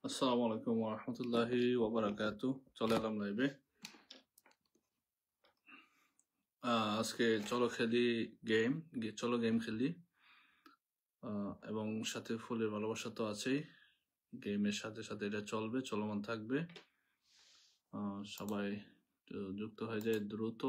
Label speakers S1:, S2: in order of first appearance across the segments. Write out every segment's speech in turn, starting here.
S1: আসসালামু আলাইকুম ওরহমতুল্লাহি ওবারাকাতু। চলে এলাম লাইভে। আজকে চলো খেলি গেম। চলো গেম খেলি। এবং সাথে ফুলের ভালোবাসা তো আছেই। গেমের সাথে সাথে এটা চলবে, চলমান থাকবে। সবাই যুক্ত হয়ে যায় দ্রুত।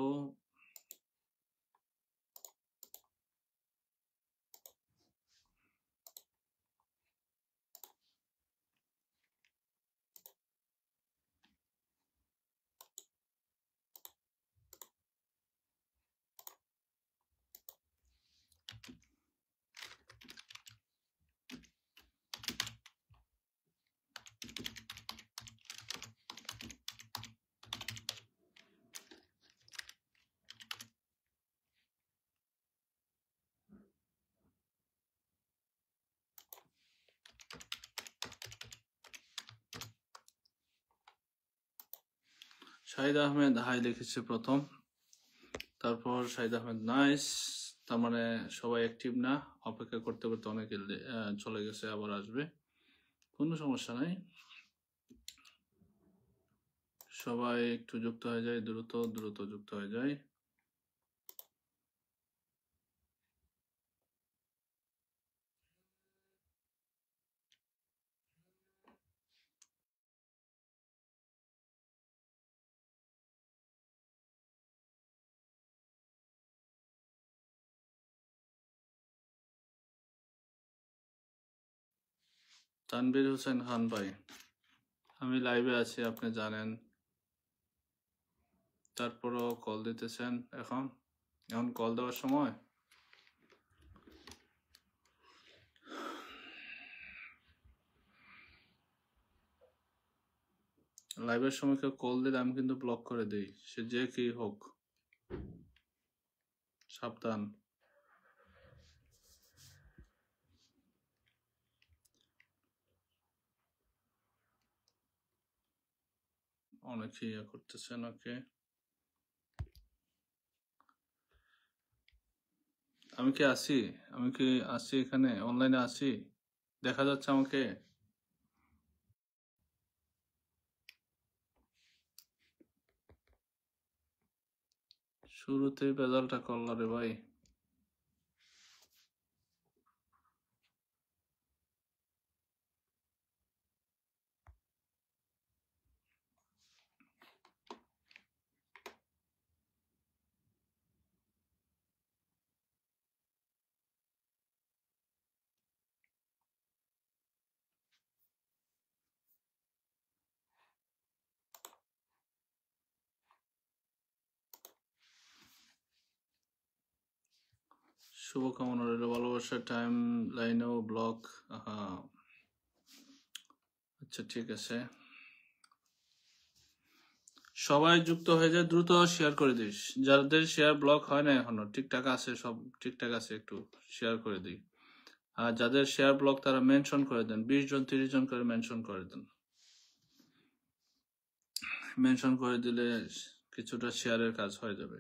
S1: শাহিদ আহমেদ হাই লিখেছে প্রথম, তারপর শাহিদ আহমেদ নাইস। তার মানে সবাই অ্যাক্টিভ না, অপেক্ষা করতে করতে অনেকে চলে গেছে, আবার আসবে, কোনো সমস্যা নাই। সবাই একটু যুক্ত হয়ে যায়, দ্রুত দ্রুত যুক্ত হয়ে যায়। তানভীর হোসেন খান ভাই, আমি লাইভে আছি আপনি জানেন, তারপরও কল দিতেছেন। এখন এখন কল দেওয়ার সময়? লাইভের সময় কেউ কল দিলে আমি কিন্তু ব্লক করে দিই, সে যে কি হোক, সাবধান। অনেকে ইয়ে করতেছেন। ওকে, আমি কি আছি? আমি কি আছি এখানে অনলাইনে আছি? দেখা যাচ্ছে আমাকে? শুরুতেই বেজালটা করল রে ভাই। শুভকামনা রইল, ভালোবাসার টাইম লাইনেও ব্লক। আচ্ছা ঠিক আছে, সবাই যুক্ত হয়ে যায়, দ্রুত শেয়ার করে দিস। যাদের শেয়ার ব্লক হয় না এখনো, ঠিকঠাক আছে, সব ঠিকঠাক আছে, একটু শেয়ার করে দিই। আর যাদের শেয়ার ব্লক তারা মেনশন করে দেন, 20 জন 30 জন করে মেনশন করে দেন। মেনশন করে দিলে কিছুটা শেয়ারের কাজ হয়ে যাবে।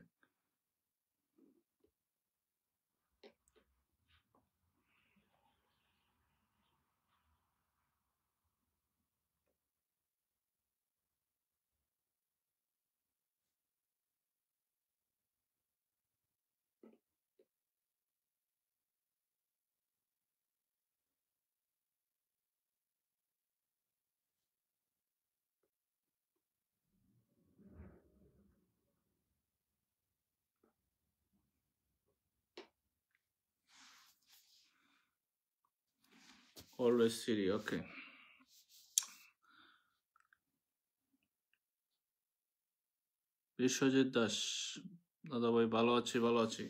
S1: অলওয়েজ সিরি। ওকে, বিশ্বজিৎ দাস, দাদা ভাই ভালো আছি, ভালো আছি,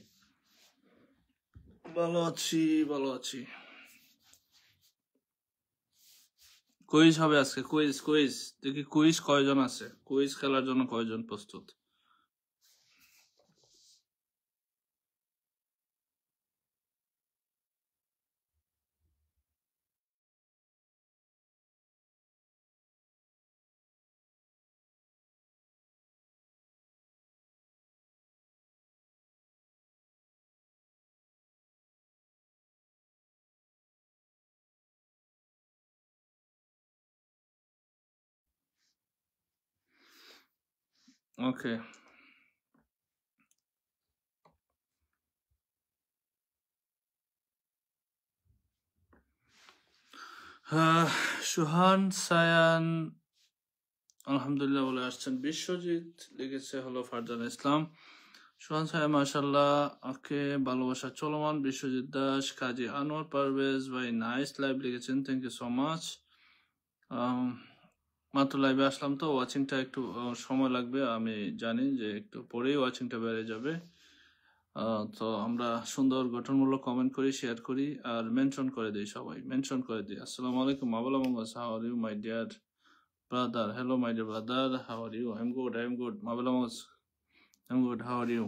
S1: ভালো আছি, ভালো আছি। কুইজ হবে আজকে, কুইজ কুইজ। দেখি কুইজ কয়জন আছে, কুইজ খেলার জন্য কয়জন প্রস্তুত? ওকে। সুহান সায়ান আলহামদুলিল্লাহ বলে আসছেন। বিশ্বজিৎ লিখেছে হলো ফারজানা ইসলাম। সুহান সাহেব মাশাল্লাহ, ওকে, ভালোবাসা চলমান। বিশ্বজিৎ দাস, কাজী আনোয়ার পারভেজ ভাই নাইস লাইভ লিখেছেন, থ্যাংক ইউ সো মাচ। মাত্র লাইভে আসলাম তো, ওয়াচিংটা একটু সময় লাগবে, আমি জানি যে একটু পরেই ওয়াচিংটা বেড়ে যাবে। তো আমরা সুন্দর গঠনমূলক কমেন্ট করি, শেয়ার করি আর মেনশন করে দিই, সবাই মেনশন করে দিই। আসসালামু আলাইকুম মাবুল আমঙ্গস, how are you my dear brother? Hello, my dear brother. How are you? I'm good. I'm good. মাবুল আমঙ্গস, I'm good. How are you?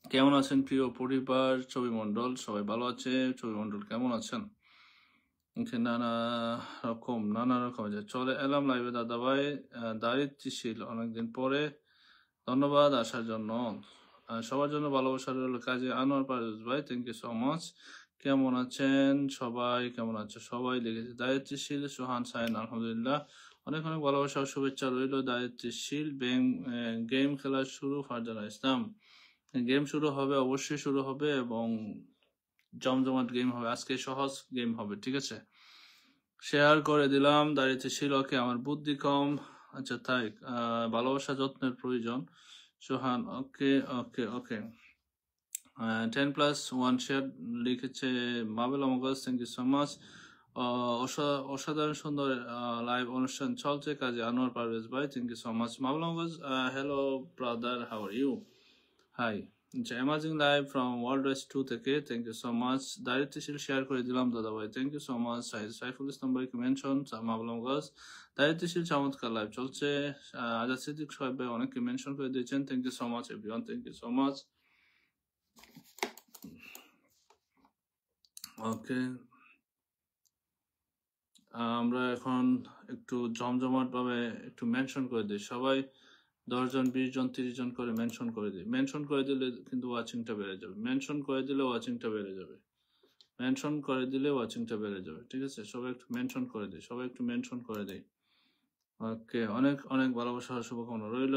S1: কেমন আছেন প্রিয় পরিবার? ছবি মণ্ডল সবাই ভালো আছে? ছবি মণ্ডল কেমন আছেন? নানা রকম যে চলে এলাম লাইভে দাদা ভাই, দারিদ্রশীল অনেকদিন পরে, ধন্যবাদ আসার জন্য। সবার জন্য ভালোবাসা রইল। কাজে আনোয়ার পারভেজ ভাই, থ্যাংক ইউ সো মাচ। কেমন আছেন সবাই? কেমন আছে সবাই লিখেছে। দারিদ্রশীল সোহান সাইন আলহামদুলিল্লাহ, অনেক অনেক ভালোবাসা ও শুভেচ্ছা রইল। দারিদ্রশীল গেম খেলা শুরু ফারজানা ইসলাম। গেম শুরু হবে, অবশ্যই শুরু হবে এবং জমজমাট গেম হবে। আজকে সহজ গেম হবে, ঠিক আছে? শেয়ার করে দিলাম। দারিদ্রশীল, ওকে, আমার বুদ্ধি কম। আচ্ছা তাই, ভালোবাসা যত্নের প্রয়োজন। সোহান, ওকে ওকে ওকে। 10+1 শেয়ার লিখেছে মাবেল আমগাস, থ্যাংক ইউ সো মাচ। অসাধারণ সুন্দর লাইভ অনুষ্ঠান চলছে। কাজে আনোয়ার পারভেজ ভাই, থ্যাংক ইউ সো মাচ। মাবেল আমগাস, hello brother, how are you? Hi. Amazing live from world west 2 থেকে, থ্যাংক ইউ সো মাচ। দারিদ্রশীল শেয়ার করে দিলাম দাদা ভাই, thank you so much. Saiful Islam ভাইকে মেনশন, মাবুল আমগাস। দারিদ্রশীল চমৎকার লাইভ চলছে। আজাদ সিদ্দিক সোহেব ভাই অনেককে মেনশন করে দিয়েছেন, thank you so much everyone, thank you so much. Okay, আমরা এখন একটু জমজমাট ভাবে একটু মেনশন করে দিই, সবাই 10 জন 20 জন 30 জন করে মেনশন করে দিই। মেনশন করে দিলে কিন্তু ওয়াচিংটা বেড়ে যাবে, মেনশন করে দিলে ওয়াচিংটা বেড়ে যাবে, মেনশন করে দিলে ওয়াচিংটা বেড়ে যাবে, ঠিক আছে? সবাই একটু মেনশন করে দিই, সবাই একটু মেনশন করে দেয়। ওকে, অনেক অনেক ভালোবাসা শুভকামনা রইল।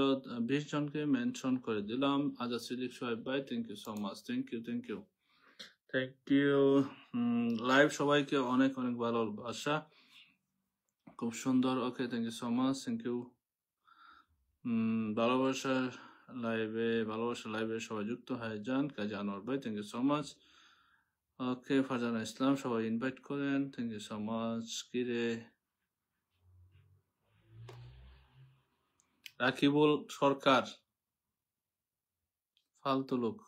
S1: 20 জনকে মেনশন করে দিলাম। আজাদ সিদ্দিক সোহেব ভাই, thank you so much, thank you thank you thank you. Live সবাইকে অনেক অনেক ভালোবাসা, খুব সুন্দর। Okay, thank you so much, thank you. ভালোবাসার লাইভে সবাই যুক্ত হয়ে যান। কাজী আনোয়ার ভাই, thank you so much. Okay, Farzana Islam সবাই ইনভাইট করেন, থ্যাংক ইউ সো মাচ। কিরে রাকিবুল সরকার, ফালতু লোক।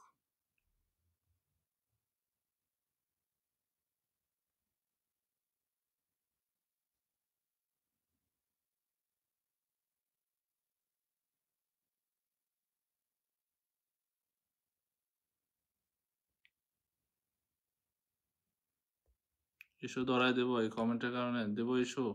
S1: ইস্যু ধরাই দেবো এই কমেন্টের কারণে, দেবো ইস্যু।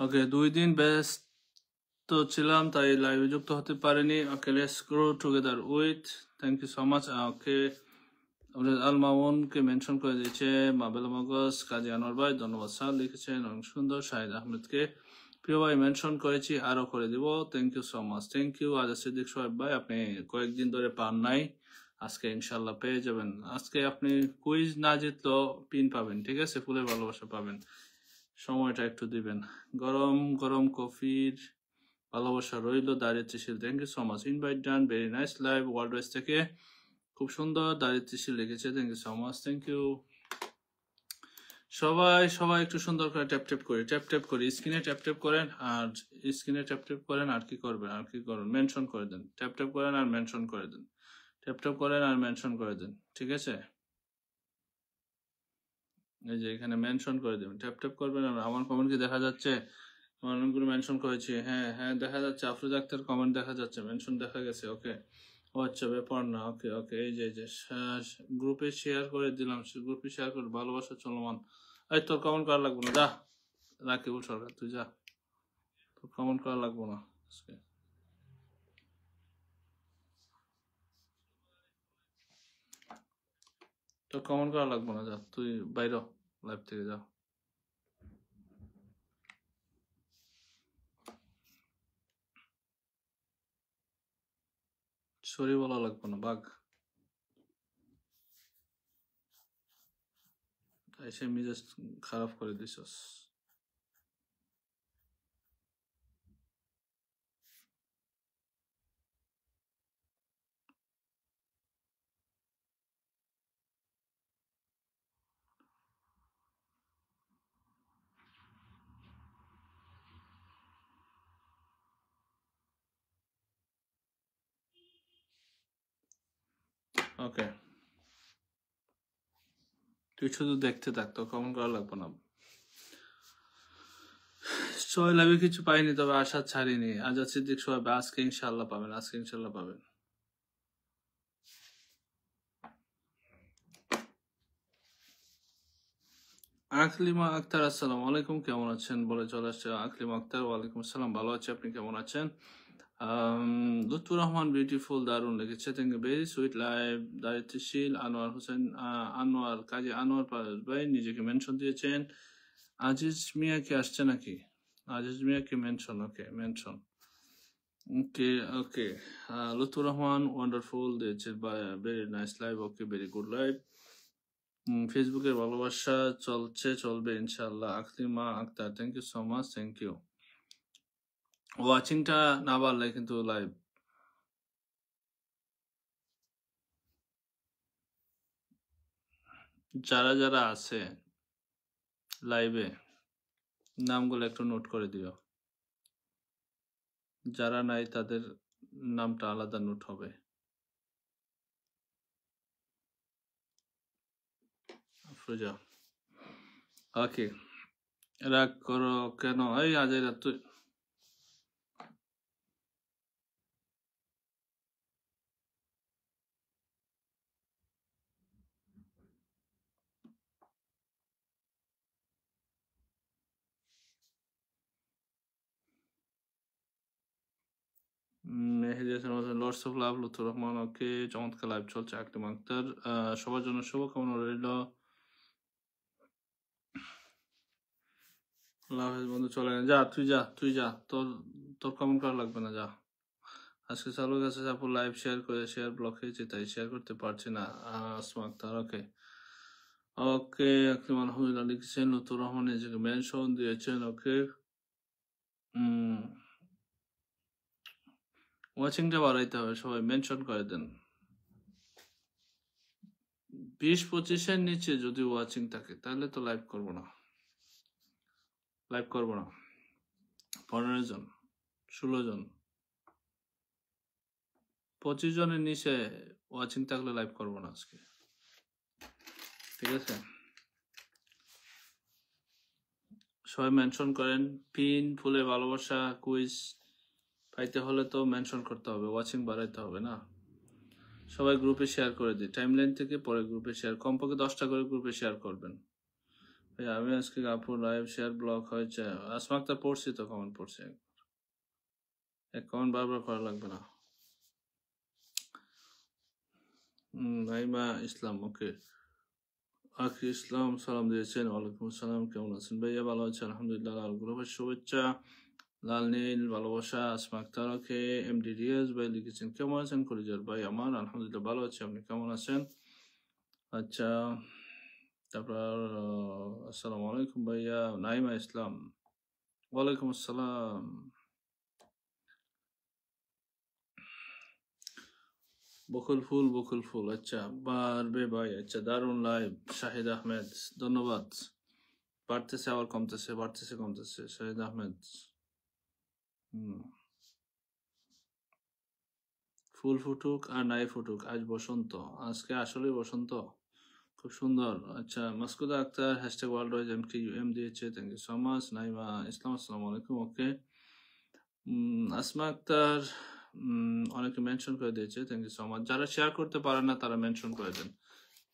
S1: ওকে, 2 দিন ব্যস্ত ছিলাম তাই লাইভে যুক্ত হতে পারিনি। Okay, let's grow together with, thank you so much. Okay, Al মামুনকে মেনশন করে দিয়েছে মাবেল মগজ। কাজী আনোয়ার ভাই, ধন্যবাদ স্যার লিখেছেন, অনেক সুন্দর। শাহিদ আহমেদকে প্রিয় ভাই মেনশন করেছি, আরো করে দিব, thank you so much, thank you. Azad Siddique Soheb ভাই, আপনি কয়েকদিন ধরে পান নাই, আজকে ইনশাল্লাহ পেয়ে যাবেন। আজকে আপনি কুইজ না জিতলেও পিন পাবেন, ঠিক আছে? ফুলের ভালোবাসা পাবেন, সময়টা একটু দিবেন। গরম গরম কফির ভালোবাসা রইল। দারিদ্রশীল, thank you so much. Invite done, very nice live world west থেকে, খুব সুন্দর। দারিদ্রশীল লিখেছে, thank you so much, thank you. সবাই সবাই একটু সুন্দর করে ট্যাপ ট্যাপ করি, ট্যাপ ট্যাপ করি, স্ক্রিনে ট্যাপ ট্যাপ করেন আর স্ক্রিনে ট্যাপ ট্যাপ করেন। আর কি করবেন, আর কি করবেন, মেনশন করে দেন, ট্যাপ ট্যাপ করেন আর মেনশন করে দেন, ট্যাপ ট্যাপ করেন আর মেনশন করে দেন, ঠিক আছে? এই যে এখানে মেনশন করে দেবেন, ট্যাপ ট্যাপ করবেন। আর আমার কমেন্ট কি দেখা যাচ্ছে? অনেকগুলো মেনশন করেছি, হ্যাঁ হ্যাঁ দেখা যাচ্ছে। আফরোজ আক্তার কমেন্ট দেখা যাচ্ছে, মেনশন দেখা গেছে। ওকে, ও আচ্ছা, ব্যাপার না। ওকে ওকে, এই যে গ্রুপে শেয়ার করে দিলাম, গ্রুপে শেয়ার করে ভালোবাসা চলমান। এই তোর কমেন্ট করা লাগবে না, যা রাকিবুল সরকার, তুই যা, তোর কমেন্ট করা লাগবে না আজকে। তো কমেন্ট করা লাগবে না, যা তুই বাইরে লাইভ থেকে যা। সরি বলা লাগবে না, বাঘ এসে মিজাজ খারাপ করে দিছস। ওকে, তুই শুধু দেখতে থাক, তো কমেন্ট করা লাগবে না। সবাই লাইভে কিছু পাইনি, তবে আশা ছাড়িনি। আজাদ সিদ্দিক সবাই আজকে ইনশাল্লাহ পাবেন, আজকে ইনশাল্লাহ পাবেন। আকলিমা আক্তার আসসালামু আলাইকুম, কেমন আছেন বলে চলে আসছে আকলিমা আক্তার। ওয়ালাইকুম আসসালাম, ভালো আছি, আপনি কেমন আছেন? লুৎফুর রহমান বিউটিফুল, দারুণ লেগেছে, thank you, very sweet live. দায়িত্বশীল আনোয়ার হোসেন, আনোয়ার কাজী আনোয়ার পারভেজ ভাই নিজেকে মেনশন দিয়েছেন। আজিজ মিয়া কি আসছে নাকি? আজিজ মিয়া কি mention? Okay, mention. Okay okay, Lutfur Rahman wonderful দিয়েছে, very nice live, okay, very good live. ফেসবুকের ভালোবাসা চলছে, চলবে ইনশাল্লাহ। Aklima Akter, thank you so much, thank you. ওয়াচিংটা না বাড়লে কিন্তু লাইভ, যারা যারা আছে লাইভে নামগুলো একটু নোট করে দিও, যারা নাই তাদের নামটা আলাদা নোট হবে। আফরোজা, ওকে, রাগ করো কেন? এই আজাইরা তুই Mehedi Hasan Hossain, lords of love, Lutfur Rahman, okay, চমৎকার লাইভ চলছে। আকলিম আক্তার, সবার জন্য শুভকামনা রইল। আল্লাহ হাফেজ বন্ধু, চলে গেছে, যা তুই, যা তুই যা, তোর তোর কমেন্ট করা লাগবে না, যা। আজকে চালু গেছে আপু, লাইভ শেয়ার করে শেয়ার ব্লক হয়েছে, তাই শেয়ার করতে পারছি না। আসমা আক্তার, ওকে ওকে, আকলিম আলহামদুলিল্লাহ লিখেছেন। লুৎফুর রহমান নিজেকে মেনশন দিয়েছেন, ওকে। ওয়াচিংটা বাড়াইতে হবে, সবাই মেনশন করে দেন। 20-25-এর নিচে যদি ওয়াচিং থাকে তাহলে তো লাইভ করবো না, লাইভ করবো না। 15 জন, 16 জন, 25 জনের নিচে ওয়াচিং থাকলে লাইভ করবো না আজকে, ঠিক আছে? সবাই মেনশন করেন। পিন, ফুলে ভালোবাসা, কুইজ পাইতে হলে তো মেনশন করতে হবে, ওয়াচিং বাড়াইতে হবে না? সবাই গ্রুপে শেয়ার করে দিই, টাইমলাইন থেকে পরে গ্রুপে শেয়ার, কমপক্ষে 10টা করে গ্রুপে শেয়ার করবেন। ভাই আমি আজকে আপু লাইভ শেয়ার ব্লক হয়েছে। আসমাকটা পড়ছি তো, কমেন্ট পড়ছি, এক কমেন্ট বারবার করা লাগবে না। নাইমা ইসলাম, ওকে, আখি ইসলাম সালাম দিয়েছেন, ওয়ালাইকুম আসসালাম, কেমন আছেন ভাইয়া? ভালো আছেন আলহামদুলিল্লাহ। লাল গ্রুপের শুভেচ্ছা, লাল নীল ভালোবাসা। আসমা আক্তার, ওকে, এমডি রিয়াজ ভাই লিখেছেন, কেমন আছেন কলিজার ভাই? আমার আলহামদুলিল্লাহ ভালো আছি, আপনি কেমন আছেন? আচ্ছা, তারপর আসসালামু আলাইকুম ভাইয়া। নাইমা ইসলাম, ওয়ালাইকুম আসসালাম। বকুল ফুল, বকুল ফুল, আচ্ছা, বারবে ভাই, আচ্ছা, দারুন লাইভ। শাহিদ আহমেদ, ধন্যবাদ। বাড়তেছে আবার কমতেছে, বাড়তেছে কমতেছে, শাহিদ আহমেদ। ফুল ফুটুক আর নাই ফুটুক, আজ বসন্ত, আজকে আসলে বসন্ত, খুব সুন্দর। আচ্ছা, Maskuda Akter, hashtag world wise M দিয়েছে, thank you so much. Naima Islam, আসসালামু আলাইকুম, ওকে। আসমা আক্তার অনেকে মেনশন করে দিয়েছে, থ্যাংক ইউ সো মাচ। যারা শেয়ার করতে পারেন না তারা মেনশন করে দেন,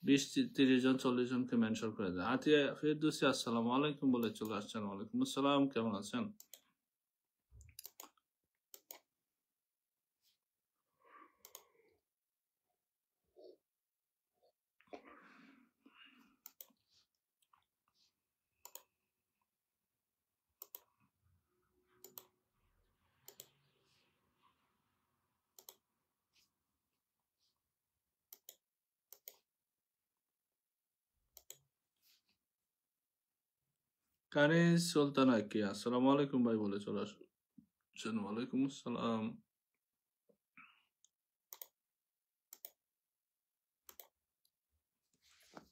S1: 20-30 জন 40 জনকে মেনশন করে দেন। আতিয়া ফিরদৌসী, আসসালামু আলাইকুম বলে চলে আসছেন, ওয়ালাইকুম আসসালাম, কেমন আছেন? কানিজ সুলতানা কি আসসালামু আলাইকুম ভাই বলে চলে আসুন। ওয়ালাইকুম আসসালাম।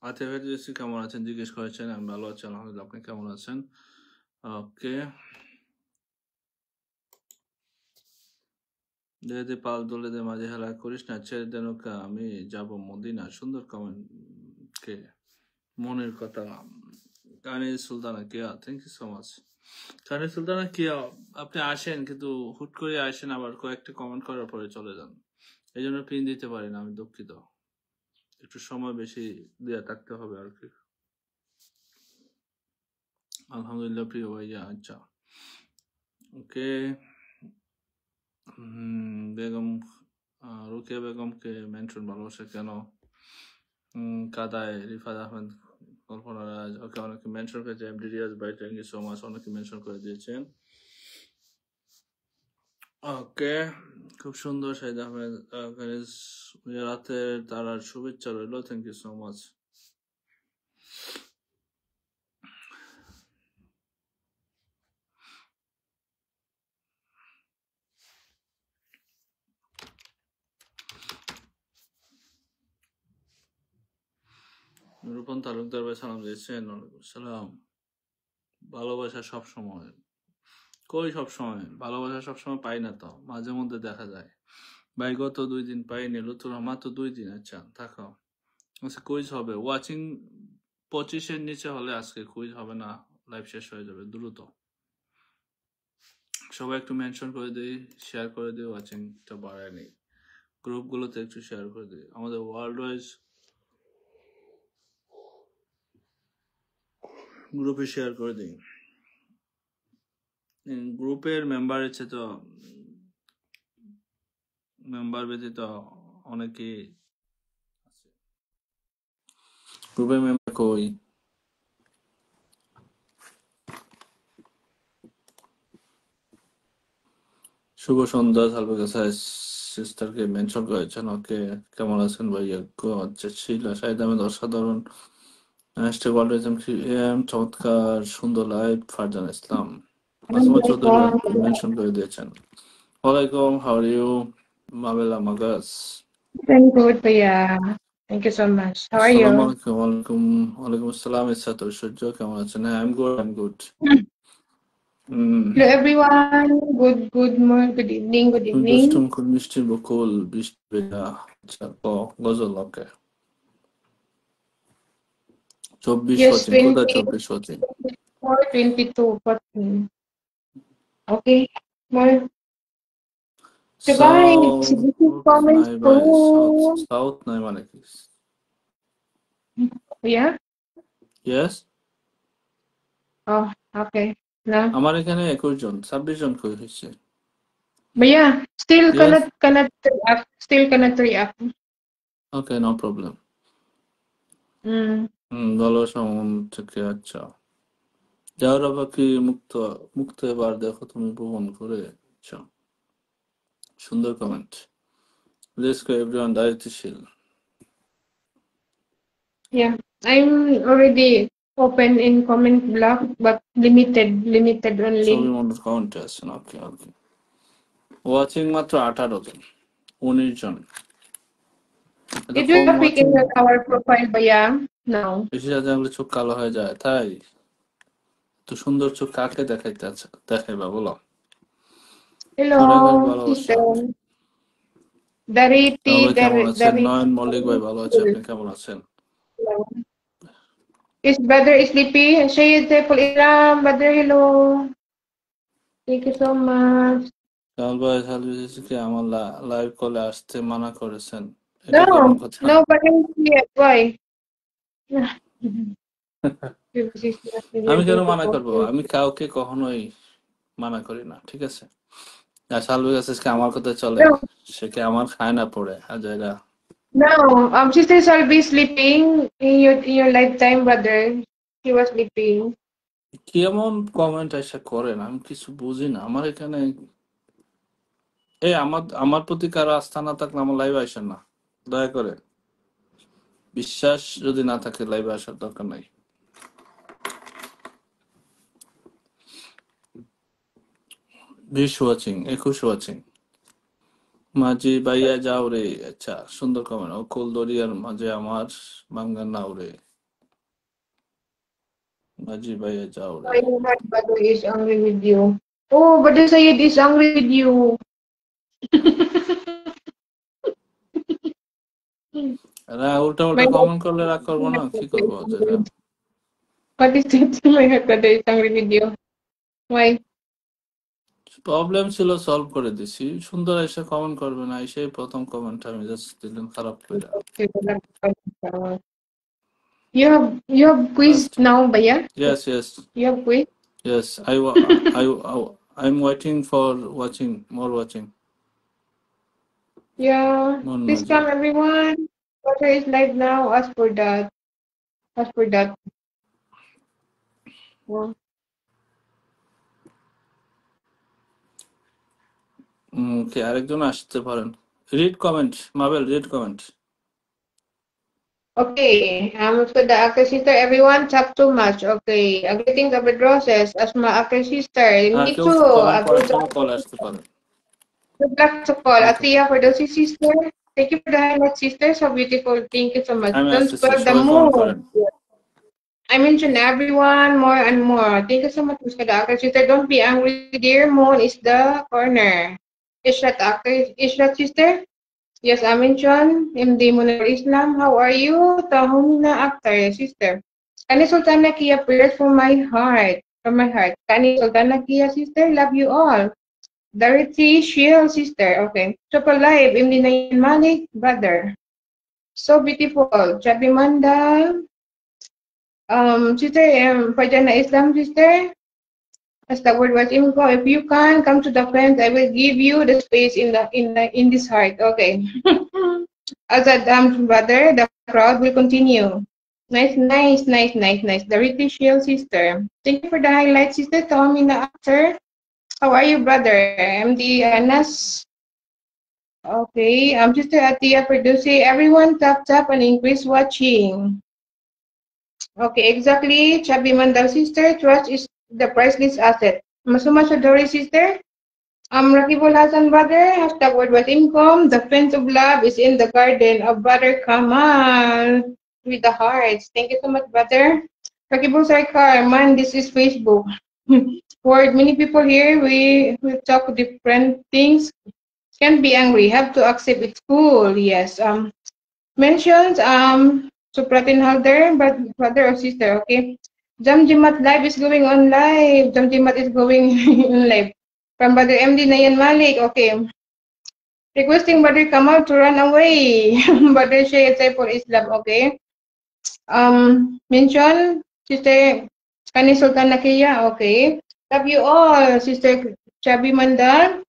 S1: আতিফ ফেরদৌসী কেমন আছেন জিজ্ঞেস করেছেন। আমি ভালো আছি আলহামদুলিল্লাহ, আপনি কেমন আছেন? ওকে। দে পাল দোলে দে মাঝে হেলা করিস না, ছেড়ে দে নৌকা, আমি যাব মদিনা। সুন্দর কমেন্ট। কে? মনের কথা। কানিজ সুলতানা কিয়া, থ্যাংক ইউ সো মাচ। কানিজ সুলতানা কিয়া, আপনি আসেন কিন্তু হুট করে আসেন, আবার কয়েকটা কমেন্ট করার পরে চলে যান, এই জন্য পিন দিতে পারি না, আমি দুঃখিত। একটু সময় বেশি দেয়া থাকতে হবে আর কি। আলহামদুলিল্লাহ প্রিয় ভাইয়া। আচ্ছা ওকে। বেগম রুকিয়া বেগমকে মেনশন ভালোবাসে কেন? কাদায় রিফাত আহমেদ, কল্পনা রাজ, ওকে অনেকে মেনশন করেছে। এমডি রিয়াজ ভাই থ্যাংক ইউ সো মাচ, অনেকে মেনশন করে দিয়েছেন। ওকে, খুব সুন্দর। শাহিদ আহমেদ রাতে তারার শুভেচ্ছা রইল, thank you so much. Rupan Talukdar ভাই সালাম দিয়েছেন, ওয়ালাইকুম সালাম। ভালোবাসা সব সময় কই? সব সময় ভালোবাসা সব সময় পাই না, তো মাঝে মধ্যে দেখা যায়। ভাই গত 2 দিন পাইনি, লুতুর মাত্র 2 দিন। আচ্ছা থাকো। আচ্ছা কুইজ হবে, ওয়াচিং 25-এর নিচে হলে আজকে কুইজ হবে না, লাইভ শেষ হয়ে যাবে দ্রুত। সবাই একটু মেনশন করে দিই, শেয়ার করে দিই, ওয়াচিংটা বাড়ায় নেই, গ্রুপগুলোতে একটু শেয়ার করে দিই। আমাদের ওয়ার্ল্ড ওয়াইজ গ্রুপে শেয়ার করে দিই। গ্রুপের মেম্বার আছে তো, মেম্বার ব্যতীত অনেকে আছে। গ্রুপের মেম্বার কই? শুভ সন্ধ্যা। সালবেগা সিস্টারকে মেনশন করেছেন, ওকে। কেমন আছেন ভাইয়া? আচ্ছা ছিল শাহিদ আহমেদ অসাধারণ, চমৎকার সুন্দর লাইভ। ফারজান ইসলাম, মাসুমা চৌধুরী মেনশন করে দিয়েছেন। ওয়ালাইকুম, হাউ আর ইউ? মাবেলা মাগাস,
S2: I'm good, Priya. Thank you so much. How are
S1: আসসালামু
S2: you?
S1: আলাইকুম। ওয়ালাইকুম আসসালাম। ইসরাত ঐশ্বর্য কেমন আছেন? হ্যাঁ, I am good.
S2: Hello, everyone. Good morning, good evening, good evening.
S1: দুষ্টু মুকুল মিষ্টির বকুল বৃষ্টি বেলা। আচ্ছা গজল, ওকে। 24
S2: Yes,
S1: ওয়াচিং, কোথায় 24 watching?
S2: 22, 14. Okay, more. Goodbye. This is
S1: south
S2: comments
S1: নাই ভাই, সাউথ
S2: too.
S1: সাউথ নাই মানে কি?
S2: Yeah?
S1: Yes,
S2: Oh, okay. No.
S1: আমার এখানে 21 জন, 26 জন কই হয়েছে?
S2: But yeah, still
S1: yes,
S2: cannot react. Still cannot react.
S1: Okay, no problem.
S2: Mm.
S1: ভালোবাসা মন থেকে। আচ্ছা, যাওয়ার পাখি মুক্ত, মুক্ত এবার দেখো তুমি ভ্রমণ করে। আচ্ছা, সুন্দর কমেন্ট। লেটস গো এভরিওয়ান, দায়িত্বশীল।
S2: Yeah, I'm already open in comment block, but limited only.
S1: ছবি মন্ডল কমেন্টে আছেন, ওকে ওকে। ওয়াচিং মাত্র 18 জন, 19 জন। এত
S2: It
S1: com
S2: will pick
S1: watching,
S2: in our profile ba yeah? No.
S1: বেশি সাথে হলে চোখ কালো হয়ে যায়। তাই তো সুন্দর চোখ কাকে দেখাইতে আছে, দেখাইবা বলো? অনেক অনেক
S2: Hello,
S1: ভালোবাসা।
S2: sister.
S1: কামাল ভাই কেমন আছেন?
S2: Dariti.
S1: নয়ন মল্লিক ভাই ভালো আছে, আপনি কেমন আছেন?
S2: Is brother is sleepy? Sayyid Saiful Islam, brother, hello. Thank you so much.
S1: Kamal ভাই সালভিসকে আমার লাইভ কলে আসতে মানা করেছেন, এটা কেমন
S2: No,
S1: কথা?
S2: no, but I'm here. Why?
S1: আমি কেন মানা করবো? আমি কাউকে কখনোই মানা করি না, ঠিক আছে? আর সালভি আজকে আমার কথা চলে,
S2: No,
S1: সে কি আমার খায় না পড়ে হাজারা?
S2: no. Sister shall be sleeping in your lifetime, brother. He was sleeping.
S1: কেমন কমেন্ট এসে করেন, আমি কিছু বুঝি না। আমার এখানে এই আমার আমার প্রতি কারো আস্থা না থাকলে আমার লাইভে আসেন না, দয়া করে। বিশ্বাস যদি না থাকে লাইভে আসার দরকার নাই। 20 ওয়াচিং, 21 ওয়াচিং। মাঝি ভাইয়া যাও রে। আচ্ছা, সুন্দর কমেন্ট। অকুল দরিয়ার মাঝে আমার বাঙ্গা নাও রে। মাঝি ভাইয়া যাও রে।
S2: I know that Badr is angry with you. Oh, Badr Sayed is angry with you.
S1: এরা উল্টা
S2: My
S1: উল্টা
S2: heart
S1: কমেন্ট করলে রাগ করবো না, কি করবো যেটা।
S2: what is that? My heart Badr is angry with you. Why?
S1: Problem ছিল, সলভ করে দিছি। সুন্দর এসে কমেন্ট করবে না, এসে প্রথম কমেন্ট আমি জাস্ট দিলাম খারাপ করে।
S2: You have quiz
S1: Last.
S2: now, Bhaiya?
S1: Yes, yes,
S2: You have quiz?
S1: yes. I'm waiting for watching more watching.
S2: Yeah.
S1: Mon
S2: Please
S1: Maji.
S2: come everyone. Badr is live now. Ask for that. Ask for that. Yeah.
S1: Okay, আরেকজন আসতে পারেন। Read comment, মাবেল read comment.
S2: Okay, so the actor sister, everyone talk too much. Okay, greetings of the roses, Asma actor sister. Me
S1: কেউ
S2: too.
S1: Comment করার
S2: Good
S1: জন্য call আসতে পারে।
S2: luck to call.
S1: Okay.
S2: Atiya for the sister. Thank you for the highlight, sister. So beautiful. Thank you so much.
S1: আমি
S2: Don't
S1: আসতেছি,
S2: spoil the
S1: সবাই comment করেন।
S2: mood. I mentioned everyone more and more. Thank you so much, Mr. Actor sister. Don't be angry, dear. Moon is the corner. Ishrat actor, Ishrat sister. Yes, I mentioned MD Munir Islam. How are you? Tahumina actor, sister. Kani Sultana Kia prayers from my heart. From my heart. Kani Sultana Kia sister, love you all. Darity Shield sister. Okay. Super live, MD Nayan Malik, brother. So beautiful. Chabi Manda. Sister, Fajana Islam sister. As the word was info, if you can come to the friends, I will give you the space in this heart. Okay. As a brother, the crowd will continue. Nice. The Riti Shield sister. Thank you for the highlight, sister. Tommy the actor. How are you, brother? I'm the Anas. Okay. Sister Atia Perdusi. Everyone tap and increase watching. Okay, exactly. Chabi Mandal sister. Trust is the priceless asset. Masuma Shadori sister. Rakibul Hassan brother. Hashtag word was income. The fence of love is in the garden of brother Kamal. With the hearts. Thank you so much, brother. Rakibul Sarkar, man, this is Facebook. Word, many people here, we talk different things. Can't be angry, have to accept it's cool. Yes. Mentions, Supratin Halder, but brother or sister, okay. Jamjimat live is going on live. Jamjimat is going on live. From brother MD Nayan Malik, okay. Requesting brother Kamal to run away. Brother Shaykh Saiful Islam, okay. Mention Sister Kani Sultan Nakia, okay. Love you all, Sister Chabi Mandal.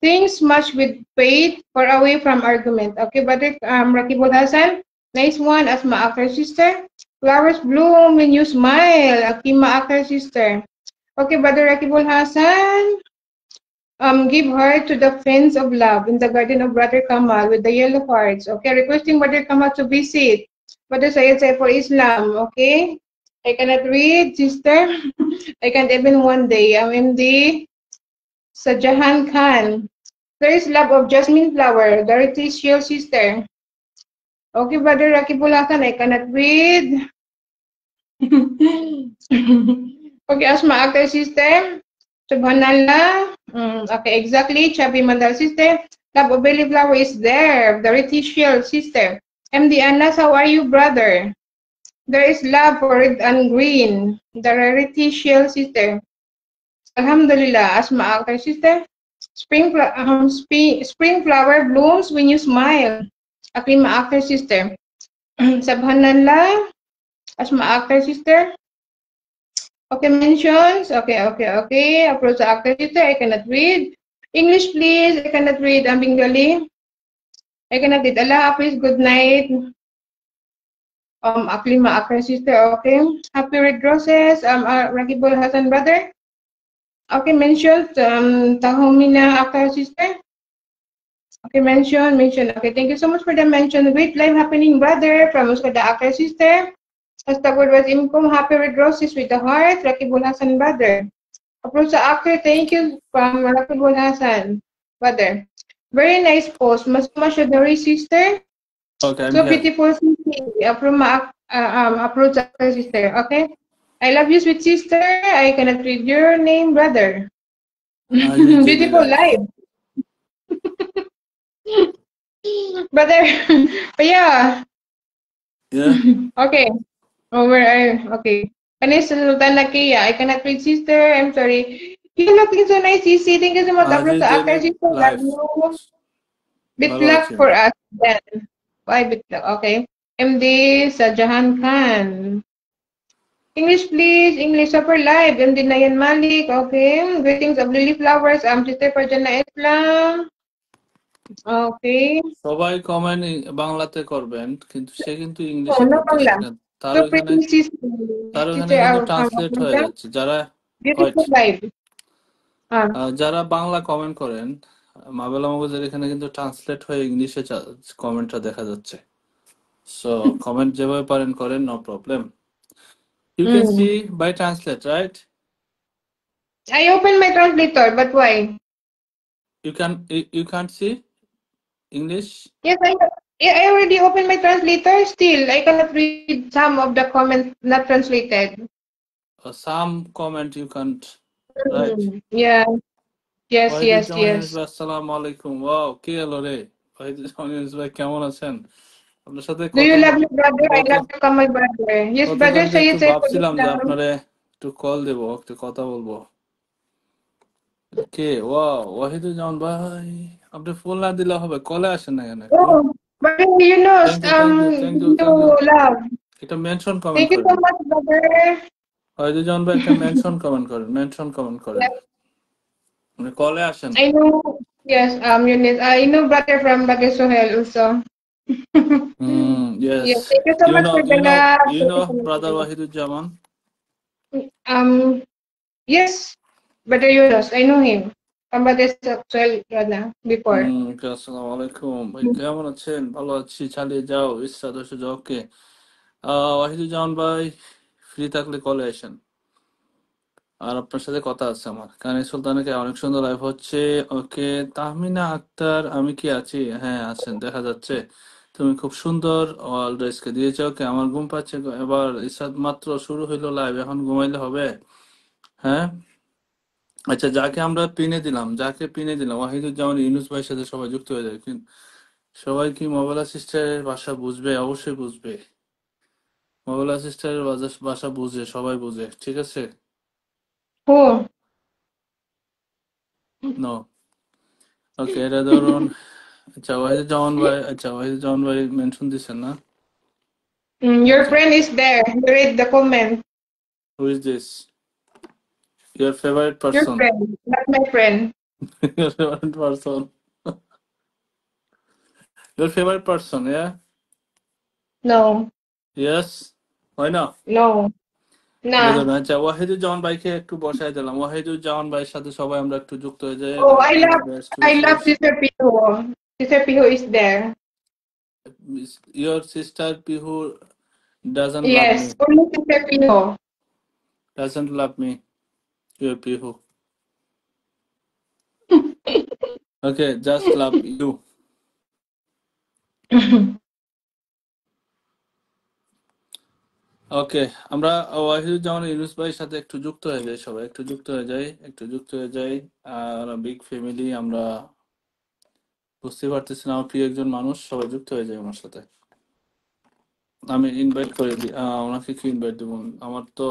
S2: Things much with faith, far away from argument. Okay, brother Rakibul Hassan. Nice one, Asma Akhtar sister. Flowers bloom when you smile. Akima Akhtar sister. Okay, brother Rakibul Hassan. Give heart to the fence of love in the garden of Brother Kamal with the yellow hearts. Okay, requesting Brother Kamal to visit. Brother Syed for Islam. Okay, I cannot read, sister. I can't even one day. I'm MD Sajahan Khan. There is love of jasmine flower. Dorothy Shield sister. Okay, Brother Rakibul Hasan, I cannot read. Okay, Asma Akhtar sister. Subhanallah. Okay, exactly. Chabi Mandal sister. Love of belly flower is there. The Riti Shield sister. MD Anas, how are you, brother? There is love for red and green. The Rarity Shield sister. Alhamdulillah, Asma Akhtar sister. Spring flower blooms when you smile. Aklima Akhtar sister. Subhanallah. Asma Akhtar sister. Okay, mentions. Okay. Approach the actor sister. I cannot read. English, please. I cannot read. Bengali. I cannot read. Allah Hafiz. Good night. Aklima actor sister. Okay. Happy Red Roses. Rakibul Hassan brother. Okay, mentions. Tahumina actor sister. Okay, mention. Okay, thank you so much for the mention. Great live happening, brother. From Muscada actor sister. As the word was income, happy Red Roses with the heart. Rakibul Hassan brother. Approach the actor. Thank you from Rakibul Hassan. Brother. Very nice post. Masuma Shadori sister.
S1: Okay, I'm
S2: So
S1: here.
S2: beautiful. From approach the actor sister. Okay. I love you, sweet sister. I cannot read your name, brother.
S1: I read daily
S2: Beautiful
S1: life.
S2: life. Brother. But yeah.
S1: Yeah.
S2: Okay. Over. Okay. Kanis Sultan Nakia. I cannot read sister. I'm sorry. You're looking so nice, Sisi. Thank you so much.
S1: I
S2: Approach
S1: read
S2: the actor
S1: daily
S2: sister. Love
S1: life.
S2: you. Bit
S1: ভালো
S2: luck
S1: আছেন?
S2: for us then. Why bit luck? Okay. MD Sajahan Khan. English please. English upper live. MD Nayan Malik. Okay. Greetings of Lily Flowers. I'm Sister Farjana Islam. Okay.
S1: সবাই comment বাংলাতে করবেন, কিন্তু সে কিন্তু
S2: Oh,
S1: ইংলিশে
S2: no
S1: করতেছে
S2: Bangla.
S1: না। তার
S2: So
S1: ওখানে
S2: pretty
S1: তার ওখানে
S2: sister
S1: কিন্তু
S2: from
S1: ট্রান্সলেট হয়ে
S2: Atlanta.
S1: যাচ্ছে। যারা ওয়েট
S2: Beautiful live. Ah.
S1: যারা বাংলা কমেন্ট করেন, মাবেলা মগজের এখানে কিন্তু ট্রান্সলেট হয়ে ইংলিশে কমেন্টটা দেখা যাচ্ছে। সো কমেন্ট যেভাবে পারেন করেন, no problem. You can see
S2: Mm.
S1: By translate, right?
S2: I opened my translator, but why?
S1: You can see English?
S2: Yes, yeah, I already opened my translator. Still, I cannot read some of the comments not translated.
S1: Some comment you can't, right?
S2: Yeah. Yes, yes,
S1: Wahiduzzaman Yunus
S2: yes.
S1: ভাই, আসসালামু আলাইকুম। Wow, কে এলো রে? ওয়াহিদুজ্জামান ইউনুস ভাই, কেমন আছেন? আপনার সাথে
S2: Do you love your brother? I
S1: গত
S2: love you, Kamal brother. Yes, brother.
S1: গতকালকে
S2: Say
S1: একটু
S2: it, say it.
S1: ভাবছিলাম যে আপনারে একটু কল দেব, একটু কথা বলবো। কে? ওয়াও, ওয়াহিদুজ্জামান ভাই, আপনি ফুল না দিলে হবে, কলে আসেন না কেন একটু?
S2: Oh, brother, you know,
S1: thank you, thank you, thank you, thank you.
S2: you love.
S1: এটা মেনশন কমেন্ট
S2: Thank you
S1: করেন।
S2: so much, brother.
S1: ওয়াহিদুজ্জামান ভাই, একটা মেনশন কমেন্ট করেন, মেনশন কমেন্ট করেন।
S2: Yes,
S1: আপনি কলে আসেন।
S2: I know. Yes, Eunice. I know brother from Bagay Sohel also.
S1: Yes.
S2: Yes, thank you so
S1: You
S2: much
S1: know,
S2: for the
S1: you know,
S2: love.
S1: you
S2: Thank
S1: know,
S2: you so much for
S1: brother
S2: the
S1: Wahiduzzaman.
S2: love. Yes, brother Yunus. I know him. From Bagay Sohel before.
S1: আসসালামু আলাইকুম ভাই, কেমন আছেন? ভালো আছি, চালিয়ে যাও, ইচ্ছা দোষে যাও। ওকে, ওয়াহিদুজ্জামান ভাই, ফ্রি থাকলে কলে আসেন। আর আপনার সাথে কথা আছে আমার। কানে সুলতানাকে অনেক সুন্দর লাইভ হচ্ছে। ওকে, তাহমিনা আক্তার, আমি কি আছি? হ্যাঁ আছেন, দেখা যাচ্ছে। তুমি খুব সুন্দর ওয়াল ড্রেসকে দিয়েছো। ওকে, আমার ঘুম পাচ্ছে এবার। ইসাদ মাত্র শুরু হইলো লাইভ, এখন ঘুমাইলে হবে? হ্যাঁ, আচ্ছা, যাকে পিনে দিলাম ওয়াহিদুজ্জামান ইউনুস ভাইয়ের সাথে সবাই যুক্ত হয়ে যায়। কিন্তু সবাই কি মোবাইল সিস্টারের ভাষা বুঝবে? অবশ্যই বুঝবে। মোবাইল সিস্টারের ভাষা বুঝে, সবাই বুঝে, ঠিক আছে?
S2: Who?
S1: নো। ওকে, এটা ধরুন। ওয়াহিদুজ্জামান ভাই মেনশন দিচ্ছেন না?
S2: Your
S1: আচ্ছা,
S2: friend is there. Read the comment.
S1: Who is this? Your favourite
S2: Your
S1: person?
S2: friend, not my friend.
S1: Your favourite person? Your favourite person,
S2: No,
S1: yes, হয় না?
S2: no,
S1: এটা
S2: nah.
S1: ধরুন, আচ্ছা, ওয়াহিদুজ্জামান ভাইকে একটু বসাই দিলাম। ওয়াহিদুজ্জামান ভাইয়ের সাথে সবাই আমরা একটু যুক্ত হয়ে যাই।
S2: Oh,
S1: best
S2: I love
S1: wishes.
S2: Sister Piho. Sister Piho is there.
S1: Your sister Pihu doesn't love me,
S2: Yes, only Sister Piho.
S1: Doesn't love me, your Pihu. Okay, just love you. Okay, আমরা ওয়াহিদুজ্জামান ইউনুস ভাইয়ের সাথে একটু যুক্ত হয়ে যাই, সবাই একটু যুক্ত হয়ে যাই, একটু যুক্ত হয়ে যাই। আর বিগ ফ্যামিলি, আমরা বুঝতে পারতেছি না, আমার প্রিয় একজন মানুষ, সবাই যুক্ত হয়ে যায় আমার সাথে। আমি ইনভাইট করে দিই। ওনাকে কি ইনভাইট দেবো? আমার তো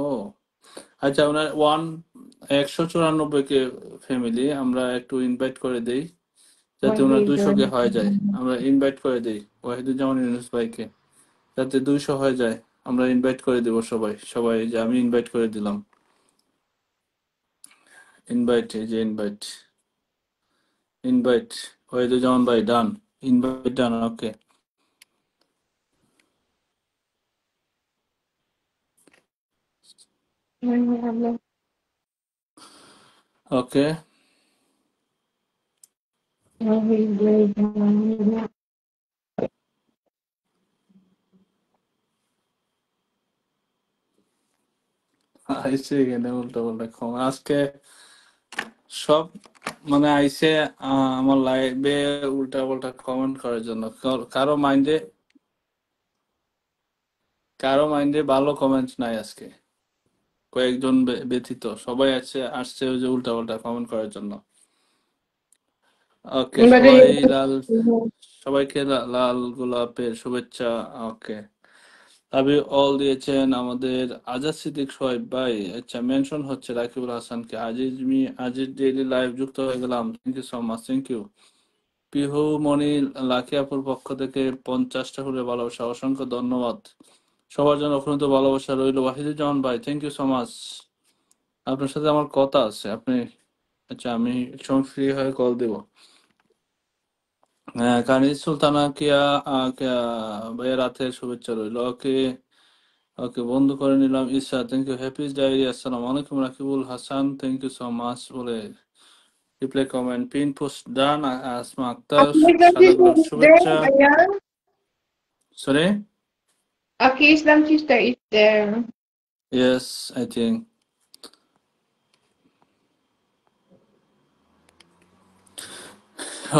S1: ও আচ্ছা, ওনার 194 কে ফ্যামিলি আমরা একটু ইনভাইট করে দেই, যাতে ওনার 200 কে হয়ে যায়। আমরা ইনভাইট করে দেই ওয়াহিদুজ্জামান ইউনুস ভাইকে, যাতে 200 হয়ে যায়। আমরা ইনভাইট করে দেব সবাই সবাই, যে আমি ইনভাইট করে দিলাম। ইনভাইট, এই যে ইনভাইট, ইনভাইট ওয়াহিদুজ্জামান ভাই, ডান, ইনভাইট ডান। ওকে, ওকে, আইসে এখানে উল্টা পাল্টা কমেন্ট আজকে সব মানে আইসে আমার লাইভে উল্টা পাল্টা কমেন্ট করার জন্য। কারো মাইন্ডে ভালো কমেন্ট নাই আজকে, কয়েকজন ব্যতীত সবাই আসছে ওই যে উল্টা পাল্টা কমেন্ট করার জন্য। ওকে,
S2: Brother,
S1: সবাইকে লাল গোলাপের শুভেচ্ছা। ওকে, লাভ ইউ অল দিয়েছেন আমাদের আজাদ সিদ্দিক সোহেব ভাই। আচ্ছা, মেনশন হচ্ছে রাকিবুল হাসানকে। আজিজ ডেইলি লাইভ যুক্ত হয়ে গেলাম, thank you so much, thank you. Pihu Moni Lucky আপুর পক্ষ থেকে 50টা করে ভালোবাসা, অসংখ্য ধন্যবাদ। সবার জন্য অফুরন্ত ভালোবাসা রইল। ওয়াহিদুজ্জামান ভাই, থ্যাংক ইউ সো মাচ। আপনার সাথে আমার কথা আছে, আপনি আচ্ছা আমি একসময় ফ্রি হয়ে কল দেব। হ্যাঁ, কানিজ সুলতানা কিয়া ভাইয়া রাতের শুভেচ্ছা রইল। ওকে ওকে, বন্ধ করে নিলাম। Isha, thank you. Happy diary, আসসালামু আলাইকুম। Rakibul Hasan, thank you so much বলে reply comment pin post done. Asma Akter, সাদা
S2: Islam
S1: গোলাপ
S2: sister is there,
S1: শুভেচ্ছা।
S2: ayan.
S1: Sorry,
S2: Okay, Islam sister is there.
S1: Yes I think.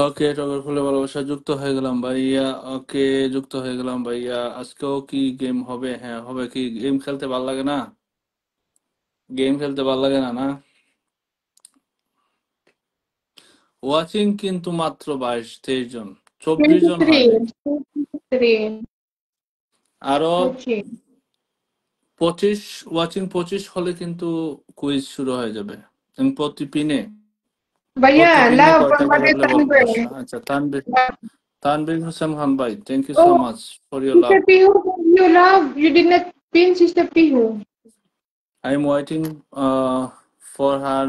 S1: Okay, টগর ফুলে ভালোবাসা, যুক্ত হয়ে গেলাম ভাইয়া। ওকে, যুক্ত হয়ে গেলাম ভাইয়া। আজকেও কি গেম হবে? হ্যাঁ হবে। কি গেম খেলতে ভাল লাগে না? গেম খেলতে ভাল লাগে না না? ওয়াচিং কিন্তু মাত্র 22-23 জন, 24 জন হয়
S2: 23.
S1: নাই।
S2: 23.
S1: আরো
S2: Okay.
S1: 25 হলে কিন্তু কুইজ শুরু হয়ে যাবে। এবং প্রতি
S2: Bayan,
S1: পিনে
S2: love
S1: কয়টা
S2: from
S1: করে
S2: Mother
S1: বলবো?
S2: Tanber.
S1: আচ্ছা, তানভীর হোসেন খান ভাই, thank you so
S2: Oh,
S1: much for your love.
S2: Sister Pihu, you love. You did not pin Sister Pihu.
S1: I am waiting for her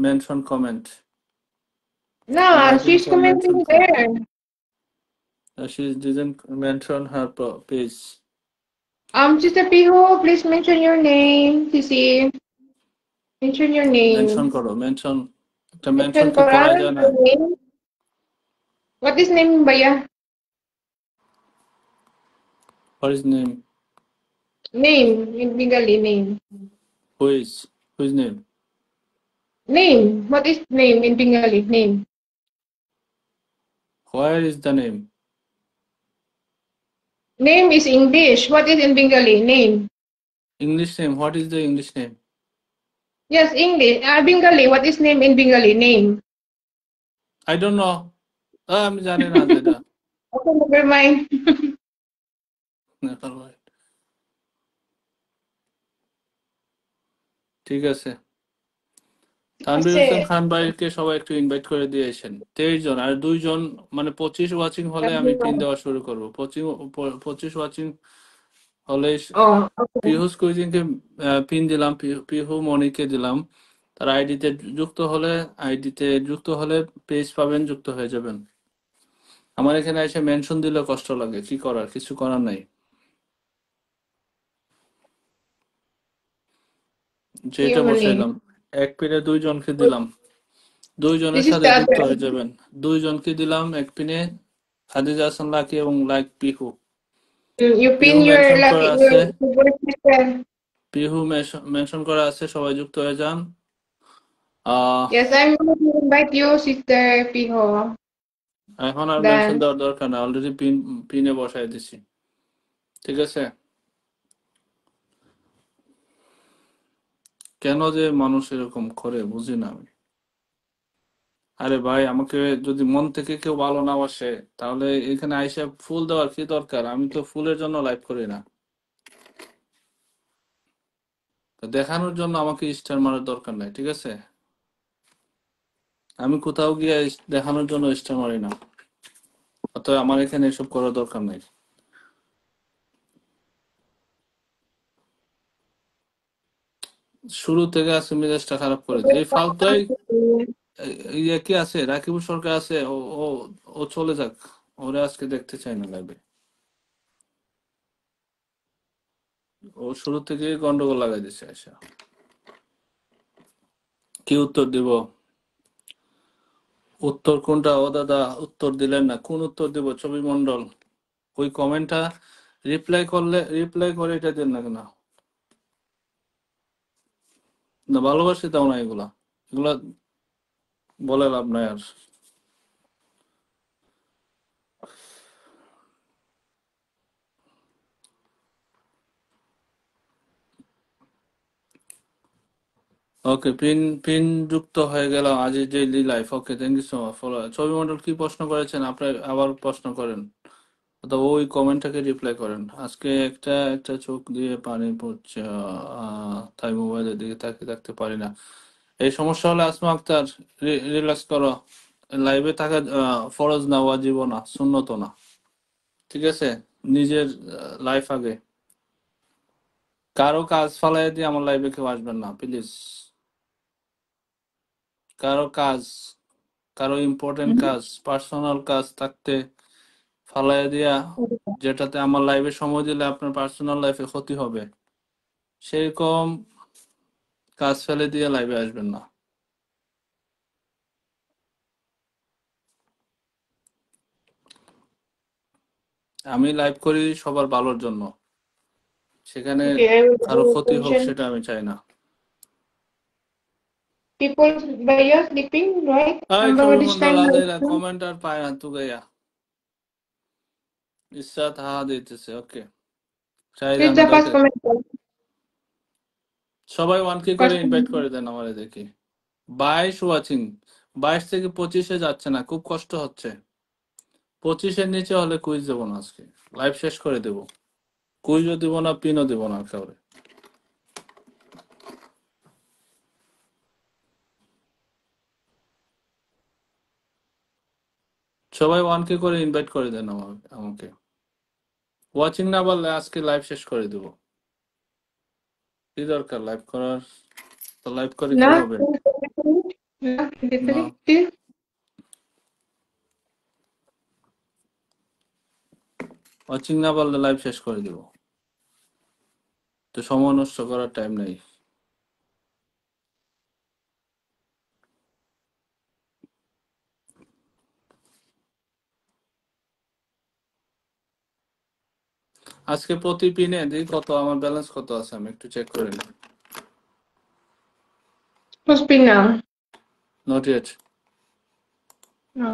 S1: mention comment. I am
S2: Nah,
S1: waiting
S2: she's
S1: for mention
S2: commenting
S1: comment.
S2: there.
S1: She didn't mention her page.
S2: Sister Pihu, please mention your name, Sisi. Mention your
S1: mention
S2: name.
S1: করো, একটা mention
S2: Mention
S1: কি করা
S2: Quran,
S1: যায় না?
S2: your name. What is name, Baya?
S1: What is name?
S2: Name, in Bengali, name.
S1: Whose name?
S2: Name. What is name in Bengali? Name.
S1: Where is the name?
S2: Name is English. What is in Bengali? Name.
S1: English name, what is the English name?
S2: Yes, English. Bengali. What is name in Bengali? Name.
S1: I don't know, আমি জানি না যেটা।
S2: Okay, never mind.
S1: Never mind. ঠিক আছে, Tanvir Hossain
S2: Kasi,
S1: খান ভাইকে সবাই একটু invite করে দিয়েছেন। 23 জন আর 2 জন, মানে 25 ওয়াচিং হলে আমি পিন দেওয়া শুরু করবো। 25 ওয়াচিং হলে
S2: oh, okay.
S1: পিহুস কুইজিনকে পিন দিলাম, পিহু মনিকে দিলাম। তার আইডিতে যুক্ত হলে পেজ পাবেন, যুক্ত হয়ে যাবেন। আমার এখানে এসে মেনশন দিলে কষ্ট লাগে, কি করার, কিছু করার নাই। যেটা
S2: Your name.
S1: বসাইলাম, এক পিনে 2 জনকে দিলাম, 2 জনের
S2: This is
S1: সাথে
S2: the
S1: যুক্ত
S2: other.
S1: হয়ে যাবেন। 2 জনকে দিলাম এক পিনে, খাদিজা হাসান লাকি এবং like Pihu.
S2: You
S1: Pihu
S2: pin your
S1: mention করা
S2: lucky
S1: আছে,
S2: your favorite sister.
S1: Pihu mention করা আছে, সবাই যুক্ত হয়ে যান। আহ
S2: Yes, I'm going to invite you, Sister Piho.
S1: এখন আর মেনশন
S2: Then,
S1: দেওয়ার দরকার না, অলরেডি পিনে বসাই দিছি। ঠিক আছে, কেন যে মানুষ এরকম করে বুঝি না আমি। আরে ভাই, আমাকে যদি মন থেকে কেউ ভালো না বাসে, তাহলে এখানে আইসা ফুল দেওয়ার কি দরকার? আমি তো ফুলের জন্য লাইভ করি না। তো দেখানোর জন্য আমাকে স্টার মারার দরকার নাই, ঠিক আছে? আমি কোথাও গিয়ে দেখানোর জন্য স্টার মারি না, অতএব আমার এখানে এসব করার দরকার নাই। শুরু থেকে আছে মেজাজটা খারাপ করেছে এই ফালতুই। ইয়ে কি আছে, রাকিবুল সরকার আছে, ও ও ও চলে যাক, ওরা আজকে দেখতে চাই না লাইভে। ও শুরু থেকে গন্ডগোল লাগাই দিছে। আচ্ছা, কি উত্তর দিব? উত্তর কোনটা? ও দাদা, উত্তর দিলেন না, কোন উত্তর দিব? ছবি মন্ডল, ওই কমেন্টটা রিপ্লাই করে এটা দেন না কেন? না ভালোবাসি তাও না, এগুলা এগুলা বলে লাভ নাই আর। ওকে, পিন পিন যুক্ত হয়ে গেল Aziz daily life. Okay, thank you so much follow. ছবি মডেল কি প্রশ্ন করেছেন আপনি? আবার প্রশ্ন করেন অথবা ওই কমেন্টটাকে রিপ্লাই করেন। আজকে একটা একটা চোখ দিয়ে পানি পড়ছে, তাই মোবাইলের দিকে তাকিয়ে থাকতে পারি না। এই সমস্যা হলে আসমা আক্তার, রিল্যাক্স করো। লাইভে থাকা ফরজ না, ওয়াজিবও না, সুন্নত না, ঠিক আছে? নিজের লাইফ আগে। কারো কাজ ফালাই দিয়ে আমার লাইভে কেউ আসবেন না প্লিজ। কারো কাজ, কারো ইম্পর্টেন্ট কাজ, পার্সোনাল কাজ থাকতে ফালাই দিয়া, যেটাতে আমার লাইভে সময় দিলে আপনার পার্সোনাল লাইফে ক্ষতি হবে, সেরকম কাজ ফেলে দিয়ে লাইভে আসবেন না। আমি লাইভ করি সবার ভালোর জন্য, সেখানে
S2: Okay, I will
S1: কারো
S2: do
S1: ক্ষতি হোক
S2: attention.
S1: সেটা আমি চাই না।
S2: People by you sleeping, right?
S1: এই
S2: Number
S1: Chhobi
S2: this
S1: Mondal
S2: time.
S1: আদেরা কমেন্ট আর পায় না তু গাইয়া ইসাত হা দিতেছে। Okay, Shahid
S2: Read the
S1: Ahmed,
S2: first
S1: okay.
S2: comment.
S1: সবাই ওয়ান কি করে
S2: First
S1: ইনভাইট
S2: comment.
S1: করে দেন আমারে দেখি। 22 ওয়াচিং, 22 থেকে 25-এ যাচ্ছে না, খুব কষ্ট হচ্ছে। 25-এর নিচে হলে কুইজ দেবো না, আজকে লাইভ শেষ করে দেবো। কুইজও দিব না, পিনও দিব না কাউরে। সবাই ওয়ান কে করে ইনভাইট করে দেন আমাকে। ওয়াচিং না বললে আজকে লাইভ শেষ করে দেব। কি দরকার লাইভ করার? তো লাইভ করে কি
S2: No,
S1: হবে?
S2: 23. No,
S1: না,
S2: 23.
S1: ওয়াচিং না বললে লাইভ শেষ করে দেব। তো সময় নষ্ট করার টাইম নেই। আজকে প্রতি পিনে দেখি কত আমার ব্যালেন্স কত আছে, আমি একটু চেক করে নিই।
S2: Who's pin now?
S1: Not yet.
S2: No.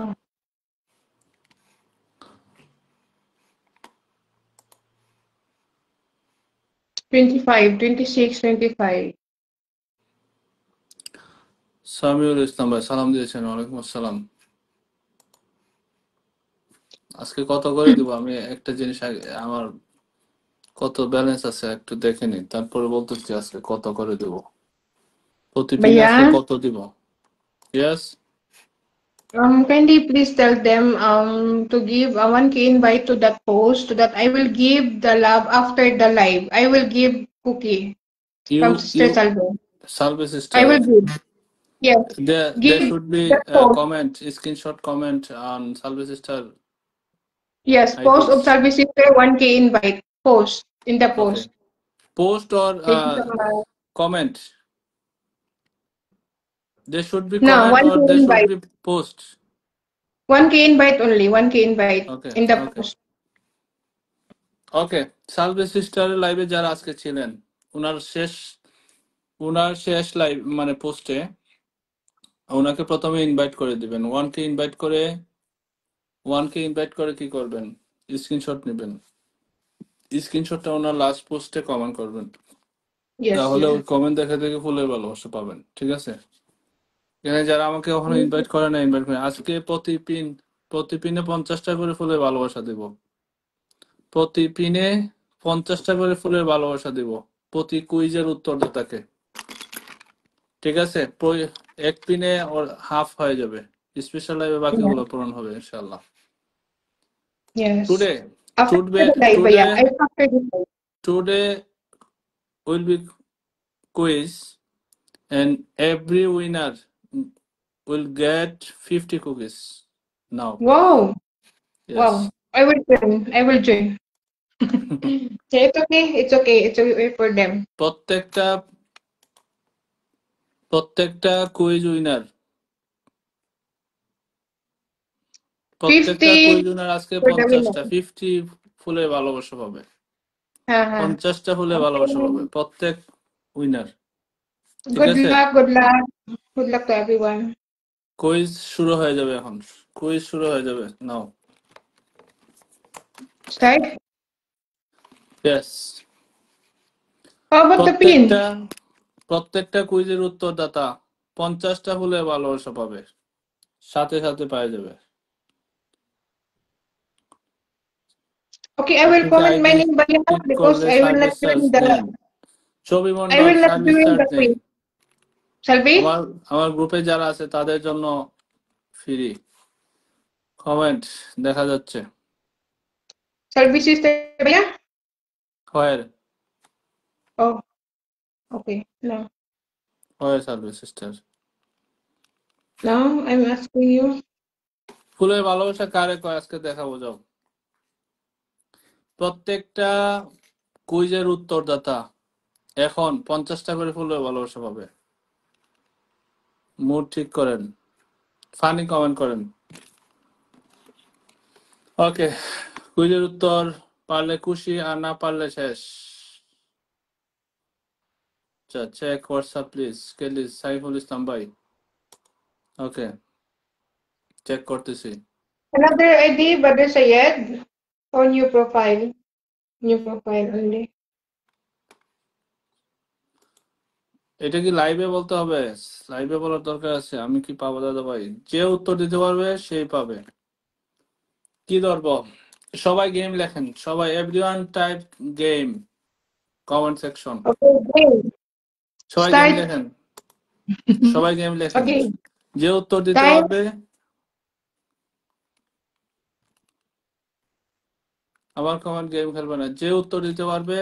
S2: 25, 26, 25.
S1: Samiul Islam ভাই সালাম দিয়েছেন, ওয়ালাইকুম আসসালাম। আজকে কত করে দিব আমি একটা জিনিস আমার কত ব্যালেন্স আছে একটু দেখে নিই, তারপরে বলতেছি আজকে কত করে দিব। প্রতি পিনে আজকে
S2: Bhaiya,
S1: কত দিব? Yes.
S2: kindly please tell them to give a 1K invite to that post so that I will give the love after the live. I will give cookie
S1: you
S2: from Sister
S1: you
S2: Salvo.
S1: Service
S2: I
S1: star,
S2: will
S1: okay.
S2: give. Yes.
S1: There
S2: Give
S1: should be
S2: the
S1: a
S2: post.
S1: comment, screenshot comment on Salvage Star
S2: Yes, post of
S1: IDs.
S2: Salvo Sister 1K invite. Post in the
S1: Okay.
S2: post.
S1: Post or
S2: Thank you so much.
S1: comment. There should be
S2: No,
S1: comment
S2: 1K
S1: or there should
S2: invite.
S1: be post.
S2: 1K invite only. 1K invite
S1: Okay,
S2: in the
S1: okay.
S2: post.
S1: ওকে, সালভে সিস্টারের লাইভে যারা আজকে ছিলেন, ওনার শেষ live মানে পোস্টে ওনাকে প্রথমে invite করে দিবেন। ওয়ানকে ইনভাইট করে কি করবেন? স্ক্রিনশট নেবেন, স্ক্রিনশটটা ওনার লাস্ট পোস্টে কমেন্ট করবেন,
S2: Yes,
S1: তাহলে ওই
S2: yes.
S1: কমেন্ট দেখে দেখে ফুলের ভালোবাসা পাবেন, ঠিক আছে? এখানে যারা আমাকে কখনো ইনভাইট করে না, ইনভাইট করে আজকে প্রতি পিনে 50টা করে ফুলের ভালোবাসা দেব। প্রতি পিনে 50টা করে ফুলের ভালোবাসা দেব প্রতি কুইজের উত্তরদাতাকে, ঠিক আছে? এক পিনে ওর হাফ হয়ে যাবে, স্পেশাল লাইভে বাকিগুলো পূরণ হবে ইনশাআল্লাহ।
S2: Yes.
S1: Today
S2: After
S1: today
S2: the live,
S1: today
S2: yeah. After the live.
S1: Today will be quiz and every winner will get 50 cookies now.
S2: Wow.
S1: Yes.
S2: Wow. I will join. I will join. It's okay. It's okay. It's okay for them.
S1: প্রত্যেকটা quiz winner,
S2: 50
S1: আজকে
S2: for the
S1: 50টা
S2: winner.
S1: 50 ফুলের ভালোবাসা পাবে।
S2: Uh-huh.
S1: 50টা ফুলের ভালোবাসা পাবে প্রত্যেক winner. ঠিক
S2: Good
S1: আছে,
S2: luck, good luck. Good luck to everyone.
S1: Quiz শুরু হয়ে যাবে এখন, কুইজ শুরু হয়ে যাবে নাও।
S2: Start.
S1: Yes,
S2: How about the pin?
S1: প্রত্যেকটা কুইজের উত্তরদাতা 50টা ফুলের ভালোবাসা পাবে, সাথে সাথে পাওয়া যাবে।
S2: Okay, I will
S1: আপনি কি
S2: comment
S1: ID
S2: my name Baya
S1: click
S2: because
S1: করলে
S2: I will not
S1: service charge
S2: join
S1: নেই?
S2: the
S1: ছবি
S2: I
S1: Mondal
S2: will not
S1: service
S2: join
S1: charge
S2: the
S1: নেই।
S2: quiz. Salvi?
S1: আমার আমার গ্রুপে যারা আছে তাদের জন্য ফ্রি। কমেন্ট দেখা যাচ্ছে।
S2: Salvi sister Baya?
S1: হয়
S2: Oh, okay. No.
S1: হয় service sister.
S2: Now I'm asking you.
S1: ফুলের ভালোবাসা কারে কয় আজকে দেখাবো, যাও। প্রত্যেকটা কুইজের উত্তরদাতা এখন 50টা করে ফুলের ভালোবাসা পাবে। মুড ঠিক করেন, ফানি কমেন্ট করেন। ওকে, কুইজের উত্তর পারলে খুশি, আর না পারলে শেষ। আচ্ছা, চেক হোয়াটসঅ্যাপ প্লিজ, কেলিস সাইফুল ইসলাম ভাই। ওকে, চেক করতেছি।
S2: Another ID, Brother Sayed, or new profile? New profile only.
S1: এটা কি লাইভে বলতে হবে? লাইভে বলার দরকার আছে? আমি কি পাবো দাদা ভাই? যে উত্তর দিতে পারবে সেই পাবে। কি ধরবো? সবাই গেম লেখেন, সবাই everyone type game comment section.
S2: Okay, game.
S1: সবাই গেম
S2: Start.
S1: লেখেন, সবাই গেম লেখেন।
S2: Okay.
S1: যে উত্তর দিতে
S2: Time.
S1: পারবে, আমার কমেন্ট গেম খেলবে না, যে উত্তর দিতে পারবে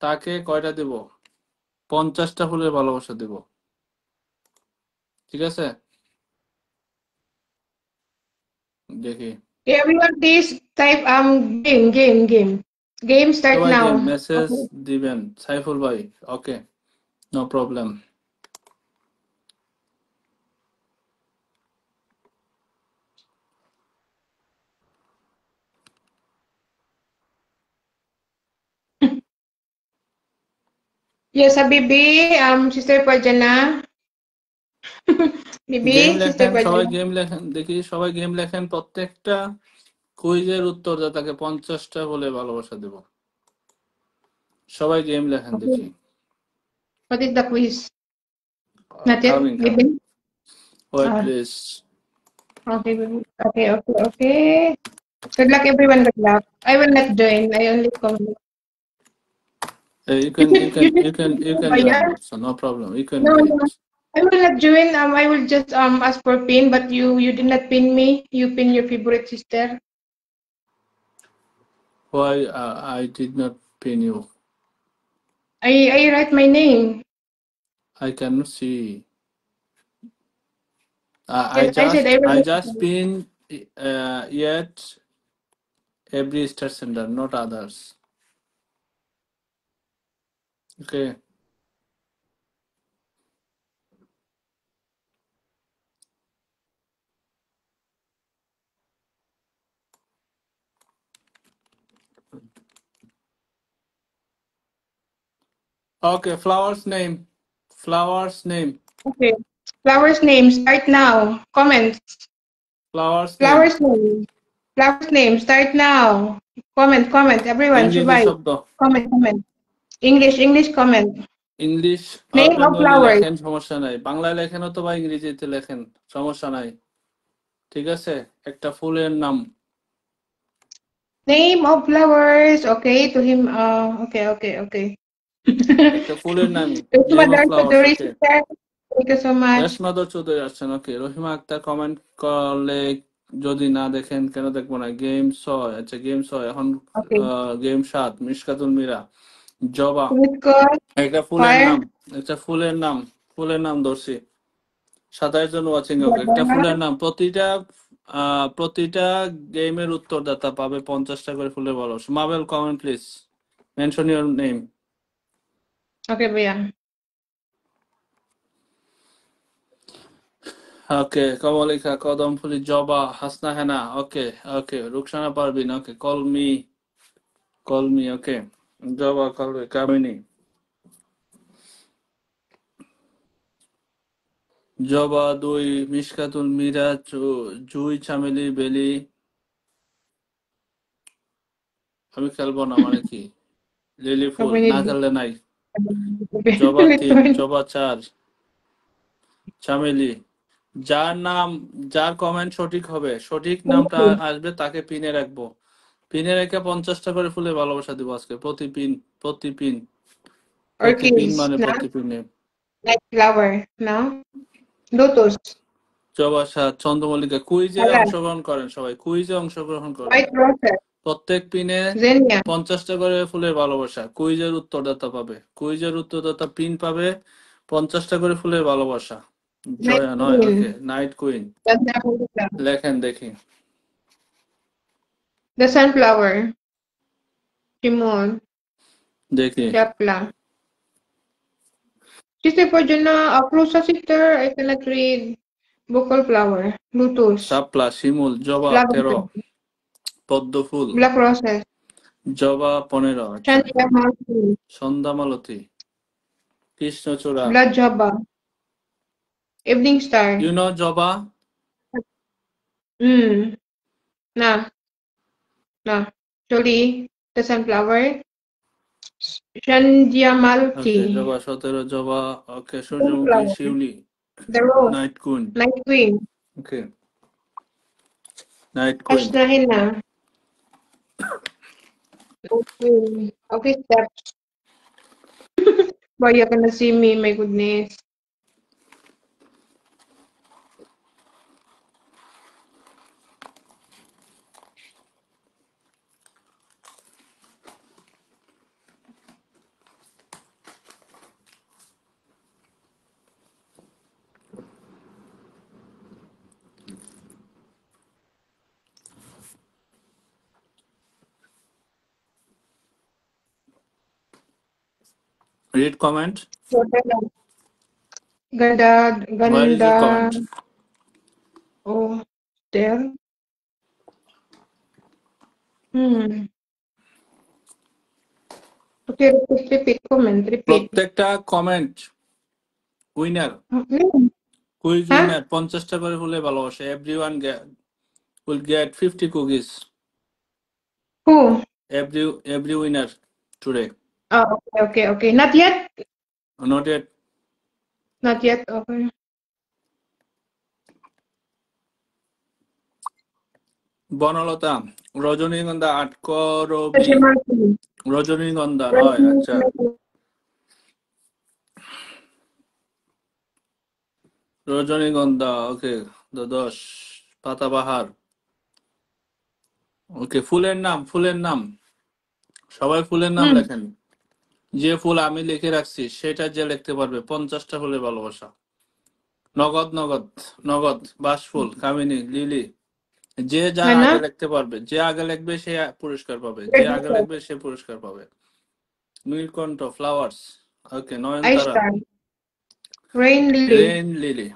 S1: তাকে কয়টা দেব? 50টা ফুলের ভালোবাসা দেব, ঠিক আছে? দেখি
S2: Everyone, please type game. Game start
S1: সবাই গেম
S2: now.
S1: Message
S2: Okay.
S1: দিবেন সাইফুল ভাই। Okay, no problem.
S2: Yes, Habibi, Sister Pajana. Bibi,
S1: game
S2: Sister
S1: লেখেন, সবাই
S2: Pajana.
S1: গেম লেখেন, দেখি সবাই গেম লেখেন। প্রত্যেকটা কুইজের উত্তরদাতাকে 50টা বলে ভালোবাসা দেব। সবাই গেম লেখেন
S2: Okay.
S1: দেখি।
S2: What is the quiz? Not yet,
S1: coming
S2: Bibi?
S1: Wait
S2: Ah,
S1: please.
S2: okay, Bibi. Okay. Good luck, everyone. Good luck. I will not join. I only comment.
S1: You
S2: You
S1: can
S2: should,
S1: you can
S2: you should
S1: you can you can
S2: Baya.
S1: join also, no problem, you can
S2: No,
S1: wait.
S2: no. I will not join. I will just ask for pin, but you did not pin me. You pin your favorite sister.
S1: Why I did not pin you?
S2: I write my name.
S1: I cannot see. I
S2: Yes, I said
S1: just
S2: I will
S1: I
S2: not
S1: just
S2: join.
S1: pin yet every star sender, not others. Okay. Okay, flowers name. Flowers name.
S2: Okay. Flowers name. Start now. Comment.
S1: Flowers name.
S2: Flowers name. Flowers name. Start now. Comment. Everyone.
S1: ইংরেজি
S2: Shubhai.
S1: শব্দ।
S2: Comment. English comment.
S1: English আর
S2: Name of
S1: Bengali
S2: flowers.
S1: লেখেন, সমস্যা নাই। বাংলায় লেখেন অথবা ইংরেজিতে লেখেন, সমস্যা নাই, ঠিক আছে? একটা ফুলের নাম।
S2: Name of flowers. Okay. To him. Okay.
S1: একটা ফুলের নাম,
S2: Reshma
S1: name of flowers.
S2: Darshadori
S1: okay,
S2: sister. Thank you so much.
S1: রেশমাদর চৌধুরী আসছেন। ওকে, রহিমা আক্তার কমেন্ট করলে যদি না দেখেন কেন দেখবো না? গেম 6, আচ্ছা গেম 6 এখন।
S2: Okay.
S1: গেম 7 মিশকাতুল মিরা। জবা
S2: Good.
S1: একটা ফুলের
S2: Fire.
S1: নাম, একটা ফুলের নাম ধরছি। 27 জন ওয়াচিং। ওকে, একটা ফুলের নাম। প্রতিটা গেমের উত্তরদাতা পাবে 50টা করে ফুলের ভালোবাসা। মাবেল comment please, mention your name.
S2: Okay, Bhaiya.
S1: Okay, কমলিকা, কদমফুলি, জবা, হাসনা হেনা। Okay, Ruksana Parvin. Okay, call me. Okay, জবা, কামিনী। জবা, দুই, মিশকাতুল, মীরা, জুই, চামেলি, বেলি। আমি খেলবো না মানে কি? লিলি ফুল, না খেললে নাই। জবা 3, জবা 4, চামেলি। যার কমেন্ট সঠিক হবে, সঠিক নামটা আসবে, তাকে পিনে রাখবো। পিনে রেখে 50টা করে ফুলে ভালোবাসা দিব আজকে। প্রতি পিন
S2: Orchids,
S1: মানে
S2: na?
S1: প্রতি পিনে।
S2: Like flower, no? Lotus,
S1: জবা 7, চন্দ্রমল্লিকা। কুইজে
S2: salad,
S1: অংশগ্রহণ করেন সবাই, কুইজে অংশগ্রহণ করেন।
S2: white roses,
S1: প্রত্যেক পিনে
S2: zinnia,
S1: 50টা করে ফুলের ভালোবাসা। কুইজের উত্তরদাতা পাবে, কুইজের উত্তরদাতা পিন পাবে 50টা করে ফুলের ভালোবাসা।
S2: night
S1: জয়া নয়, ওকে।
S2: queen,
S1: night queen
S2: ganda hulga,
S1: লেখেন দেখি।
S2: the sunflower, Timon,
S1: দেখি
S2: Japla. Sister, for Jana, Aplusa sister, I cannot read. Buccal flower, lotus,
S1: শাপলা, শিমুল, জবা 13,
S2: lavender,
S1: পদ্ম ফুল,
S2: black roses,
S1: জবা 15। আচ্ছা,
S2: Chandia Malti,
S1: সন্ধ্যা মালতী, কৃষ্ণচূড়া।
S2: blood jaba, evening star.
S1: You know jaba?
S2: Na, na. Actually, the sunflower, Chandia
S1: okay,
S2: Malti,
S1: jaba 17, jaba. Okay, surjomukhi,
S2: moonflower,
S1: shiuli,
S2: the rose,
S1: night queen.
S2: night queen,
S1: okay, night queen.
S2: Ashnahina. Okay, okay, steps. Boy, you're gonna see me, my goodness.
S1: Read comment.
S2: Ganda,
S1: where is your
S2: ganda.
S1: Comment?
S2: Oh, there. Hmm. Okay, repeat, comment, repeat.
S1: প্রত্যেকটা comment winner, quiz
S2: Huh?
S1: Winner 50টা করে হলে ভালোবাসে। Everyone will get 50 cookies.
S2: Who?
S1: Every winner today.
S2: Oh, okay. Not yet?
S1: Not yet.
S2: Not yet, okay.
S1: Banalata, রজনীগন্ধা 8 করবি। রজনীগন্ধা 9। আচ্ছা, রজনীগন্ধা ওকে 10। পাতাবাহার ওকে। ফুলের নাম সবাই ফুলের নাম লেখেন। যে ফুল আমি লিখে রাখছি সেটা যে লিখতে পারবে 50টা ফুলের ভালোবাসা। নগদ, বাসফুল, কামিনী, লিলি। যে যা আগে লিখতে পারবে, যে আগে লিখবে সে পুরস্কার পাবে, যে আগে লিখবে সে পুরস্কার পাবে। নীলকণ্ঠ, ফ্লাওয়ার্স ওকে। নয়নতারা,
S2: Rain
S1: লিলি।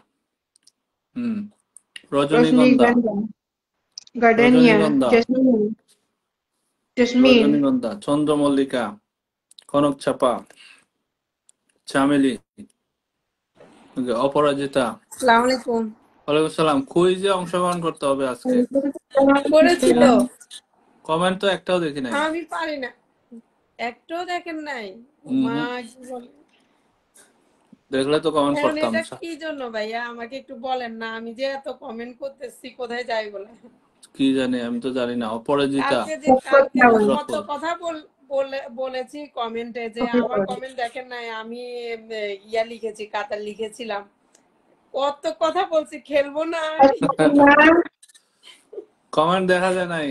S1: রজনীগন্ধা,
S2: Gardenia, Jasmine,
S1: রজনীগন্ধা, চন্দ্রমল্লিকা, কনক চাপা, চামেলি, অপরাজিতা।
S3: আসসালামু আলাইকুম।
S1: ওয়ালাইকুম সালাম। কুইজে অংশগ্রহণ করতে হবে আজকে।
S3: করেছি তো।
S1: কমেন্ট তো একটাও দেখি নাই।
S3: আমি পারি না, একটাও দেখেন নাই। মা কি বলে,
S1: দেখলে তো কমেন্ট
S3: এখন
S1: করতাম।
S3: এটা কি জন্য ভাইয়া আমাকে একটু বলেন না, আমি যে এত কমেন্ট করতেছি কোথায় যাই বলে।
S1: কি জানি, আমি তো জানি না। অপরাজিতা,
S3: কালকে তো কত কথা বলেছি কমেন্টে যে আমার কমেন্ট দেখেন নাই, আমি ইয়া লিখেছি, কাতার লিখেছিলাম, কত কথা বলছি, খেলবো না।
S1: কমেন্ট দেখা যায় নাই।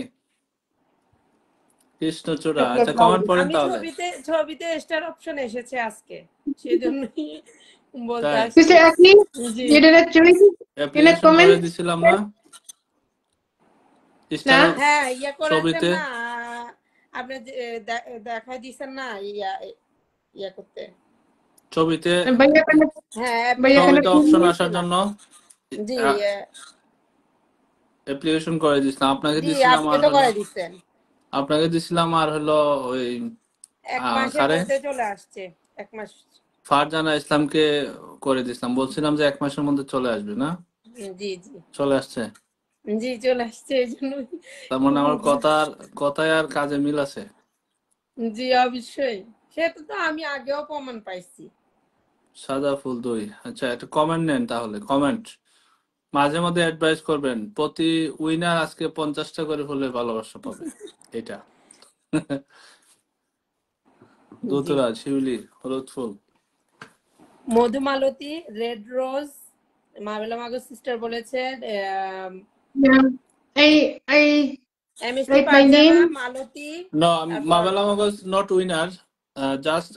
S1: কৃষ্ণচূড়া, আচ্ছা কমেন্ট পড়েন তাহলে।
S3: ছবিতে স্টার অপশন এসেছে আজকে, সেজন্যই বলতে আসছি।
S2: Sister Agni, you didn't join?
S1: Application করে দিছিলাম না?
S3: হ্যাঁ, ইয়া করেছেন না আপনি, দেখাই দিছেন না ইয়া করতে
S1: ছবিতে।
S3: হ্যাঁ,
S1: ছবিতে অপশন আসার জন্য
S3: জি
S1: অ্যাপ্লিকেশন করে দিছিলাম। আপনাকে দিছিলাম আর আপনাকে দিছিলাম আর হলো ওই
S3: 1 মাসের মধ্যে চলে আসছে, 1 মাস
S1: ফারজানা ইসলামকে করে দিছিলাম, বলছিলাম যে 1 মাসের মধ্যে চলে আসবে না?
S3: জি জি
S1: চলে আসছে।
S3: জি চলে আসছে এই জন্য
S1: তার মানে আমার কথায় আর কাজে মিল আছে।
S3: জি অবশ্যই, সেটা তো আমি আগেও প্রমাণ পাইছি।
S1: সাদা ফুল 2। আচ্ছা, একটা কমেন্ট নেন তাহলে। কমেন্ট মাঝে মধ্যে অ্যাডভাইস করবেন। প্রতি উইনার আজকে 50টা করে ফুলের ভালোবাসা পাবে। এটা
S3: জি
S1: দুতরা শিউলি হলুদ ফুল।
S3: মধুমালতী, রেড রোজ, মাবেলা মাগো সিস্টার বলেছে,
S2: Yeah. I
S3: MST
S2: write my
S3: Parjana,
S2: name.
S3: Malati,
S1: No,
S3: তারপর
S1: Mabela Magos not winner. Just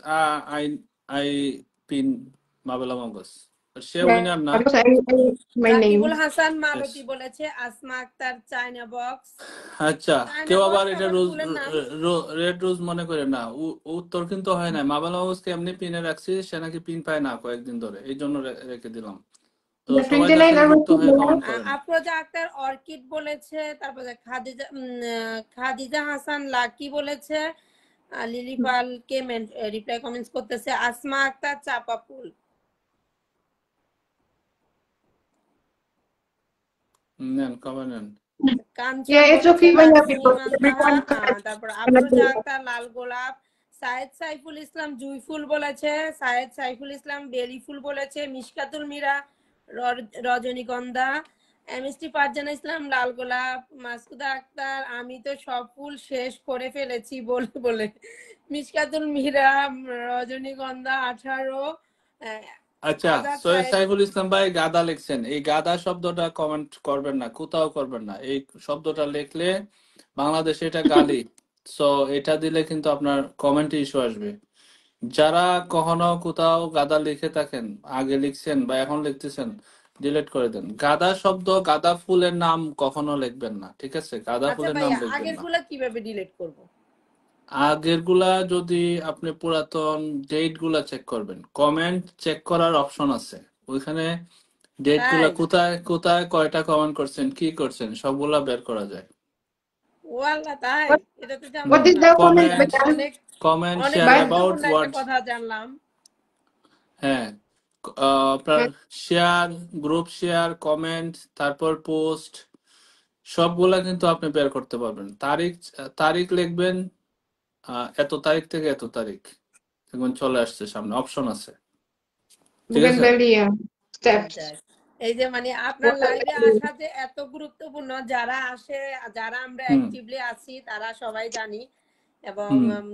S1: I pin Mabela Magos. Say
S2: Yeah,
S1: winner না।
S2: because I my
S3: Rakibul
S2: name.
S3: Hasan
S1: Yes.
S3: মালতী বলেছে, আসমা আক্তার চায়না বক্স।
S1: আচ্ছা,
S3: চায়না
S1: কেউ আবার
S3: box
S1: এটা
S3: আবার
S1: রোজ
S3: ফুলের নাম।
S1: রেড রোজ মনে করে না। উত্তর কিন্তু হয় না। মাবেলা মাগজকে এমনি পিনে রাখছি, সে নাকি পিন পায় না কয়েকদিন ধরে, এই জন্য রেখে দিলাম। তো
S2: The
S1: সবাই
S2: 29
S1: যাতে
S2: are
S1: যুক্ত হয়ে
S2: received.
S1: কমেন্ট করেন।
S3: আফরোজা আক্তার অর্কিড বলেছে, তারপরে খাদিজা হাসান লাকি বলেছে, লিলি পালকে রিপ্লাই কমেন্টস করতেছে, আসমা আক্তার চাপা ফুল।
S1: নেন কমেন্ট নেন।
S3: কাঞ্চন
S2: Yeah, it's
S3: বলেছে
S2: okay when you have
S3: Tasnim
S2: because
S3: আন্তাহা,
S2: everyone cannot
S3: তারপর
S2: cannot
S3: Afroza
S2: do that.
S3: Akter লাল গোলাপ, সায়েদ সাইফুল ইসলাম জুই ফুল বলেছে, সায়েদ সাইফুল ইসলাম বেলি ফুল বলেছে, মিশকাতুল মিরা রজনীগন্ধা, এমএসটি ফারজানা ইসলাম লাল গোলাপ, মাসকুদা আক্তার আমি তো সব ফুল শেষ করে ফেলেছি বলে বলে, মিশকাতুল মিরা রজনীগন্ধা 18,
S1: আচ্ছা,
S3: আজাদ
S1: সৈয়দ
S3: সাহেব।
S1: সাইফুল ইসলাম ভাই গাদা লিখছেন। এই গাদা শব্দটা কমেন্ট করবেন না, কোথাও করবেন না। এই শব্দটা লিখলে বাংলাদেশে এটা গালি। সো এটা দিলে কিন্তু আপনার কমেন্টে ইস্যু আসবে। যারা কখনো কোথাও গাদা লিখে থাকেন, আগে লিখছেন বা এখন লিখতেছেন, ডিলিট করে দেন। গাদা শব্দ, গাদা ফুলের নাম কখনো লিখবেন না, ঠিক আছে? গাদা
S3: আচ্ছা
S1: ফুলের নাম
S3: ভাইয়া,
S1: লিখবেন
S3: আগের
S1: না।
S3: গুলা কিভাবে ডিলিট করব?
S1: আগের গুলা যদি আপনি পুরাতন ডেট গুলা চেক করবেন, কমেন্ট চেক করার অপশন আছে ওইখানে। ডেট গুলা
S3: তাই?
S1: কোথায় কোথায় কয়টা কমেন্ট করছেন, কি করছেন, সবগুলা বের করা যায়।
S3: ও আল্লাহ, তাই?
S2: What
S3: এটা তো জানতাম
S2: what is
S3: না।
S2: the comment
S1: comment
S2: button?
S3: অনেক
S1: কমেন্ট
S3: অনেক
S1: শেয়ার
S2: But
S1: অ্যাবাউট
S3: গুরুত্বপূর্ণ একটা
S1: হোয়াট।
S3: কথা জানলাম।
S1: হ্যাঁ, আপনার শেয়ার, গ্রুপ শেয়ার, কমেন্ট, তারপর পোস্ট, সবগুলা কিন্তু আপনি বের করতে পারবেন। তারিখ তারিখ লিখবেন, এত তারিখ থেকে এত তারিখ, এখন চলে আসছে সামনে, অপশন আছে,
S2: you
S1: ঠিক
S2: can
S1: আছে?
S2: tell the steps.
S3: যাক, এই যে মানে আপনার
S2: What are
S3: লাইভে
S2: the
S3: আসা যে এত গুরুত্বপূর্ণ, যারা আসে, যারা আমরা
S1: হুম
S3: অ্যাক্টিভলি আছি তারা সবাই জানি। এবং
S1: হুম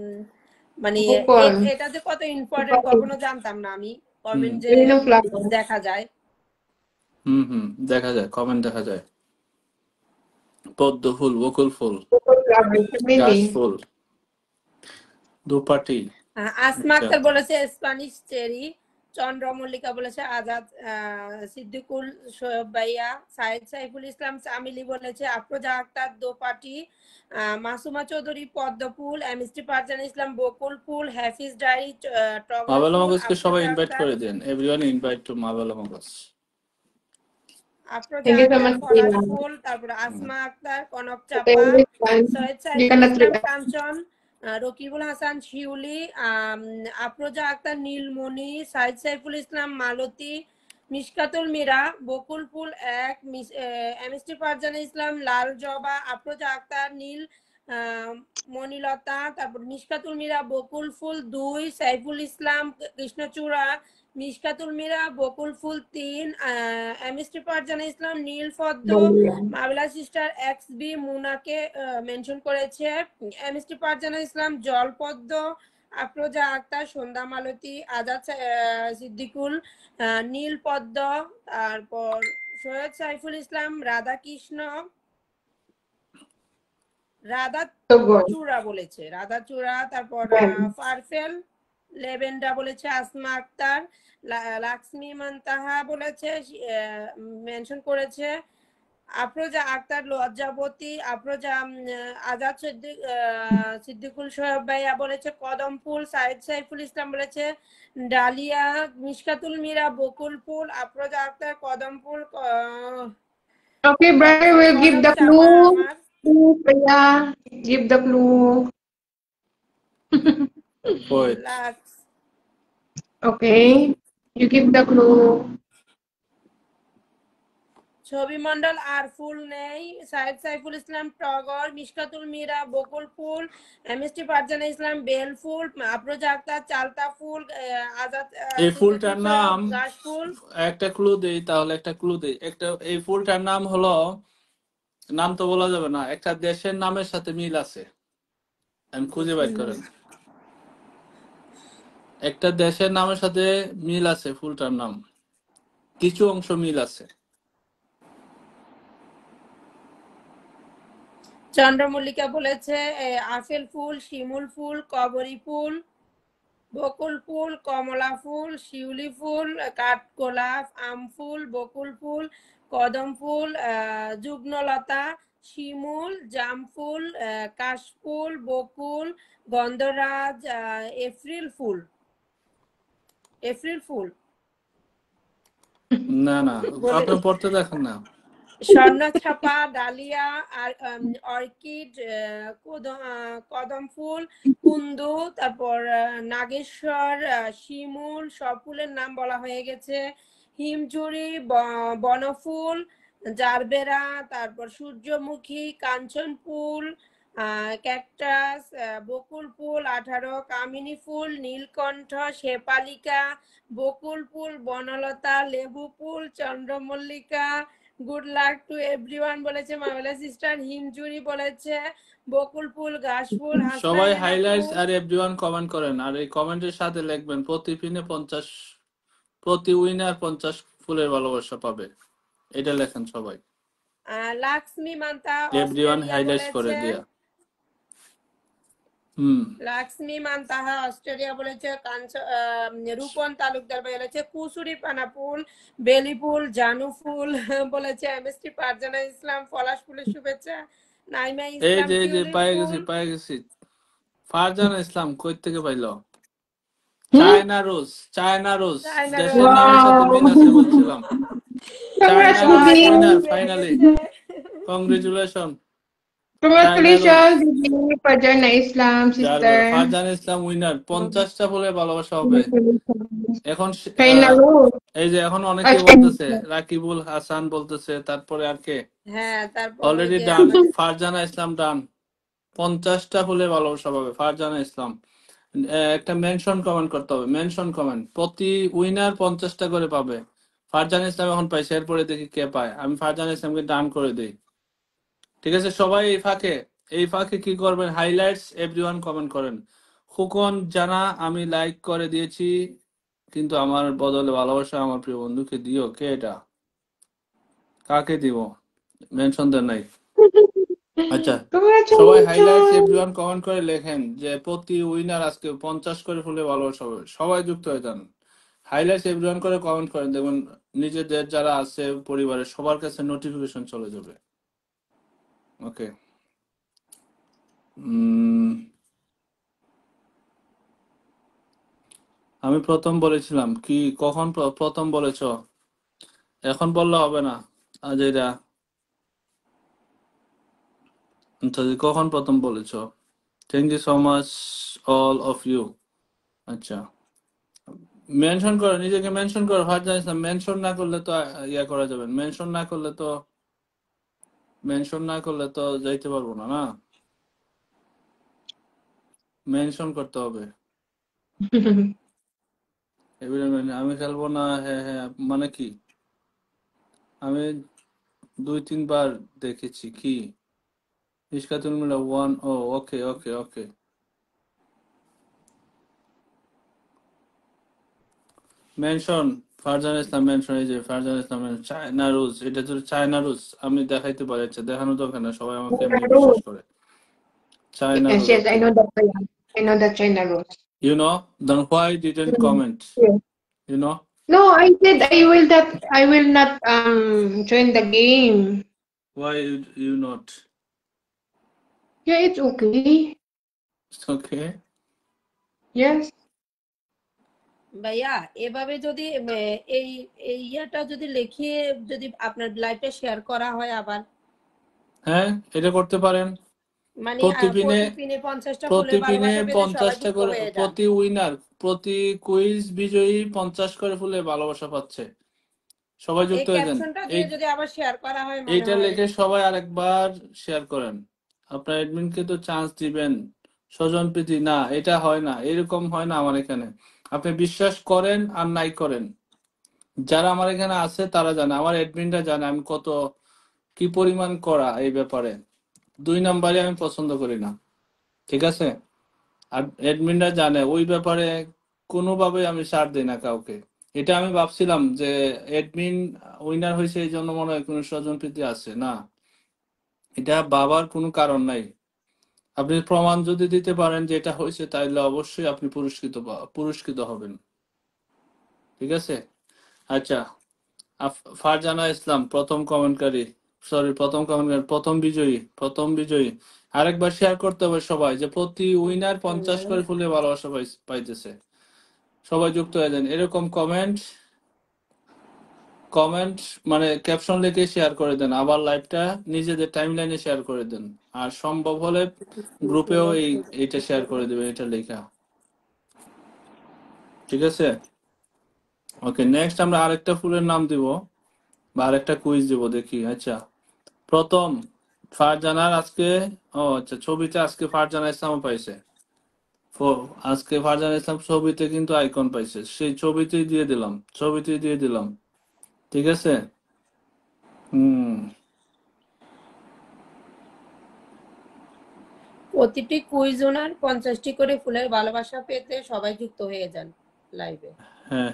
S3: মানে
S2: Google?
S3: এটা যে কত ইম্পর্টেন্ট কখনো জানতাম না আমি।
S1: হুম
S3: কমেন্ট যে
S2: Green flower.
S3: দেখা যায়।
S1: হুম দেখা যায়, কমেন্ট দেখা যায়। পদ্ম ফুল, বকুল ফুল,
S2: Google flower.
S1: গাছ
S2: Maybe.
S1: ফুল, দুপাটি।
S3: আসমা
S1: আচ্ছা,
S3: আক্তার বলেছে স্প্যানিশ চেরি, চন্দ্রমল্লিকা বলেছে আজাদ, সিদ্দিকুল সোয়েব ভাইয়া, সাইদ সাইফুল ইসলাম চামিলি বলেছে আফরোজা আক্তার দোপাটি, মাসুমা চৌধুরী পদ্মফুল, এমএসটি ফারজানা ইসলাম বকুল ফুল, হাফিজ ডায়েরি টগর
S1: মাবেলা
S3: ফুল,
S1: মগজকে সবাই
S3: আফরোজা
S1: ইনভাইট
S3: আক্তার,
S1: করে দেন। এভরিওয়ান ইনভাইট টু মাবেলা মগজ।
S3: Afroza
S2: Thank you so
S3: Akter
S2: much,
S3: Palash
S2: Priya.
S3: ফুল, তারপরে আসমা আক্তার কনক
S2: But
S3: চাপা,
S2: every time
S3: Syed
S2: you
S3: Saiful
S2: cannot
S3: Islam
S2: react.
S3: কাঞ্চন, রকিবুল হাসান শিউলি, আফরোজা আক্তার নীলমণি, সাইদ সাইফুল ইসলাম মালতী, মিশকাতুল মীরা বকুল ফুল 1, এমএসটি ফারজানা ইসলাম লাল জবা, আফরোজা আক্তার নীল, মনিলতা, তারপর মিশকাতুল মীরা বকুল ফুল 2, সাইফুল ইসলাম কৃষ্ণচূড়া, মিশকাতুল মীরা বকুল ফুল 3, এমএসটি ফারজানা ইসলাম নীল পদ্ম, মাবলা সিস্টার এক্সবি মুনাকে মেনশন করেছে, এমএসটি ফারজানা ইসলাম জলপদ্ম, আফরোজা আক্তার সন্ধ্যা মালতী, আজাদ সিদ্দিকুল নীল পদ্ম, তারপর সৈয়দ সাইফুল ইসলাম রাধাকৃষ্ণ, রাধা
S2: So good.
S3: চূড়া বলেছে, রাধা চূড়া, তারপর
S2: Well,
S3: ফারফেল লেভেন্ডা বলেছে, আসমা আক্তার, লাক্সমি মান্তাহা বলেছে, মেনশন করেছে, আফরোজা আক্তার লজ্জাবতী, আফরোজা আজাদ সিদ্দিকুল সোহেব ভাইয়া বলেছে কদম ফুল, সাইদ সাইফুল ইসলাম বলেছে ডালিয়া, মিশকাতুল মীরা বকুল ফুল, আফরোজা আক্তার কদম ফুল,
S2: okay, brother, we'll give
S3: Kanak
S2: the
S3: চাপা
S2: clue.
S3: আমার।
S2: Priya, give the clue.
S1: কই
S3: lux
S2: Okay. You give the clue.
S3: ছবি মন্ডল আর ফুল নেই, সাইদ সাইফুল ইসলাম টগর, মিশকাতুল মীরা বকুল ফুল, এমএসটি ফারজানা ইসলাম বেল ফুল, আফরোজা আক্তার চালতা ফুল, আজাদ
S1: এই ফুলটার
S3: সিদ্দিকুল
S1: নাম
S3: ঘাস ফুল।
S1: একটা ক্লু দেই, তাহলে একটা ক্লু দেই। এই ফুলটার নাম হলো, নাম তো বলা যাবে না, একটা দেশের নামের সাথে মিল আছে, আমি খুঁজে বাইর করেন। একটা দেশের নামের সাথে মিল আছে ফুলটার নাম, কিছু অংশ মিল আছে।
S3: চন্দ্রমল্লিকা বলেছে আপেল ফুল, শিমুল ফুল, কবরী ফুল, বকুল ফুল, কমলা ফুল, শিউলি ফুল, কাঠগোলাপ, আম ফুল, বকুল ফুল, কদম ফুল, যুগ্নলতা, শিমুল, জাম ফুল, কাশফুল, বকুল, গন্ধরাজ, এপ্রিল ফুল। এপ্রিল ফুল
S1: না না, আপনি পড়তে দেখেন না।
S3: স্বর্ণছাপা, ডালিয়া, অর্কিড, কদম ফুল, কুন্দু, তারপর নাগেশ্বর, শিমুল, সব ফুলের নাম বলা হয়ে গেছে। হিমচুরি, বনফুল, জারবেরা, তারপর সূর্যমুখী, কাঞ্চন ফুল, ক্যাকটাস, বকুল ফুল 18, কামিনী ফুল, নীলকণ্ঠ, শেপালিকা, বকুল ফুল, বনলতা, লেবু ফুল, চন্দ্রমল্লিকা, গুড লাক টু এভরিওয়ান বলেছে মামেলা সিস্টার। হিমচুরি বলেছে বকুল ফুল, ঘাস ফুল,
S1: সবাই
S3: হাসনাহেনা
S1: হাইলাইটস
S3: ফুল।
S1: আর এভরিওয়ান কমেন্ট করেন, আর এই কমেন্টের সাথে লিখবেন প্রতি পিনে 50, প্রতি উইনার 50 ফুলের ভালোবাসা পাবে, এটা লেখেন সবাই।
S3: Lakshmi Manta
S1: everyone
S3: Australia
S1: highlights করে
S3: বলেছে।
S1: দিয়া।
S3: লাক্সমি মান্তাহা অস্ট্রেলিয়া বলেছে। রূপন তালুকদার বলেছে কুসুরি পানা ফুল, বেলি ফুল, জানু ফুল বলেছে এমএসটি ফারজানা ইসলাম। পলাশ ফুলের শুভেচ্ছা। নাইমা
S1: এই
S3: ইসলাম
S1: যে
S3: টিউলিপ ফুল।
S1: পায়ে গেছি। ফারজানা ইসলাম কই থেকে পাইলো?
S2: Hmm?
S1: চায়না রোজ
S3: চায়না
S1: দেশের
S3: রোজ।
S1: নামের সাথে মিল আছে বলছিলাম।
S2: Congrats,
S1: china rose
S2: Bibi.
S1: Winner
S3: পেয়ে
S1: ফাইনালি,
S3: গেছে।
S1: Congratulation. China rose,
S2: Congratulations, Bibi, Farjana Islam, sister.
S1: Farjana Islam winner. 50টা ফুলের ভালোবাসা হবে
S2: Congratulations.
S1: এখন।
S2: Kay Naro.
S1: এই যে এখন অনেকে
S2: At
S1: বলতেছে, রাকিবুল হাসান বলতেছে, তারপরে আর কে?
S3: হ্যাঁ, তারপর ওই
S1: অলরেডি
S3: যে
S1: ডান,
S3: আমাদের
S1: ফারজানা ইসলাম ডান। 50টা ফুলের ভালোবাসা পাবে ফারজানা ইসলাম। একটা মেনশন কমেন্ট করতে হবে, মেনশন কমেন্ট, প্রতি উইনার 50টা করে পাবে। ফারজানা ইসলাম এখন পাইছে, এরপরে দেখি কে পায়। আমি ফারজানা ইসলামকে ডান করে দিই, ঠিক আছে? সবাই এই ফাঁকে কি করবেন, হাইলাইটস এভরিওয়ান কমেন্ট করেন। খুকন জানা আমি লাইক করে দিয়েছি, কিন্তু আমার বদলে ভালোবাসা আমার প্রিয় বন্ধুকে দিও। কে এটা? কাকে দিব? মেনশন দেন নাই। আচ্ছা, সবাই হাইলাইটস
S2: Congratulations.
S1: এভরিওয়ান কমেন্ট করে লেখেন যে প্রতি উইনার আজকে 50 করে ফুলে ভালোবাসা হবে। সবাই যুক্ত হয়ে যান, হাইলাইটস এভরিওয়ান করে কমেন্ট করেন, দেখবেন নিজেদের যারা আছে পরিবারের সবার কাছে নোটিফিকেশন চলে যাবে। ওকে, আমি প্রথম বলেছিলাম কি? কখন প্রথম বলেছ? এখন বললে হবে না। আজ এরা কখন প্রথম বলেছ? Thank you so much all of you. আচ্ছা, মেনশন করো, নিজেকে মেনশন করো। হার জানিস না, মেনশন না করলে তো ইয়া করা যাবে, মেনশন না করলে তো যাইতে পারবো না। না, মেনশন করতে হবে। আমি খেলবো না, হ্যাঁ হ্যাঁ মানে কি? আমি 2-3 বার দেখেছি। কি ইশকাতুল মিলা 1? ও ওকে ওকে ওকে। মেনশন ফারজান ইসলাম, মেনশন, এই যে ফারজান ইসলাম, চায়না রুজ, এটা তো চায়না রুজ। আমি দেখাইতে পারি, আচ্ছা দেখানো দরকার না, সবাই আমাকে এমনি বিশ্বাস করে। China
S2: Yes,
S1: Ruj,
S2: yes, I
S1: okay.
S2: know that. I know that China Rose.
S1: You know, then why didn't comment?
S2: Yes.
S1: You know,
S2: No, I said I will not join the game.
S1: why you not?
S2: Yeah, it's okay.
S1: It's okay.
S2: Yes.
S3: ভাইয়া এভাবে যদি এই এই ইয়াটা যদি লিখিয়ে যদি আপনার লাইভে শেয়ার করা হয় আবার।
S1: হ্যাঁ, এটা করতে পারেন।
S3: মানে
S1: প্রতি পিনে
S3: প্রতি পিনে 50টা ফুলের
S1: প্রতি পিনে
S3: ভালোবাসা পেতে সবাই
S1: 50টা
S3: যুক্ত
S1: করে,
S3: হয়ে যান।
S1: প্রতি উইনার, প্রতি কুইজ বিজয়ী 50 করে ফুলে ভালোবাসা পাচ্ছে। সবাই
S3: এই
S1: যুক্ত হয়ে যান।
S3: ক্যাপশনটা দিয়ে যদি আবার শেয়ার করা হয় মনে
S1: এইটা
S3: হয়।
S1: লিখে সবাই আরেকবার শেয়ার করেন। আপনার অ্যাডমিনকে তো চান্স দিবেন। স্বজন প্রীতি না, এটা হয় না, এরকম হয় না আমার এখানে। আপনি বিশ্বাস করেন আর নাই করেন, যারা আমার এখানে আছে তারা জানে, আমার অ্যাডমিনরা জানে আমি কত কি পরিমাণ করা এই ব্যাপারে। 2 নাম্বারই আমি পছন্দ করি না, ঠিক আছে? আর অ্যাডমিনরা জানে ওই ব্যাপারে কোনোভাবে আমি ছাড় দিই না কাউকে। এটা আমি ভাবছিলাম যে অ্যাডমিন উইনার হয়েছে এই জন্য মনে হয় কোনো স্বজন প্রীতি আছে না, এটা ভাবার কোনো কারণ নাই। আপনি প্রমাণ যদি দিতে পারেন যে এটা হয়েছে, তাহলে অবশ্যই আপনি পুরস্কৃত হবেন, ঠিক আছে? আচ্ছা, ফারজানা ইসলাম প্রথম কমেন্টকারী, প্রথম বিজয়ী। আরেকবার শেয়ার করতে হবে সবাই, যে প্রতি উইনার 50 করে ফুলে ভালোবাসা পাইতেছে। সবাই যুক্ত হয়ে যান। এরকম কমেন্ট মানে ক্যাপশন লিখে শেয়ার করে দেন, আবার লাইভটা নিজেদের টাইমলাইনে শেয়ার করে দেন, আর সম্ভব হলে গ্রুপেও এইটা শেয়ার করে দেবেন, এটা লেখা, ঠিক আছে? ওকে, নেক্সট আমরা আরেকটা ফুলের নাম দিব বা আরেকটা কুইজ দিব, দেখি। আচ্ছা, প্রথম ফারজানার আজকে, আচ্ছা, ছবিতে আজকে ফারজানা ইসলাম পাইছে। আজকে ফারজানা ইসলাম ছবিতে কিন্তু আইকন পাইছে, সেই ছবিতেই দিয়ে দিলাম, ঠিক আছে?
S3: প্রতিটি কুইজ ওনার 50টি করে ফুলের ভালোবাসা পেতে সবাই যুক্ত হয়ে যান লাইভে।
S1: হ্যাঁ,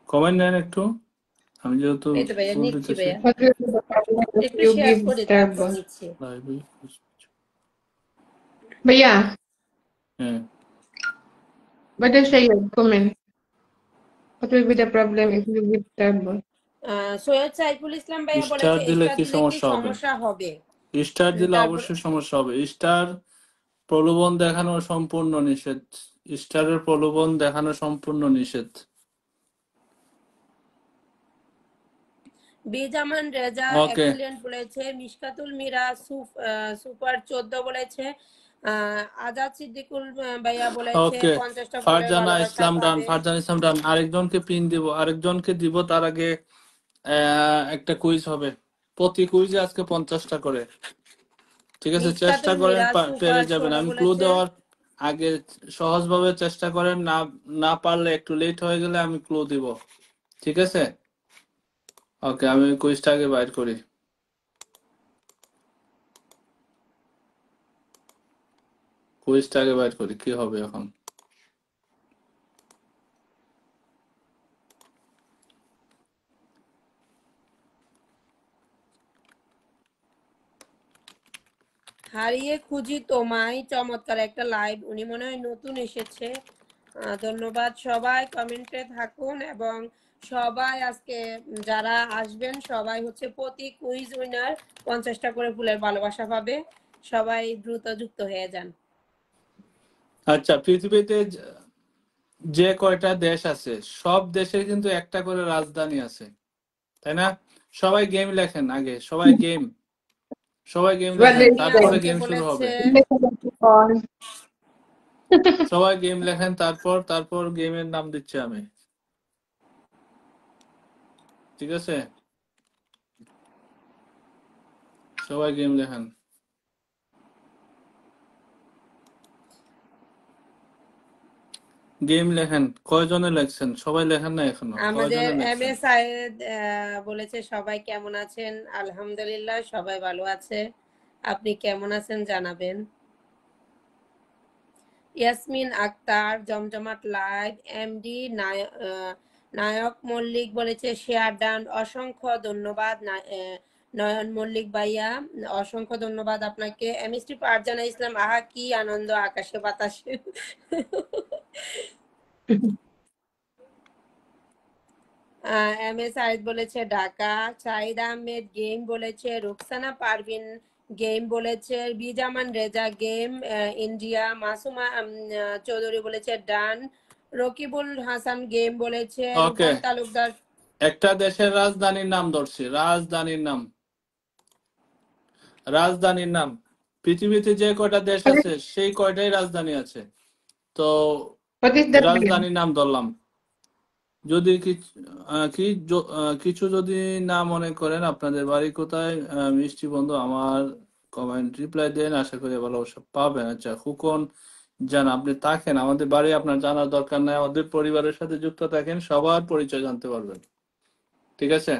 S1: কমেন্ট নেন একটু, আমি যেহেতু
S3: এই তো ভাইয়া
S1: ফুল
S3: নিচ্ছি
S1: দিতেছি।
S3: ভাইয়া,
S2: What will be the problem if
S3: একটু
S2: you
S3: শেয়ার
S2: give
S3: করে তারপর
S2: Starbucks?
S3: নিচ্ছি।
S2: But yeah,
S1: হ্যাঁ,
S2: but I say your comment. What will be the problem if you give Starbucks?
S3: Syed Saiful Islam ভাইয়া
S1: স্টার
S3: বলেছে
S1: দিলে
S3: স্টার
S1: কি
S3: দিলে কি
S1: সমস্যা হবে?
S3: সমস্যা হবে?
S1: স্টার দিলে
S3: তারপর
S1: অবশ্যই সমস্যা হবে। স্টার প্রলোভন দেখানো সম্পূর্ণ নিষেধ। স্টারের প্রলোভন দেখানো সম্পূর্ণ নিষেধ।
S3: বিজামান রেজা
S1: ওকে,
S3: এক্সিলেন্ট বলেছে, মিশকাতুল মিরা সুপার 14 বলেছে, আজাদ সিদ্দিকুল ভাইয়া বলেছে
S1: ওকে,
S3: 50টা ফুলের
S1: ফারজানা
S3: ভালোবাসা
S1: ইসলাম ডান,
S3: পাবে।
S1: আরেকজনকে পিন দিব, আরেকজনকে দিব, তার আগে একটা কুইজ হবে। প্রতি কুইজে আজকে 50টা করে, ঠিক আছে? চেষ্টা
S3: মিশকাতুল
S1: করেন,
S3: মিরা
S1: পেরে
S3: সুপার
S1: যাবেন।
S3: 16
S1: আমি ক্লু
S3: বলেছে।
S1: দেওয়ার আগে সহজভাবে চেষ্টা করেন, না না পারলে একটু লেট হয়ে গেলে আমি ক্লু দিব, ঠিক আছে? ওকে, আমি কুইজটা আগে বাইর করি। কি হবে এখন?
S3: হারিয়ে খুঁজি তোমায়, চমৎকার একটা লাইভ, উনি মনে হয় নতুন এসেছে। ধন্যবাদ, সবাই কমেন্টে থাকুন এবং সবাই আজকে যারা আসবেন সবাই হচ্ছে প্রতি কুইজ উইনার 50টা করে ফুলের ভালোবাসা পাবে। সবাই দ্রুত যুক্ত হয়ে যান।
S1: আচ্ছা, পৃথিবীতে যে কয়টা দেশ আছে, সব দেশের কিন্তু একটা করে রাজধানী আছে, তাই না? সবাই গেম লেখেন আগে, সবাই গেম
S2: What
S1: লেখেন,
S2: they
S3: উনি
S1: তারপরে
S3: আজকে
S1: গেম শুরু
S3: বলেছে
S1: হবে।
S2: say?
S1: সবাই গেম লেখেন, তারপর গেমের নাম দিচ্ছি আমি, ঠিক আছে? সবাই গেম লেখেন। কয়জনে লেখছেন? সবাই লেখেন না এখনো?
S3: আমাদের
S1: কয়জনে
S3: এম এ
S1: লেখছেন?
S3: সায়েদ বলেছে সবাই কেমন আছেন? আলহামদুলিল্লাহ, সবাই ভালো আছে। আপনি কেমন আছেন জানাবেন। ইয়াসমিন আক্তার, জমজমাট লাইভ, এমডি নায়ক মল্লিক বলেছে শেয়ার ডান, অসংখ্য ধন্যবাদ নয়ন মল্লিক ভাইয়া, অসংখ্য ধন্যবাদ আপনাকে। এমএসটি ফারজানা ইসলাম, আহা কি আনন্দ আকাশে বাতাসে। এম এ সাইদ বলেছে ঢাকা, সাইদ আহমেদ গেম বলেছে, রুকসানা পারভিন গেম বলেছে, বিজামান রেজা গেম ইন্ডিয়া, মাসুমা চৌধুরী বলেছে ডান, রকিবুল হাসান গেম বলেছে,
S1: ওকে,
S3: রূপন তালুকদার।
S1: একটা দেশের রাজধানীর নাম ধরছি, রাজধানীর নাম পৃথিবীতে যে কয়টা দেশ আছে সেই কয়টাই রাজধানী আছে, তো
S2: What is that?
S1: রাজধানীর নাম ধরলাম। যদি কিছু যদি না মনে করেন, আপনাদের বাড়ি কোথায় মিষ্টি বন্ধু, আমার কমেন্ট রিপ্লাই দেন, আশা করি ভালোবাসা পাবেন। আচ্ছা, খুকন জান, আপনি থাকেন, আমাদের বাড়ি আপনার জানার দরকার নাই, আমাদের পরিবারের সাথে যুক্ত থাকেন, সবার পরিচয় জানতে পারবেন, ঠিক আছে?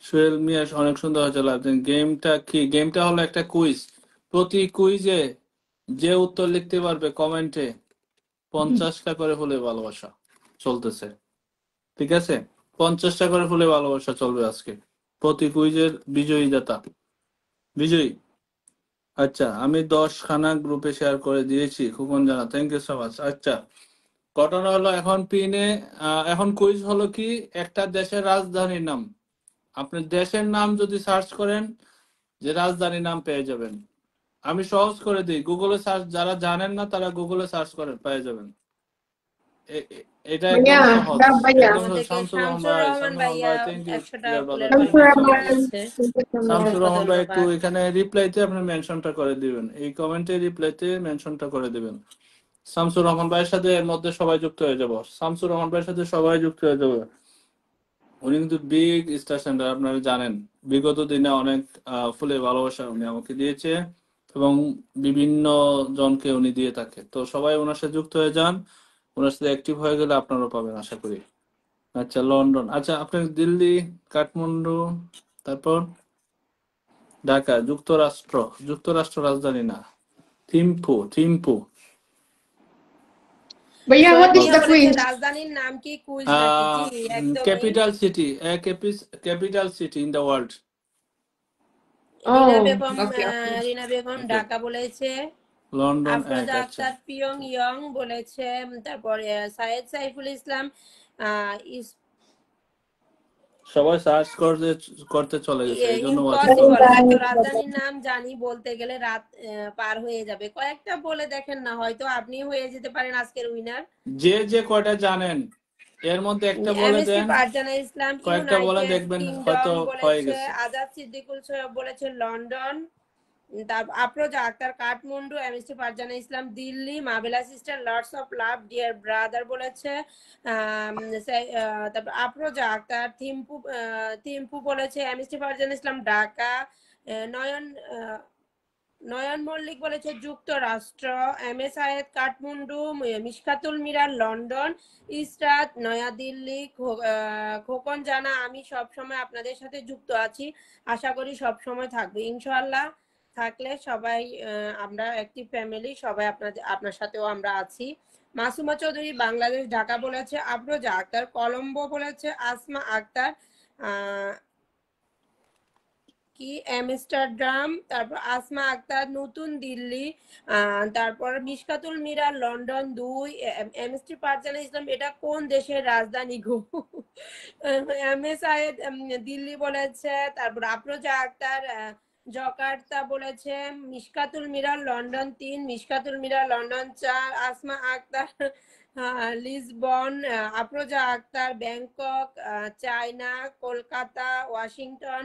S1: সোহেল মিয়া, অনেক সুন্দর হয়েছে লাগছে। গেমটা কি? গেমটা হলো একটা কুইজ, প্রতি কুইজে যে উত্তর লিখতে পারবে কমেন্টে 50টা করে হলে ভালোবাসা চলতেছে, ঠিক আছে? 50টা করে হলে ভালোবাসা চলবে আজকে, প্রতি কুইজের বিজয়ী। আচ্ছা, আমি 10খানা গ্রুপে শেয়ার করে দিয়েছি, খুবন জানা, থ্যাংক ইউ সো মাচ। আচ্ছা, ঘটনা হলো এখন কুইজ হলো কি, একটা দেশের রাজধানীর নাম, আপনি দেশের নাম যদি সার্চ করেন, যে রাজধানীর নাম পেয়ে যাবেন। আমি সহজ করে দিই, গুগলে সার্চ, যারা জানেন না তারা গুগলে সার্চ করেন, পেয়ে যাবেন। এটা একদম
S2: Bhaiya,
S1: সহজ,
S2: love Bhaiya.
S1: একদম সহজ।
S3: আমাদেরকে
S1: শামসুর রহমান
S3: শামসুর
S1: ভাই,
S3: রহমান ভাইয়া
S1: থ্যাংক ইউ
S3: 100 টাকা
S1: ডিয়ার ব্রাদার,
S3: ফুলের
S1: থ্যাংক ইউ
S3: মালা
S1: সো মাচ।
S3: দিয়েছে।
S2: Thank you so
S1: Shamsur
S2: much.
S1: Rahman ভাই, একটু
S3: ধন্যবাদ।
S1: এখানে রিপ্লাইতে আপনি মেনশনটা করে দিবেন, এই কমেন্টে রিপ্লাইতে মেনশনটা করে দিবেন। শামসুর রহমান ভাইয়ের সাথে এর মধ্যে সবাই যুক্ত হয়ে যাব, শামসুর রহমান ভাইয়ের সাথে সবাই যুক্ত হয়ে যাবে। উনি কিন্তু বিগ স্টার সেন্টার, আপনারা জানেন, বিগত দিনে অনেক ফুলের ভালোবাসা উনি আমাকে দিয়েছে এবং বিভিন্ন জনকে উনি দিয়ে থাকে, তো সবাই ওনার সাথে যুক্ত হয়ে যান, ওনার সাথে অ্যাক্টিভ হয়ে গেলে আপনারাও পাবেন আশা করি। আচ্ছা, লন্ডন, আচ্ছা আপনার দিল্লি, কাঠমান্ডু, তারপর ঢাকা, যুক্তরাষ্ট্র রাজধানী না, Thimphu.
S2: Bhaiya,
S3: Sohel
S2: what is
S3: Mia
S2: the
S3: বলেছে
S2: quiz?
S3: রাজধানীর নাম কি কুইজ নাকি? জি একদমই।
S1: Capital city in the world.
S3: Rina
S2: Oh,
S3: Begum
S2: okay, okay.
S3: রিনা বেগম
S1: ওকে,
S3: ঢাকা বলেছে।
S1: লন্ডন
S3: আফরোজা
S1: আচ্ছা,
S3: আক্তার পিয়ং ইয়ং বলেছে। তারপরে সাইয়েদ সাইফুল ইসলাম
S1: সবাই সার্চ করতে চলে গেছে, এই জন্য ওয়াচে চলে
S3: ইম্পসিবল,
S1: না।
S3: এত রাজধানীর নাম জানি বলতে গেলে রাত পার হয়ে যাবে। কয়েকটা বলে দেখেন না, হয়তো আপনি হয়ে যেতে পারেন আজকের উইনার।
S1: যে কয়টা জানেন এর মধ্যে একটা বলে
S3: এমএসটি
S1: দেন,
S3: ফারজানা ইসলাম
S1: কয়েকটা বলে
S3: ইউনাইটেড
S1: দেখবেন হয়তো
S3: কিংডম
S1: হয়ে
S3: বলেছে।
S1: গেছে।
S3: আজাদ সিদ্দিকুল সৈয়দ বলেছে লন্ডন। তারপর Afroza Akter Kathmandu, MST Farzana Islam Delhi, মাবেলা sister lords of love dear brother বলেছে। তারপর আফরোজা আক্তার থিম্পু বলেছে। এমএসটি ফারজানা ইসলাম ঢাকা। নয়ন নয়ন মল্লিক বলেছে যুক্তরাষ্ট্র। M A Sayed Kathmandu, মিশকাতুল mirror London, Israt New Delhi, Khokon জানা আমি সব সময় আপনাদের সাথে যুক্ত আছি, আশা করি সব সময় থাকবে ইনশাআল্লাহ। থাকলে সবাই আমরা একটি ফ্যামিলি, সবাই আপনার সাথেও আমরা আছি। মাসুমা চৌধুরী বাংলাদেশ ঢাকা বলেছে। আফরোজা আক্তার কলম্বো বলেছে। আসমা আক্তার কি আমস্টারডাম। তারপর আসমা আক্তার নতুন দিল্লি। তারপর মিশকাতুল মিরা লন্ডন 2। এমএসটি ফারজানা ইসলাম এটা কোন দেশের রাজধানী গো? এম এ সায়েদ দিল্লি বলেছে। তারপর আফরোজা আক্তার জকার্তা বলেছে। Mishkatul Mira London 3, Mishkatul Mira London 4। Asma Akter Lisbon. Afroza Akter Bangkok, China, Kolkata, Washington,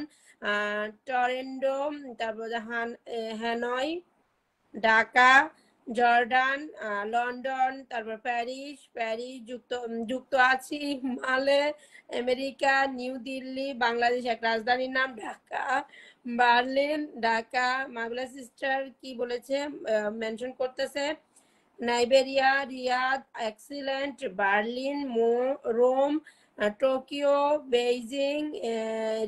S3: Toronto, তারপর হ্যানয়, ঢাকা, জর্ডান, লন্ডন, তারপর প্যারিস যুক্ত আছি, মালে, আমেরিকা, নিউ দিল্লি, বাংলাদেশ এক রাজধানীর নাম ঢাকা, বার্লিন, ঢাকা, মাগুলা সিস্টার কি বলেছে মেনশন করতেছে। নাইবেরিয়া, Riyadh, excellent, Berlin, Rome, Tokyo, Beijing,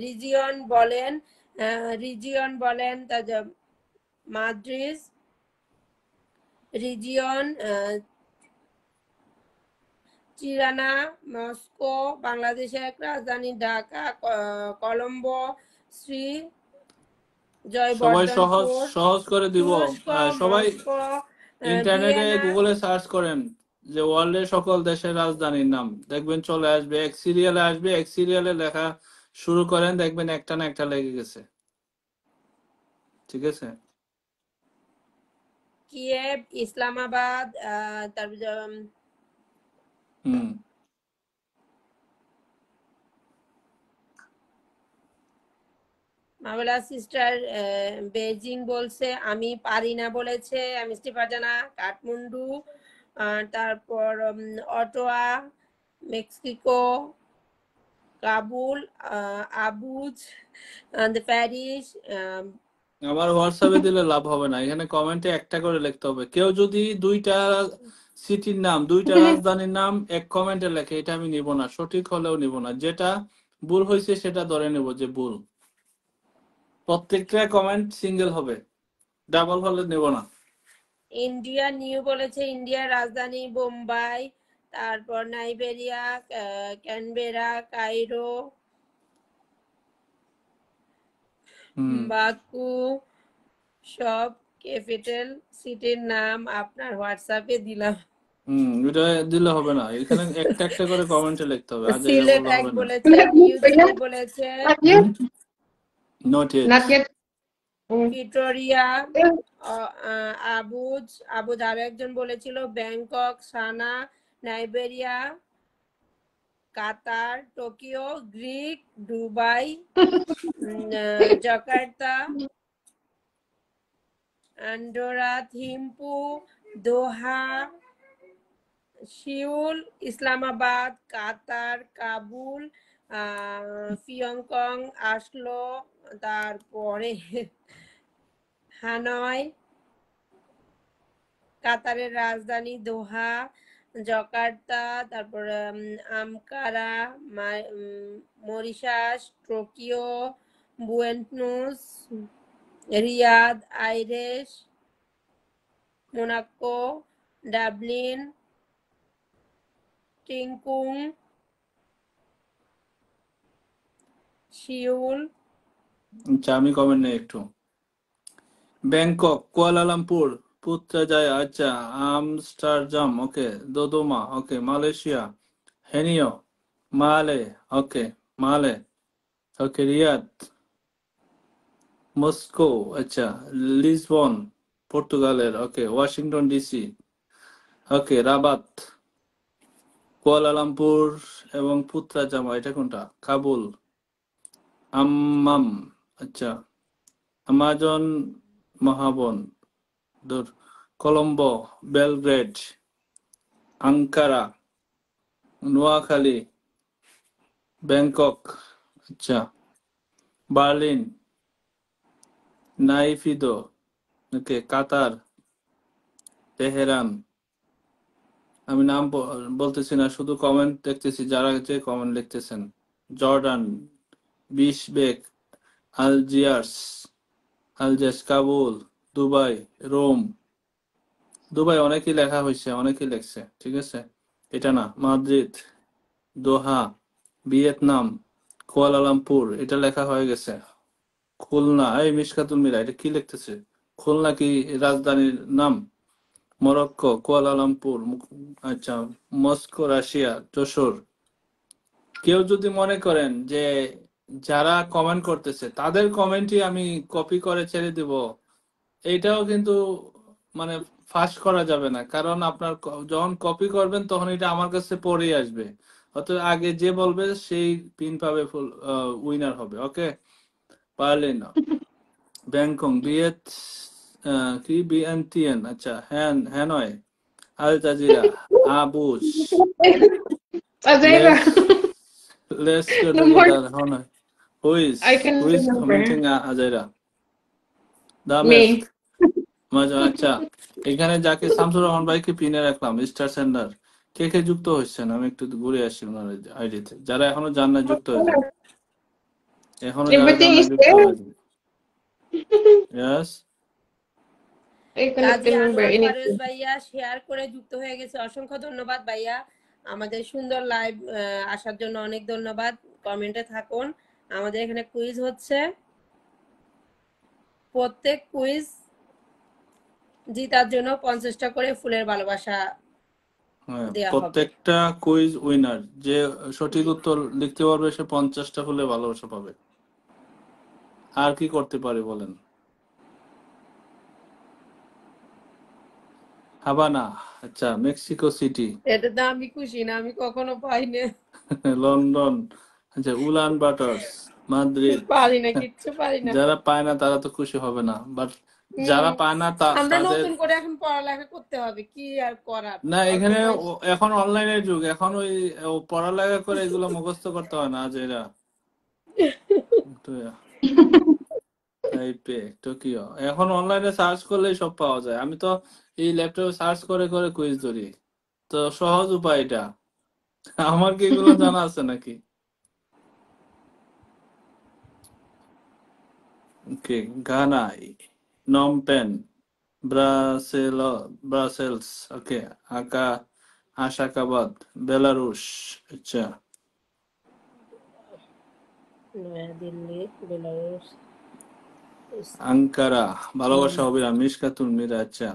S3: region বলেন মাদ্রিদ রিজিয়ন, চিরানা, মস্কো, বাংলাদেশের এক রাজধানী ঢাকা, কলম্বো, শ্রী
S1: সবাই
S3: জয়বর্ধনপুর,
S1: সহজ করে দিব।
S3: তুরস্ক,
S1: সবাই
S3: মস্কো,
S1: ইন্টারনেটে
S3: ভিয়েনা।
S1: গুগলে সার্চ করেন যে ওয়ার্ল্ডের সকল দেশের রাজধানীর নাম, দেখবেন চলে আসবে, এক সিরিয়ালে আসবে, এক সিরিয়ালে লেখা শুরু করেন, দেখবেন একটা না একটা লেগে গেছে, ঠিক আছে?
S3: কিয়েভ, ইসলামাবাদ, তারপর
S1: হুম
S3: মাওলা সিস্টার বেজিং বলছে, আমি পারি না বলেছে মিষ্টি ফারজানা। কাঠমান্ডু, তারপর অটোয়া, মেক্সিকো, কাবুল, আবুজ, প্যারিস।
S1: আমার হোয়াটসঅ্যাপে দিলে লাভ হবে না, এখানে কমেন্টে একটা করে লিখতে হবে। কেউ যদি দুইটা সিটির নাম, দুইটা রাজধানীর নাম এক কমেন্টে লেখে, এটা আমি নিব না, সঠিক হলেও নিব না। যেটা ভুল হয়েছে সেটা ধরে নেব যে ভুল। প্রত্যেকটা কমেন্ট সিঙ্গেল হবে, ডাবল হলে নেব না।
S3: ইন্ডিয়া নিউ বলেছে, ইন্ডিয়ার রাজধানী বোম্বাই, তারপর নাইবেরিয়া, ক্যানবেরা, কাইরো, বাকু, সব ক্যাপিটাল সিটির নাম আপনার হোয়াটসঅ্যাপে দিলাম।
S1: এটা দিলে হবে না, এখানে একটা একটা করে কমেন্টে লিখতে হবে, আজ এটা
S3: সিলেট
S1: বললে
S3: এক
S1: হবে না।
S3: বলেছে, নিউ দিল্লি বলেছে,
S2: Not yet.
S1: Not yet.
S2: Not yet.
S3: Victoria, Abuja Abuja আরো একজন বলেছিল, ব্যাংকক, সানা, নাইবেরিয়া, Qatar, Tokyo, Greek, Dubai, Jakarta, Andorra, Thimphu, Doha, Seoul, Islamabad, Qatar, Kabul, ফিয়ংকং, আসলো, তারপরে হানয়, কাতারের রাজধানী দোহা, জাকার্তা, তারপর Ankara, Mauritius, Tokyo, Buenos, Riyadh, Aires, Monaco, Dublin, টিংকুং, সিউল।
S1: আচ্ছা আমি কমেন্ট নেই একটু। ব্যাংকক, কুয়ালালামপুর, পুত্রাজায়া, আচ্ছা, আমস্টারডাম, ওকে, দোদোমা, ওকে, মালয়েশিয়া, হেনিও, মালে, ওকে, মালে, ওকে, রিয়াদ, মস্কো, আচ্ছা, লিসবন, পর্তুগালের, ওকে, ওয়াশিংটন ডিসি, ওকে, রাবাত, কুয়ালালামপুর এবং পুত্রাজামা, এটা কোনটা? কাবুল, আম্মাম, আচ্ছা, আমাজন, মহাবন, দূর, Colombo, Belgrade, Ankara, Noakhali, Bangkok, আচ্ছা, Berlin, Naypyidaw, okay, Qatar, Tehran. আমি নাম বলতেছি না, শুধু কমেন্ট দেখতেছি, যারা যে কমেন্ট লিখতেছেন। Jordan, Bishkek, Algiers, Kabul, Dubai, Rome. Dubai অনেকেই লেখা হয়েছে, অনেকেই লেখছে, ঠিক আছে, এটা না। মাদ্রিদ, দোহা, ভিয়েতনাম, কুয়ালালামপুর, এটা লেখা হয়ে গেছে। খুলনা, এই মিশকাতুল মিরা, এটা কি লিখতেছে? খুলনা কি রাজধানীর নাম? মরক্কো, কুয়ালালামপুর, আচ্ছা, মস্কো, রাশিয়া, যশোর। কেউ যদি মনে করেন যে যারা কমেন্ট করতেছে তাদের কমেন্টই আমি কপি করে ছেড়ে দিব, এইটাও কিন্তু মানে ফাঁস করা যাবে না, কারণ আপনার যখন কপি করবেন তখন এটা আমার কাছে পড়েই আসবে। অর্থাৎ আগে যে বলবে সেই পিন পাবে, ফুল উইনার হবে। ওকে, পারলেন না। ব্যাংকক, কি বিএনটিএন, আচ্ছা, Hanoi, Al Jazeera, Abuja,
S2: Azera.
S1: let's go
S2: No more.
S1: together. Hanoi, who
S2: I
S1: is
S2: can remember.
S1: commenting Azaira? দামেস্ক, আচ্ছা, এখানে যাকে শামসুর রহমান ভাইকে পিনে রাখলাম, স্টার সেন্ডার। কে কে যুক্ত হচ্ছেন? আমি একটু ঘুরে আসি ওনার আইডিতে। যারা এখনো যান না যুক্ত হয়ে যান, এখনো যারা যান
S2: Everything
S1: না
S2: is
S1: যুক্ত
S2: there.
S1: হয়ে যান। Yes.
S2: I cannot
S3: Kazi
S2: remember
S3: Anwar Parvez
S2: anything.
S3: ভাইয়া শেয়ার করে যুক্ত হয়ে গেছে, অসংখ্য ধন্যবাদ ভাইয়া। আমাদের সুন্দর লাইভ আসার জন্য অনেক ধন্যবাদ। কমেন্টে থাকুন। আমাদের এখানে কুইজ হচ্ছে, প্রত্যেক কুইজ জিতার জন্য 50টা করে ফুলের ভালোবাসা
S1: হ্যাঁ,
S3: দেয়া হবে।
S1: প্রত্যেকটা কুইজ উইনার যে সঠিক উত্তর লিখতে পারবে সে 50টা ফুলে ভালোবাসা পাবে। আর কি করতে পারি বলেন? হাভানা, আচ্ছা মেক্সিকো সিটি,
S3: এটাতে আমি খুশি না, আমি কখনো পাই না,
S1: লন্ডন, আচ্ছা উলান বাটার, মাদ্রিদ।
S3: পারি না, কিচ্ছু পারি না।
S1: যারা পায় না তারা তো খুশি হবে না, বাট যারা
S3: হম
S1: পায় না
S3: আমরা
S1: তাদের
S3: নতুন করে এখন পড়ালেখা করতে হবে, কি আর করার,
S1: না,
S3: অল্প
S1: এখানে
S3: বয়স।
S1: এখন অনলাইনের যুগ, এখন ওই পড়ালেখা করে এগুলো মুখস্থ করতে হয় না, যে এরা তাইপে টোকিও এখন অনলাইনে সার্চ করলেই সব পাওয়া যায়। আমি তো এই ল্যাপটপে সার্চ করে করে কুইজ ধরি, তো সহজ উপায় এটা। আমার কি এগুলো জানা আছে নাকি? ওকে, ঘানাই, নমপেন, ব্রাসেলস, ওকে, আশাকাবাদ, বেলারুশ, আচ্ছা,
S3: নয়াদিল্লি, বেলারুস,
S1: আঙ্কারা, ভালোবাসা
S3: ইস্তানবুল।
S1: অবিরাম, মিশকাতুল মিরা, আচ্ছা।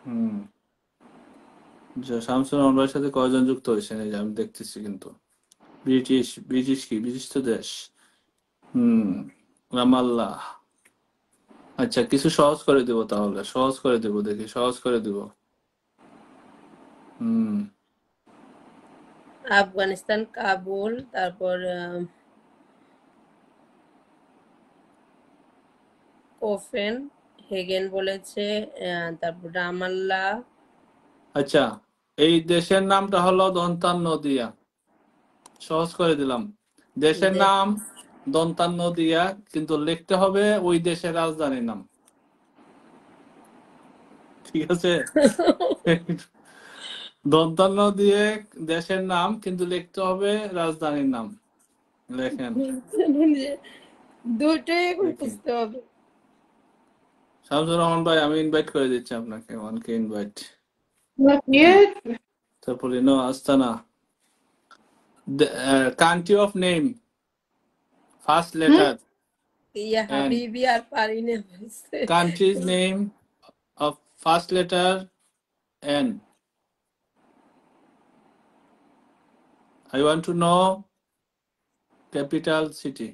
S1: হুম, শামসুর রহমানের সাথে কয়জন যুক্ত হয়েছেন এই যে আমি দেখতেছি কিন্তু। ব্রিটিশ কি, ব্রিটিশ তো দেশ। হুম, রামাল্লাহ, আচ্ছা কিছু সহজ করে দিব, তাহলে সহজ করে দিব, দেখি সহজ করে দিব। হুম,
S3: আফগানিস্তান, কাবুল, তারপর কোফেন হেগেন বলেছে, তারপর রামাল্লাহ।
S1: আচ্ছা এই দেশের নামটা হলো দন্তান নদিয়া, সহজ করে দিলাম। দেশের নাম দন্তান নদিয়া, কিন্তু লিখতে হবে ওই দেশের রাজধানীর নাম, ঠিক আছে? দন্তান্ন দিয়ে দেশের নাম, কিন্তু লিখতে হবে রাজধানীর নাম। লেখেন,
S3: দুটোই এখন
S1: দেখি।
S3: বুঝতে হবে।
S1: শামসুর রহমান ভাই, আমি ইনভাইট করে দিচ্ছি আপনাকে, ওয়ানকে ইনভাইট।
S2: Not yet.
S1: তারপরে no Astana, country of name, first letter
S3: ইয়া
S1: এন্ড
S3: হাবিবি আর পারি না বুঝতে।
S1: country's name of first letter N. I want to know capital city.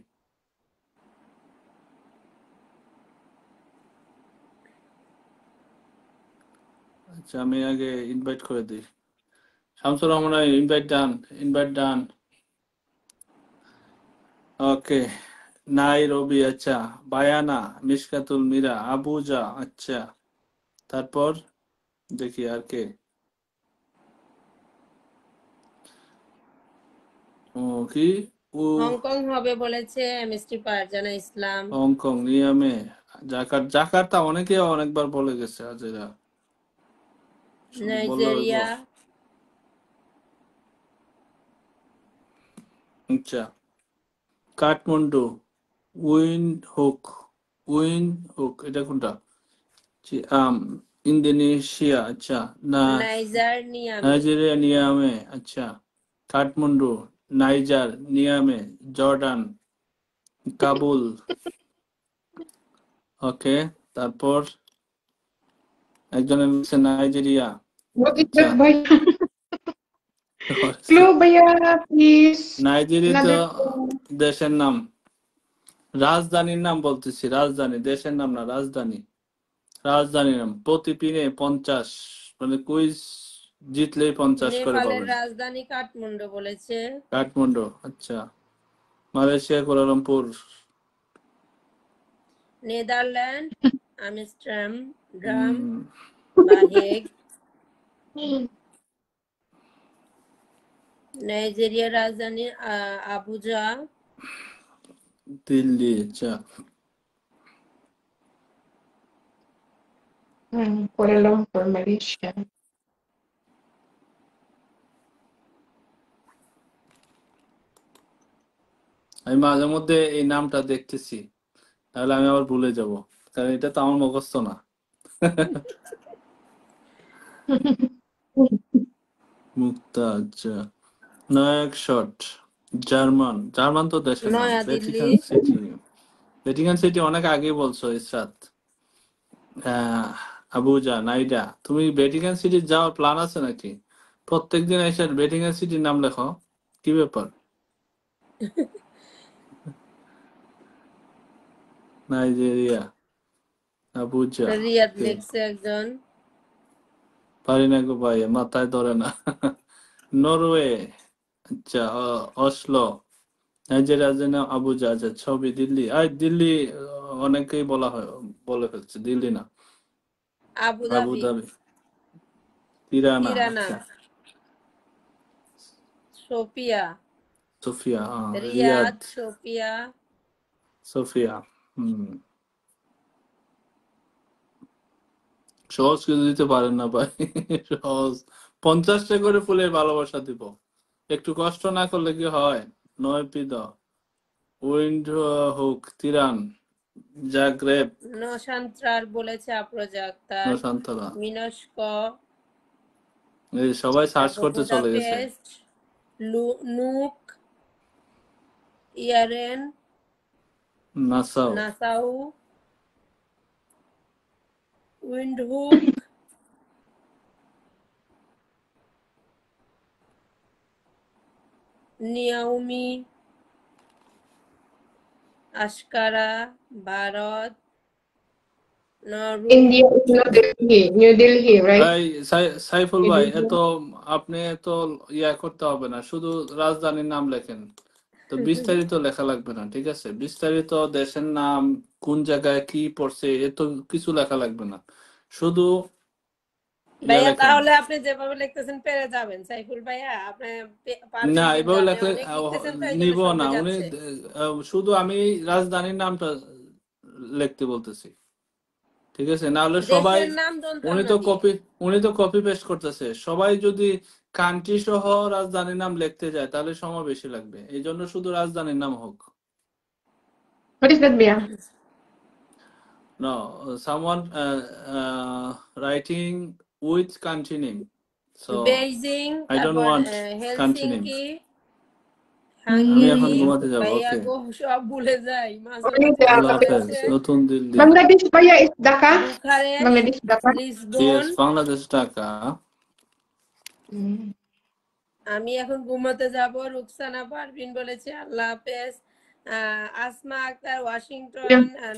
S1: আচ্ছা আমি আগে ইনভাইট করে দিই। শামসুর রহমান, ইনভাইট ডান, ইনভাইট ডান। ওকে, নাইরোবি, আচ্ছা, বায়ানা, মিশকাতুল মিরা, আবুজা, আচ্ছা, তারপর দেখি আর কে। ও কি, ও
S3: হংকং হবে বলেছে এমএসটি ফারজানা ইসলাম।
S1: হংকং, নিয়ামে, জাকার্তা অনেকে অনেকবার বলে গেছে, আজ এরা শুধু বললে হইব।
S3: নাইজেরিয়া,
S1: আচ্ছা, কাঠমান্ডু, উইন্ড হুক এটা কোনটা? ইন্দোনেশিয়া, আচ্ছা, না,
S3: নাইজার, নিয়ামি,
S1: নাইজেরিয়া, নিয়ামে, আচ্ছা, কাঠমান্ডু, নাইজার, নিয়ামে, জর্ডান, কাবুল, ওকে, তারপর একজনের লিখছে নাইজেরিয়া,
S2: What is
S1: আচ্ছা।
S2: that by? Clue baya, please.
S1: Nigeria তো
S2: Another clue.
S1: দেশের নাম, রাজধানীর নাম বলতেছি, রাজধানী, দেশের নাম না, রাজধানীর নাম। প্রতি পিনে 50, মানে কুইজ জিতলেই 50 করে
S3: নেপালের
S1: পাবেন।
S3: রাজধানী কাঠমান্ডু বলেছে।
S1: কাঠমান্ডু, আচ্ছা, মালয়েশিয়া কুয়ালালামপুর,
S3: নেদারল্যান্ড আমস্টারডাম বা হেগ। নাইজেরিয়ার রাজধানী আবুজা।
S1: দিল্লি, আচ্ছা।
S2: Kuala Lumpur, Malaysia.
S1: আমি মাঝে মধ্যে এই নামটা দেখতেছি, তাহলে আমি আবার ভুলে যাব, কারণ এটা তো আমার মুখস্থ না। মুক্তা, আচ্ছা, নয়াকশট, জার্মান তো দেশের নাম।
S3: নয়াদিল্লি,
S1: ভ্যাটিকান সিটি অনেক আগে বলছো ইসরাত। আবুজা, নাইডা, তুমি ভ্যাটিকান সিটি যাওয়ার প্ল্যান আছে নাকি? প্রত্যেকদিন এসে ভ্যাটিকান সিটির নাম লেখো, কি ব্যাপার? নাইজেরিয়া, আবুজা
S3: রিয়াদ
S1: ওকে
S3: লিখছে একজন।
S1: পারি না গো ভাই মাথায় ধরে না নরওয়ে আচ্ছা অসলো নাইজেরিয়ার জন্য আবুজা আচ্ছা ছবি দিল্লি দিল্লি অনেকেই বলে ফেলছে দিল্লি না
S3: Abu
S1: Abu
S3: Dhabi,
S1: Dhabi Tirana
S3: Tirana,
S1: আচ্ছা
S3: Sofia,
S1: Sofia Riyadh
S3: Riyadh, Sofia.
S1: Sofia হুম সহজ কিছু দিতে পারেন না ভাই সহজ 50টা করে ফুলের ভালোবাসা দিব একটু কষ্ট না করলে কি হয় নয় পিদ উইন্ড হুক তিরান জাগ্রেব
S3: নশান্ত্রার বলেছে আফরোজা আক্তার।
S1: শান্তরা
S3: মিনস্ক,
S1: এই সবাই সার্চ
S3: তারপর
S1: করতে চলে গেছে
S3: Budapest, Nuuk, Yaren,
S1: Nassau
S3: Nassau, Windhoek, Niamey, আশকারা, Bharat, Nauru,
S2: India is New Delhi, right?
S1: এই সাইফুল
S2: New
S1: ভাই
S2: Delhi.
S1: আপনি এত ইয়া করতে হবে না শুধু রাজধানীর নাম লেখেন তো বিস্তারিত লেখা লাগবে না ঠিক আছে বিস্তারিত দেশের নাম কোন জায়গায় কি পড়ছে এত কিছু লেখা লাগবে না শুধু ইয়া
S3: ভাইয়া
S1: লেখেন
S3: তাহলে আপনি যেভাবে লিখতেছেন পেরে যাবেন সাইফুল ভাইয়া, আপনি
S1: না
S3: পারবেন কিন্তু,
S1: এভাবে
S3: আপনি
S1: লেখলে
S3: অনেক লিখতেছেন তো এই জন্য
S1: নিব না
S3: সময়
S1: উনি
S3: যাচ্ছে।
S1: শুধু আমি রাজধানীর নামটা লিখতে বলতেছি ঠিক আছে না হলে সবাই
S3: দেশের নাম
S1: উনি
S3: যন্ত্রণা
S1: তো
S3: দিয়ে।
S1: কপি উনি তো কপি পেস্ট করতেছে সবাই যদি কান্ট্রি সহ রাজধানীর নাম লিখতে যায় তাহলে সময় বেশি লাগবে এই জন্য শুধু রাজধানীর নাম হোক
S2: What is that, Bia?
S1: no someone writing with country name so
S3: Beijing,
S1: I don't
S3: তারপর
S1: want country name
S3: হেলসিঙ্কি,
S1: আমি এখন
S3: হাঙ্গেরি।
S1: ঘুমাতে যাব
S3: ভাইয়া
S1: ওকে
S3: গো সব ভুলে যাই মাঝে
S2: Only
S3: মাঝে
S2: the
S1: আল্লাহ
S3: মনে
S1: হাফেজ
S2: capital.
S3: আছে।
S1: নতুন Delhi
S2: Bangladesh, Baya is Dhaka.
S3: Bucharest,
S2: Bangladesh, Dhaka.
S3: Lisbon.
S1: Yes Bangladesh Dhaka
S2: Mm.
S3: আমি এখন ঘুমাতে যাব। রুকসানা পারভিন বলেছে আল্লাহ হাফেজ। আসমা আক্তার
S2: Yeah.
S3: ওয়াশিংটন,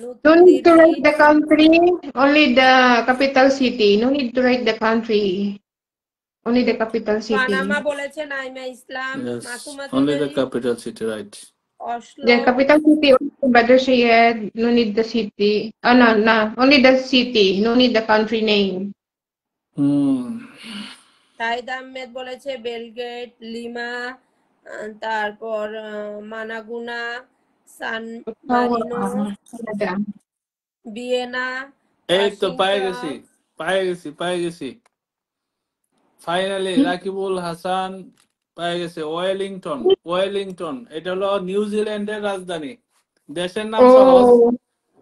S3: নতুন
S2: Don't need to
S3: Delhi.
S2: write the country, only the capital city. No need to write the country, only the capital
S3: Panama
S2: city.
S3: বলেছে Naima Islam.
S1: Yes
S3: Masuma
S1: only the
S3: Chowdhury,
S1: capital city right
S3: Oslo.
S2: The capital city, only Badr Syed, no need the city. Oh, no, no, only the city, no need the country name.
S1: হুম
S3: শাহিদ আহমেদ বলেছে Belgrade, lima, তারপর মানাগুনা, সান
S2: So,
S3: Marino,
S2: Canada.
S3: Vienna,
S1: এই তো পায়ে
S3: Washington.
S1: গেছি finally Rakibul Hasan পায়ে গেছে Wellington এটা হলো নিউজিল্যান্ডের রাজধানী দেশের নাম সহজ
S2: Oh,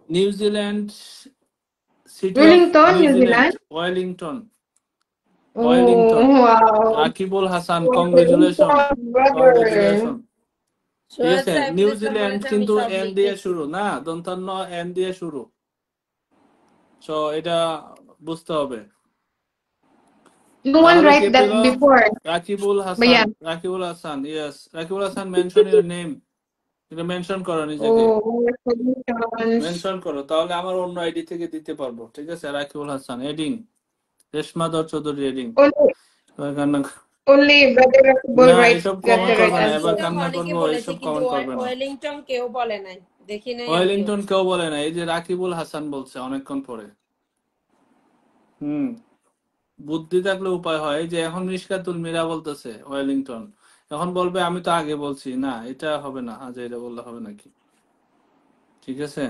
S1: New Zealand city of
S2: Wellington, New
S1: New Zealand
S2: Zealand.
S1: Wellington
S2: Oh, wow.
S1: Rakibul Hasan
S2: Wellington, brother.
S1: ঠিক
S3: সোহেল
S1: আছে
S3: সাইফুল ইসলাম
S1: নিউজিল্যান্ড
S3: বলেছে আমি
S1: কিন্তু
S3: সব
S1: এন দিয়ে
S3: লিখেছি।
S1: শুরু না দন্তন্য এন দিয়ে শুরু সো এটা বুঝতে হবে
S2: No one
S1: তাহলে কে
S2: write that
S1: পেল
S2: before.
S1: Rakibul
S2: But yeah.
S1: Hasan yes Rakibul Hasan mention your name এটা মেনশন করো নিজেকে
S2: Oh, congratulations.
S1: মেনশন করো তাহলে আমার অন্য আইডি থেকে দিতে পারবো ঠিক আছে রাকিবুল হাসান এডিং রেশমাদর Chowdhury adding
S2: Only brother Rakibul
S1: না
S2: write
S1: এসব
S2: got
S1: কমেন্ট
S2: the right
S1: করবে না এবার
S2: answer.
S3: ওয়েলিংটন
S1: কান্না
S3: অনেকে
S1: করবো
S3: বলেছে
S1: এসব
S3: কিন্তু
S1: কমেন্ট করবে না
S3: ওয়েলিংটন কেউ বলে নাই, দেখি নাই আমিও।
S1: ওয়েলিংটন কেউ বলে না এই যে রাকিবুল হাসান বলছে অনেকক্ষণ পরে হুম বুদ্ধি থাকলে উপায় হয় এই যে এখন মিশকাতুল মীরা বলতেছে ওয়েলিংটন এখন বলবে আমি তো আগে বলছি না এটা হবে না আজ এটা বললে হবে নাকি ঠিক আছে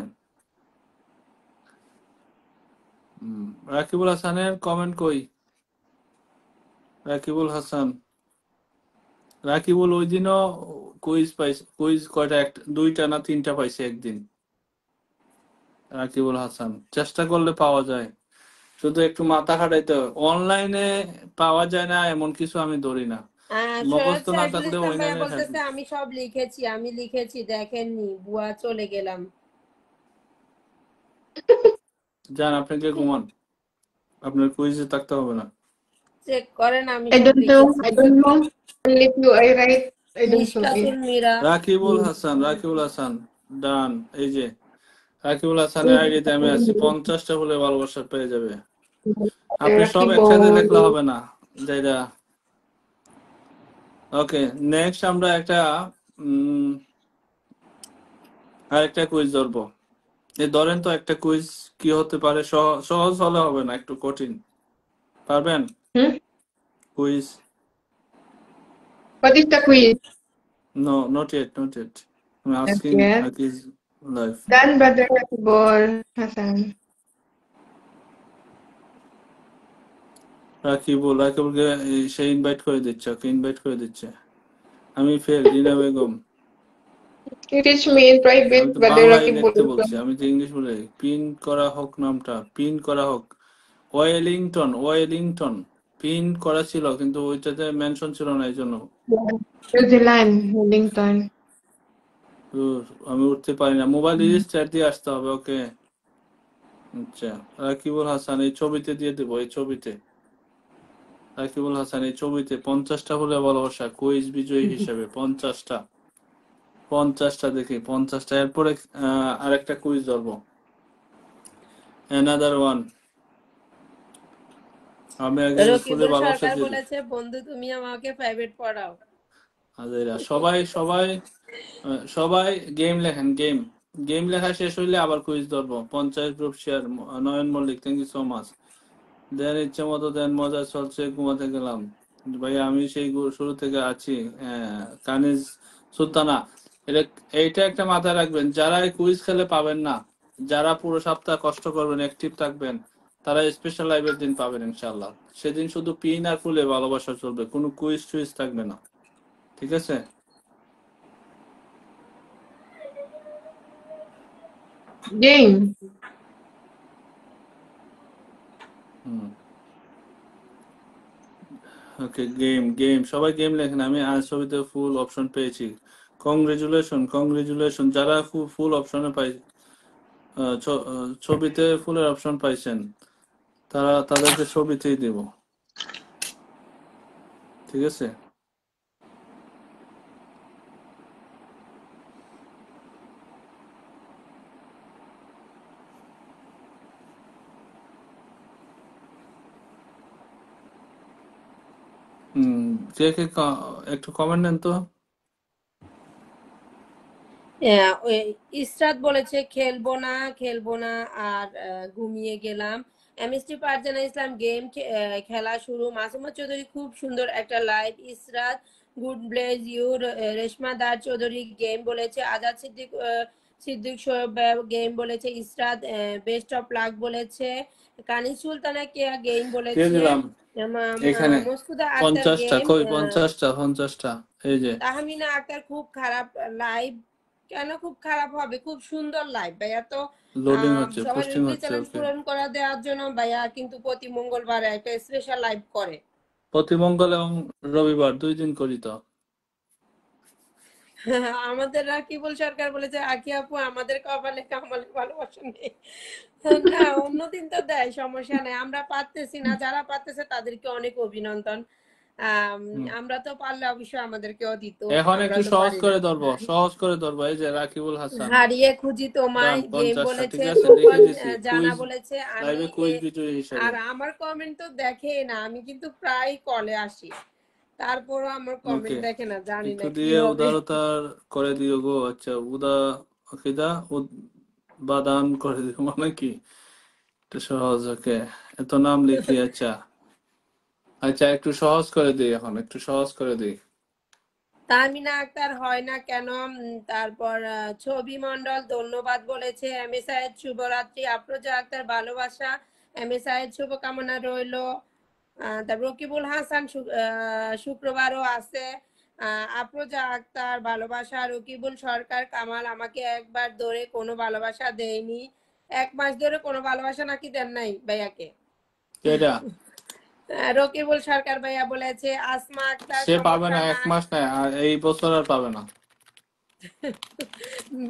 S1: রাকিবুল হাসানের কমেন্ট কই রাকিবুল হাসান রাকিবুল ওই দিনও কুইজ কয়টা দুইটা না তিনটা পাইছে একদিন রাকিবুল হাসান চেষ্টা করলে পাওয়া যায় শুধু একটু মাথা খাটাইতে হবে অনলাইনে পাওয়া যায় না এমন কিছু আমি ধরি না
S3: সৈয়দ
S1: মুখস্থ না
S3: সাইফুল
S1: থাকলে
S3: ইসলাম ভাইয়া
S1: অনলাইনে
S3: বলতেছে আমি সব লিখেছি দেখেননি, বুয়া চলে গেলাম।
S1: যান আপনি গিয়ে ঘুমান আপনার কুইজে থাকতে হবে না
S3: চেক করেন আমি
S2: I
S3: সব
S2: don't know.
S3: লিখেছি।
S2: I don't know. Only few I write. I don't know.
S3: মিশকাতুল Meera,
S1: Rakibul Hasan ডান এই যে রাকিবুল হাসানের আইডিতে আমি আছি, 50টা হলে ভালোবাসা পেয়ে যাবে। আপনি সব একসাথে লেখলে হবে না যাইরা। ওকে, নেক্সট আমরা একটা আরেকটা কুইজ ধরবো। ধরেন তো একটা কুইজ কি হতে পারে, সহজ হলে হবে না, একটু কঠিন। পারবেন? Quiz?
S2: What is the quiz?
S1: No, not yet, not yet. I'm asking
S2: yet.
S1: Aki's life.
S2: Done, brother Rakibul Hasan.
S1: রাকিবুলকে say invite করে দিচ্ছে, ওকে ইনভাইট করে দিচ্ছে। আমি ফের রিনা Begum.
S2: You teach me in
S1: আমি
S2: private,
S1: তো
S2: brother
S1: বাংলায়
S2: Rakibul.
S1: লিখতে বলছি, আমি তো ইংলিশ বলে। পিন করা হোক নামটা, পিন করা হোক। ওয়েলিংটন পিন করা ছিল, কিন্তু ওইটাতে মেনশন ছিল না, এই জন্য।
S2: New Zealand, Wellington.
S1: আমি উঠতে পারি না, মোবাইল রেজিস্টার দিয়ে আসতে হবে। ওকে, আচ্ছা। রাকিবুল হাসান এই ছবিতে দিয়ে দেবো, এই ছবিতে। রাকিবুল হাসান এই ছবিতে 50টা হলে ভালোবাসা কুইজ বিজয়ী হিসেবে 50টা দেখি, 50টা। এরপরে আরেকটা কুইজ ধরবো, অ্যানাদার ওয়ান। আমি আগে ফুলে
S3: রকিবুল
S1: ভালোবাসা
S3: সরকার
S1: দিয়ে দিই।
S3: বলেছে, বন্ধু তুমি আমাকে প্রাইভেট পড়াও।
S1: আদেরা সবাই সবাই সবাই গেম লেখেন, গেম লেখা শেষ হইলে আবার কুইজ ধরবো। 50 group share, Nayan Mallick, thank you so much. দেন ইচ্ছে মতো দেন, মজা চলছে, ঘুমাতে গেলাম। ভাই আমি সেই শুরু থেকে আছি। কানিজ সুলতানা, এইটা একটা মাথায় রাখবেন, যারা এই কুইজ খেলে পাবেন না, যারা পুরো সপ্তাহ কষ্ট করবেন, অ্যাক্টিভ থাকবেন, তারা স্পেশাল লাইভের দিন পাবেন ইনশাল্লাহ। সেদিন শুধু পিন আর ফুলে ভালোবাসা চলবে, কোনো কুইজ টুইজ থাকবে না, ঠিক আছে?
S2: Game.
S1: ওকে, গেম সবাই গেম লেখেন। আমি আজ ছবিতে ফুল অপশন পেয়েছি, কংগ্রেচুলেশন। যারা ফুল অপশনে পাই, ছবিতে ফুলের অপশন পাইছেন, তাদেরকে ছবিতেই দেব, ঠিক আছে? কে কে একটু কমেন্ট দেন তো।
S3: ইসরাত বলেছে খেলবো না আর ঘুমিয়ে গেলাম। এমএসটি ফারজানা ইসলাম গেম খেলা শুরু। মাসুমা চৌধুরী খুব সুন্দর একটা live. Israt good bless you. Reshma Dar Chowdhury game বলেছে। আজাদ সিদ্দিক শোয়েব গেম বলেছে। ইসরাত বেস্ট অফ লাক বলেছে। কানিজ সুলতানা কেয়া গেম বলেছে।
S1: এখানে
S3: মুস্কুদা আক্তার
S1: 50টা,
S3: গেম।
S1: কই 50টা, এই যে।
S3: তাহমিনা আক্তার খুব খারাপ লাইভ। কেন খুব খারাপ হবে? খুব সুন্দর লাইভ ভাইয়া। তো
S1: লোডিং হচ্ছে,
S3: সবার
S1: পোস্টিং
S3: উইকলি
S1: হচ্ছে।
S3: চ্যালেঞ্জ
S1: ওকে,
S3: পূরণ করা দেওয়ার জন্য ভাইয়া কিন্তু প্রতি মঙ্গলবার একটা স্পেশাল লাইভ করে।
S1: প্রতি মঙ্গল এবং রবিবার 2 দিন করি তো।
S3: আমাদের রাকিবুল সরকার বলেছে, আকি আপু আমাদের কপালে কামালে ভালোবাসা নেই। না, অন্যদিন তো দেয়, সমস্যা নেই। আমরা পারতেছি না, যারা পারতেছে তাদেরকে অনেক অভিনন্দন। আমরা তো পারলে অবশ্যই আমাদেরকেও দিত।
S1: এখন
S3: আমরা
S1: একটু
S3: তো
S1: সহজ
S3: পারি না।
S1: করে ধরবো। এই যে রাকিবুল হাসান,
S3: হারিয়ে খুঁজি
S1: ডান
S3: তোমায় গেম
S1: 50টা, ঠিক
S3: বলেছে।
S1: আছে, লিখে
S3: খোকন
S1: দিছি।
S3: জানা
S1: কুইজ
S3: বলেছে আমি
S1: লাইভে কুইজ বিজয়ী হিসেবে।
S3: আর আমার কমেন্ট তো দেখে না, আমি কিন্তু প্রায় কলে আসি, তারপরও আমার
S1: ওকে,
S3: কমেন্ট দেখে না, জানি
S1: একটু
S3: না কি
S1: দিয়ে
S3: হবে।
S1: উদারতার করে দিও গো। আচ্ছা, উদ্বাদান করে দিও মানে কি? একটু সহজ। ওকে, এত নাম লিখি। আচ্ছা আচ্ছা, একটু সহজ করে দিই, এখন একটু সহজ করে দিই।
S3: তাহমিনা আক্তার হয় না কেন। তারপর ছবি মন্ডল ধন্যবাদ বলেছে। এম এ সাহেদ শুভরাত্রি। আফরোজা আক্তার ভালোবাসা। এম এ সাহেদ শুভকামনা রইল। তারপর রকিবুল হাসান শুক্রবারও আছে। আফরোজা আক্তার ভালোবাসা। রকিবুল সরকার কামাল আমাকে একবার ধরে কোনো ভালোবাসা দেয়নি। 1 মাস ধরে কোনো ভালোবাসা নাকি দেন নাই ভাইয়াকে।
S1: এটা
S3: রকিবুল সরকার ভাইয়া বলেছে। আসমা আক্তার
S1: সে পাবে
S3: সমস্যা
S1: না, 1
S3: নাই
S1: মাস নাই, আর এই বছর আর পাবে না।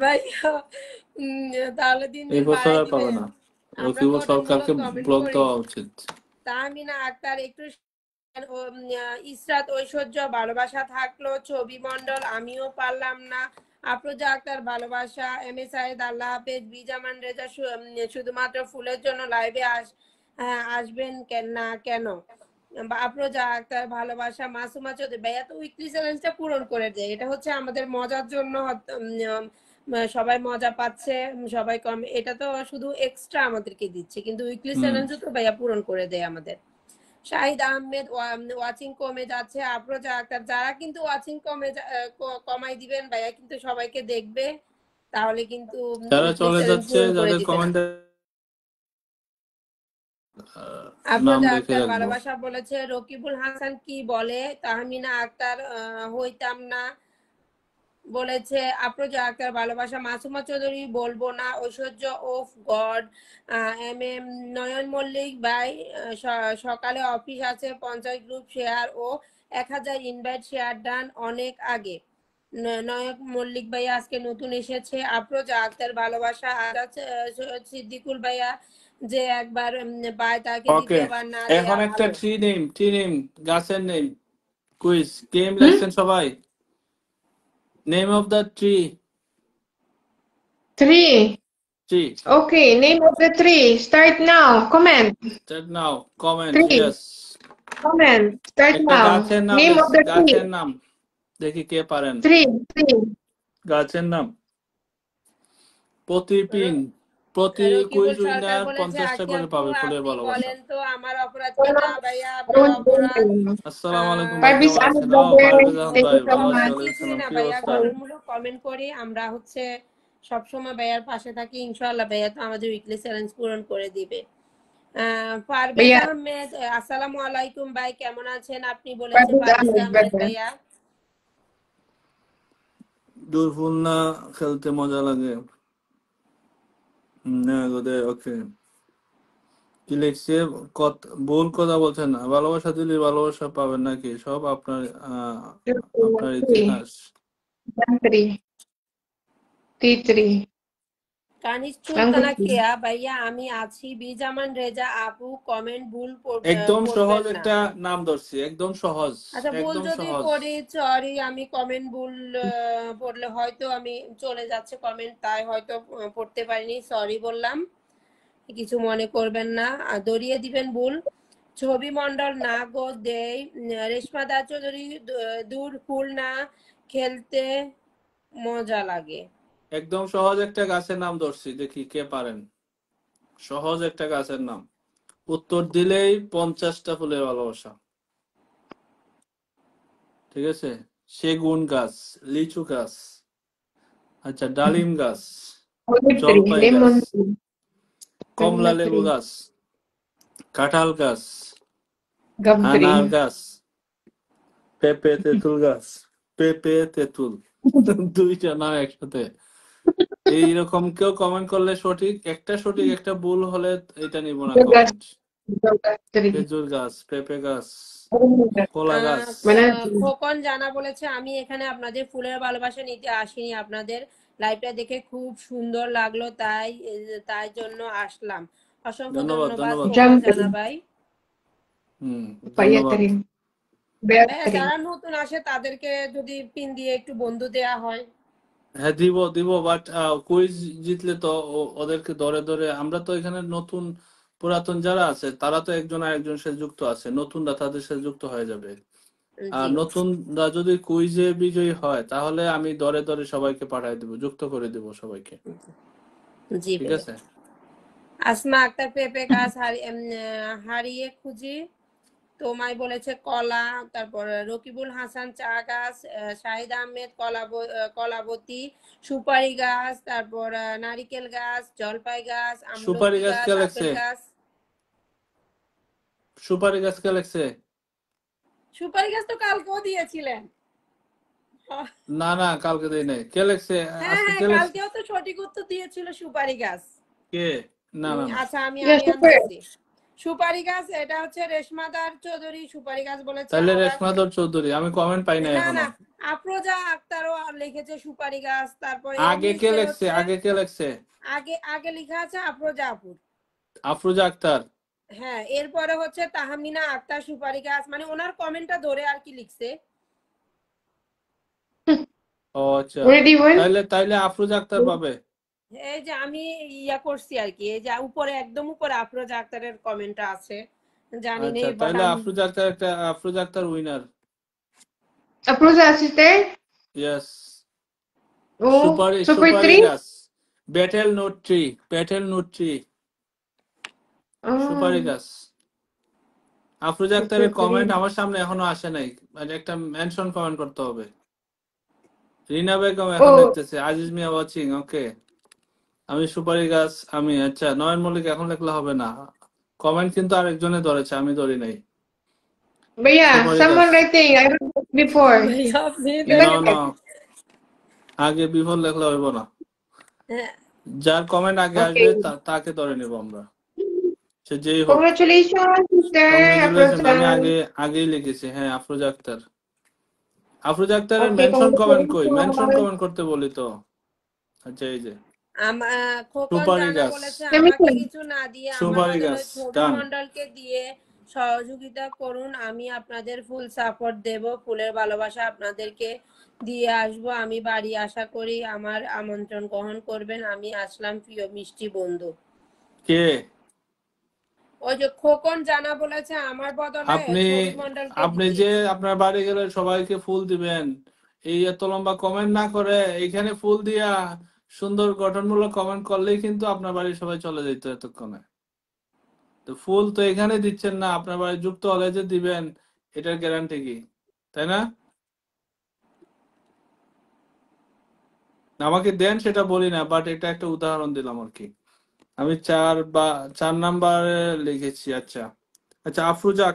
S3: ভাইয়া। তাহলে দিন
S1: এই
S3: দিন
S1: বছর
S3: বাড়াই
S1: আর পাবে
S3: দিবেন।
S1: না।
S3: আমরা
S1: রকিবুল
S3: গঠনমূলক
S1: সরকারকে
S3: কমেন্ট
S1: ব্লক
S3: করি।
S1: দেওয়া উচিত।
S3: তাহমিনা আক্তার একটু ইসরাত ঐশ্বর্য ভালোবাসা থাকলো। ছবি মন্ডল আমিও পারলাম না। আফরোজা আক্তার ভালোবাসা, এম এ সাইদ আল্লাহ হাফেজ, বিজামান রেজা শুধুমাত্র ফুলের জন্য লাইভে আসবেন না কেন? আফরোজা আক্তার ভালোবাসা, মাসুমা চৌধুরী ভাইয়া তো উইকলি চ্যালেঞ্জটা পূরণ করে দেয়, এটা হচ্ছে আমাদের মজার জন্য সবাই মজা পাচ্ছে, সবাই কম, এটা তো শুধু এক্সট্রা আমাদেরকে দিচ্ছে, কিন্তু উইকলি চ্যালেঞ্জও তো ভাইয়া পূরণ করে দেয় আমাদের। শাহিদ আহমেদ ওয়াচিং কমে যাচ্ছে, আফরোজা আক্তার যারা কিন্তু ওয়াচিং কমাই দিবেন ভাইয়া কিন্তু সবাইকে দেখবে, তাহলে কিন্তু
S1: যারা
S3: উইকলি
S1: চলে
S3: চ্যালেঞ্জ
S1: যাচ্ছে,
S3: পূরণ করে
S1: যাদের
S3: দিবে না।
S1: কমেন্ট নাম
S3: আফরোজা
S1: রেখে
S3: আক্তার
S1: রাখবো।
S3: ভালোবাসা বলেছে, রকিবুল হাসান কি বলে? তাহমিনা আক্তার হইতাম না বলেছে। আফরোজা আক্তার ভালোবাসা, মাসুমা চৌধুরী বলবো না, ঐশ্বর্য ওফ গড, এম এম নয়ন মল্লিক ভাই, সকালে অফিস আছে, 50 গ্রুপ শেয়ার ও 1000 ইনভাইট শেয়ার ডান অনেক আগে। নয়ক মল্লিক ভাইয়া আজকে নতুন এসেছে। আফরোজা আক্তার ভালোবাসা, আজাদ সিদ্দিকুল ভাইয়া যে একবার পায় তাকে
S1: ওকে,
S3: দ্বিতীয়বার না
S1: এখন
S3: দেয়া
S1: একটা
S3: ভালো।
S1: ট্রি নেম গাছের নেম কুইজ গেম
S2: Hmm?
S1: লেখছেন সবাই। Name of the tree.
S2: Tree.
S1: Tree
S2: Okay, name of the tree. Start now. Comment.
S1: Start now, comment,
S2: Tree.
S1: Yes.
S2: Comment. Start
S1: একটা
S2: now.
S1: গাছের নাম
S2: Name of the
S1: গাছের
S2: tree.
S1: নাম দেখি কে পারেন।
S2: Tree. Tree.
S1: গাছের নাম প্রতি কুইজ
S3: রকিবুল সরকার
S1: উইনার
S3: বলেছে,
S1: 50টা
S3: আকি
S1: করে
S3: আপু
S1: পাবে ফুলের
S3: আপনি
S1: ভালোবাসা।
S3: বলেন তো আমার অপরাধ
S2: Oh,
S3: কি?
S2: no.
S3: না ভাইয়া
S2: I
S3: আপনার
S2: don't
S3: অপরাধ।
S2: know.
S1: আসসালামু আলাইকুম ভাই,
S2: Parvis
S1: কেমন
S2: Ahmed
S1: আছেন?
S2: brother.
S1: পারভেজ আহমদ
S2: Thank
S1: ভাই,
S2: you so
S1: ভালো আছি,
S2: much.
S3: আমরা কিছুই
S1: ওয়ালাইকুম
S3: না
S1: কি
S3: ভাইয়া,
S1: অবস্থা?
S3: গঠনমূলক কমেন্ট করি আমরা, হচ্ছে সবসময় ভাইয়ার পাশে থাকি, ইনশাআল্লাহ ভাইয়া তো আমাদের উইকলি চ্যালেঞ্জ পূরণ করে দিবে। পারভেজ
S2: Yeah,
S3: আহমেদ, আসসালামু আলাইকুম ভাই, কেমন আছেন আপনি? বলেছে
S2: Parvis
S3: Parvez
S2: Ahmed
S3: Ahmed
S2: brother.
S3: ভাইয়া।
S1: দূর ফুল না খেলতে মজা লাগে না গোদে। ওকে, কি লিখছে? ভুল কথা বলছেন না, ভালোবাসা দিলে ভালোবাসা পাবেন নাকি? সব আপনার আপনার
S2: Tree.
S1: ইতিহাস।
S2: Tree. Tea tree.
S3: কানিজ
S2: Mango
S3: সুলতানা
S2: tree.
S3: কেয়া ভাইয়া আমি আছি, বিজামান রেজা আপু কমেন্ট ভুল
S1: একদম সহজ
S3: পড়বেন না।
S1: একটা নাম ধরছি, একদম সহজ,
S3: আচ্ছা, ভুল
S1: একদম
S3: যদি
S1: সহজ।
S3: পড়ি সরি, আমি কমেন্ট ভুল পড়লে হয়তো আমি চলে যাচ্ছে কমেন্ট, তাই হয়তো পড়তে পারিনি, সরি বললাম, কিছু মনে করবেন না, দড়িয়ে দিবেন ভুল। ছবি মন্ডল না গো দেই, রেশমা দা চৌধুরী দূর ফুল না খেলতে মজা লাগে।
S1: একদম সহজ একটা গাছের নাম ধরছি, দেখি কে পারেন। সহজ একটা গাছের নাম, উত্তর দিলেই 50টা ফুলের ভালোবাসা। ঠিক আছে, সেগুন গাছ, লিচু গাছ, আচ্ছা ডালিম গাছ,
S2: Olive tree.
S1: জলপাই গাছ,
S2: Lemon tree.
S1: কমলা
S2: Mango
S1: লেবু
S2: tree.
S1: গাছ, কাঁঠাল গাছ,
S2: Gum
S1: আনার
S2: tree.
S1: গাছ, পেঁপে তেঁতুল গাছ। পেঁপে তেঁতুল দুইটা নাম একসাথে। এইরকম কেউ কমেন্ট করলে সঠিক, একটা সঠিক একটা ভুল হলে এটা নিব না
S2: Yoga
S1: কমেন্ট।
S2: tree.
S1: খেজুর গাছ, পেঁপে গাছ,
S2: Yoga.
S1: কলা গাছ।
S2: Banana tree.
S3: খোকন জানা বলেছে, আমি এখানে আপনাদের ফুলের ভালোবাসা নিতে আসিনি, আপনাদের লাইভটা দেখে খুব সুন্দর লাগলো, তাই জন্য আসলাম। অসংখ্য
S1: ধন্যবাদ,
S3: ধন্যবাদ
S1: ধন্যবাদ।
S3: খোকন
S2: Jam
S3: জানা
S2: tree.
S3: ভাই।
S2: Papaya
S1: ধন্যবাদ।
S2: tree. Bear
S3: ভাইয়া
S2: tree.
S3: যারা নতুন আসে তাদেরকে যদি পিন দিয়ে একটু বন্ধু দেয়া হয়।
S1: হ্যাঁ দিব, বাট কুইজ জিতলে তো ওদেরকে ধরে ধরে, আমরা তো এখানে নতুন পুরাতন যারা আছে তারা তো একজন আরেকজনের সাথে যুক্ত আছে, নতুনরা তাদের সাথে যুক্ত হয়ে যাবে। আর
S3: জি
S1: নতুনরা যদি কুইজে বিজয়ী হয় তাহলে আমি ধরে ধরে সবাইকে পাঠিয়ে দেবো, যুক্ত করে দেবো সবাইকে।
S3: জি
S1: ঠিক
S3: ভাইয়া।
S1: আছে।
S3: আসমা আক্তার পেঁপে গাছ হারিয়ে খুঁজি তোমায় বলেছে কলা। তারপর রকিবুল হাসান চা গাছ, শাহিদ আহমেদ কলাবতী, সুপারি গাছ, তারপর নারিকেল গাছ, জলপাই গাছ,
S1: সুপারি
S3: আমলকি
S1: গাছ
S3: গাছ,
S1: কে
S3: আপেল
S1: লাগছে?
S3: গাছ।
S1: সুপারি গাছ কে লাগছে?
S3: সুপারি গাছ তো কালকেও দিয়েছিলেন।
S1: না কালকে দেই নাই। কে লাগছে?
S3: হ্যাঁ
S1: আজকে
S3: হ্যাঁ,
S1: কে লাগছে?
S3: কালকেও তো সঠিক উত্তর দিয়েছিল সুপারি গাছ।
S1: কে? না।
S3: আচ্ছা, আমি
S2: Yeah, super.
S3: আনতেছি। সুপারি গাছ এটা হচ্ছে রেশমাদার চৌধুরী সুপারি গাছ বলেছে।
S1: তাহলে
S3: ওরা
S1: রেশমাদর চৌধুরী, আমি কমেন্ট পাই না
S3: না
S1: এখনো।
S3: আফরোজা আক্তারও লিখেছে সুপারি গাছ। তারপর এর
S1: আগে কে
S3: নিচে
S1: লাগছে?
S3: হচ্ছে
S1: আগে কে লাগছে?
S3: আগে লেখা আছে আফরোজা আপুর।
S1: আফরোজা আক্তার।
S3: হ্যাঁ, এরপরে হচ্ছে তাহমিনা আক্তার সুপারি গাছ, মানে ওনার কমেন্টটা ধরে আর কি লিখছে।
S1: ও আচ্ছা,
S2: Already won?
S1: তাইলে আফরোজা আক্তার পাবে।
S3: এই যে আমি ইয়া করছি আর কি, এই যে উপরে একদম উপরে আফরোজা আক্তারের কমেন্টটা আছে, জানি
S1: আচ্ছা,
S3: নেই বাট
S1: তাইলে
S3: আমি
S1: Afroza Akter winner.
S2: Approach sister.
S1: Yes.
S2: Oh, Super
S1: সুপারি
S2: 3?
S1: গাছ, ব্যাটেল নোট ট্রি, সুপারি
S2: Oh,
S1: গাছ। আফরোজা
S2: Super
S1: আক্তারের
S2: 3.
S1: কমেন্ট আমার সামনে এখনো আসে নাই, মানে একটা মেনশন কমেন্ট করতে হবে। রিনা বেগম এখন
S2: Oh,
S1: দেখতেছে, আজিজ মিয়া ওয়াচিং, ওকে। আমি সুপারি গাছ, আমি আচ্ছা, নয়ন মল্লিক এখন লিখলে হবে না, কমেন্ট কিন্তু আরেকজনে ধরেছে, আমি ধরি নাই।
S2: but yeah,
S1: সুপারি গাছ,
S2: someone writing. I wrote it before.
S3: ভাইয়া আপনি
S2: You
S1: না
S2: got
S3: দেখেন।
S1: না,
S2: it.
S1: আগে বিফল লিখলে হইব না,
S3: হ্যাঁ,
S1: যার কমেন্ট আগে
S2: Okay.
S1: আসবে তাকে ধরে নেব আমরা, সে যেই হোক।
S2: Congratulations, sister.
S1: কংগ্রেচুলেশন, আমি
S2: Approach.
S1: আগেই লিখেছি, হ্যাঁ আফরোজা আক্তার। আফরোজা আক্তারের
S2: Okay,
S1: মেনশন কমেন্ট কই, মেনশন
S2: congratulations.
S1: কমেন্ট করতে বলি তো। আচ্ছা এই যে
S3: খোকন
S1: সুপারি
S3: জানা
S1: গাছ,
S3: বলেছে
S2: Let me
S3: আমাকে
S2: see.
S3: কিছু না দিয়ে আমার
S1: সুপারি
S3: বদলে
S1: গাছ
S3: ছবি
S1: ডান।
S3: মন্ডলকে দিয়ে সহযোগিতা করুন, আমি আপনাদের ফুল সাপোর্ট দেব, ফুলের ভালোবাসা আপনাদেরকে দিয়ে আসবো আমি বাড়ি, আশা করি আমার আমন্ত্রণ গ্রহণ করবেন, আমি আসলাম প্রিয় মিষ্টি বন্ধু।
S1: কে
S3: ওই যে খোকন জানা বলেছে আমার বদলে
S1: আপনি?
S3: ছবি মন্ডলকে
S1: আপনি
S3: দিতে।
S1: যে আপনার বাড়ি গেলে সবাইকে ফুল দিবেন, এই এত লম্বা কমেন্ট না করে এখানে ফুল দিয়া সুন্দর গঠনমূলক কমেন্ট করলেই কিন্তু আপনার বাড়ি সবাই চলে যেত এতক্ষণে। তো ফুল তো এখানে দিচ্ছেন না, আপনার বাড়ি যুক্ত হলে যে দিবেন, এটার গ্যারান্টি কি, তাই না? আমাকে দেন সেটা বলি না, বাট এটা একটা উদাহরণ দিলাম আর কি। আমি 4 নাম্বারে লিখেছি। আচ্ছা আচ্ছা, আফরোজা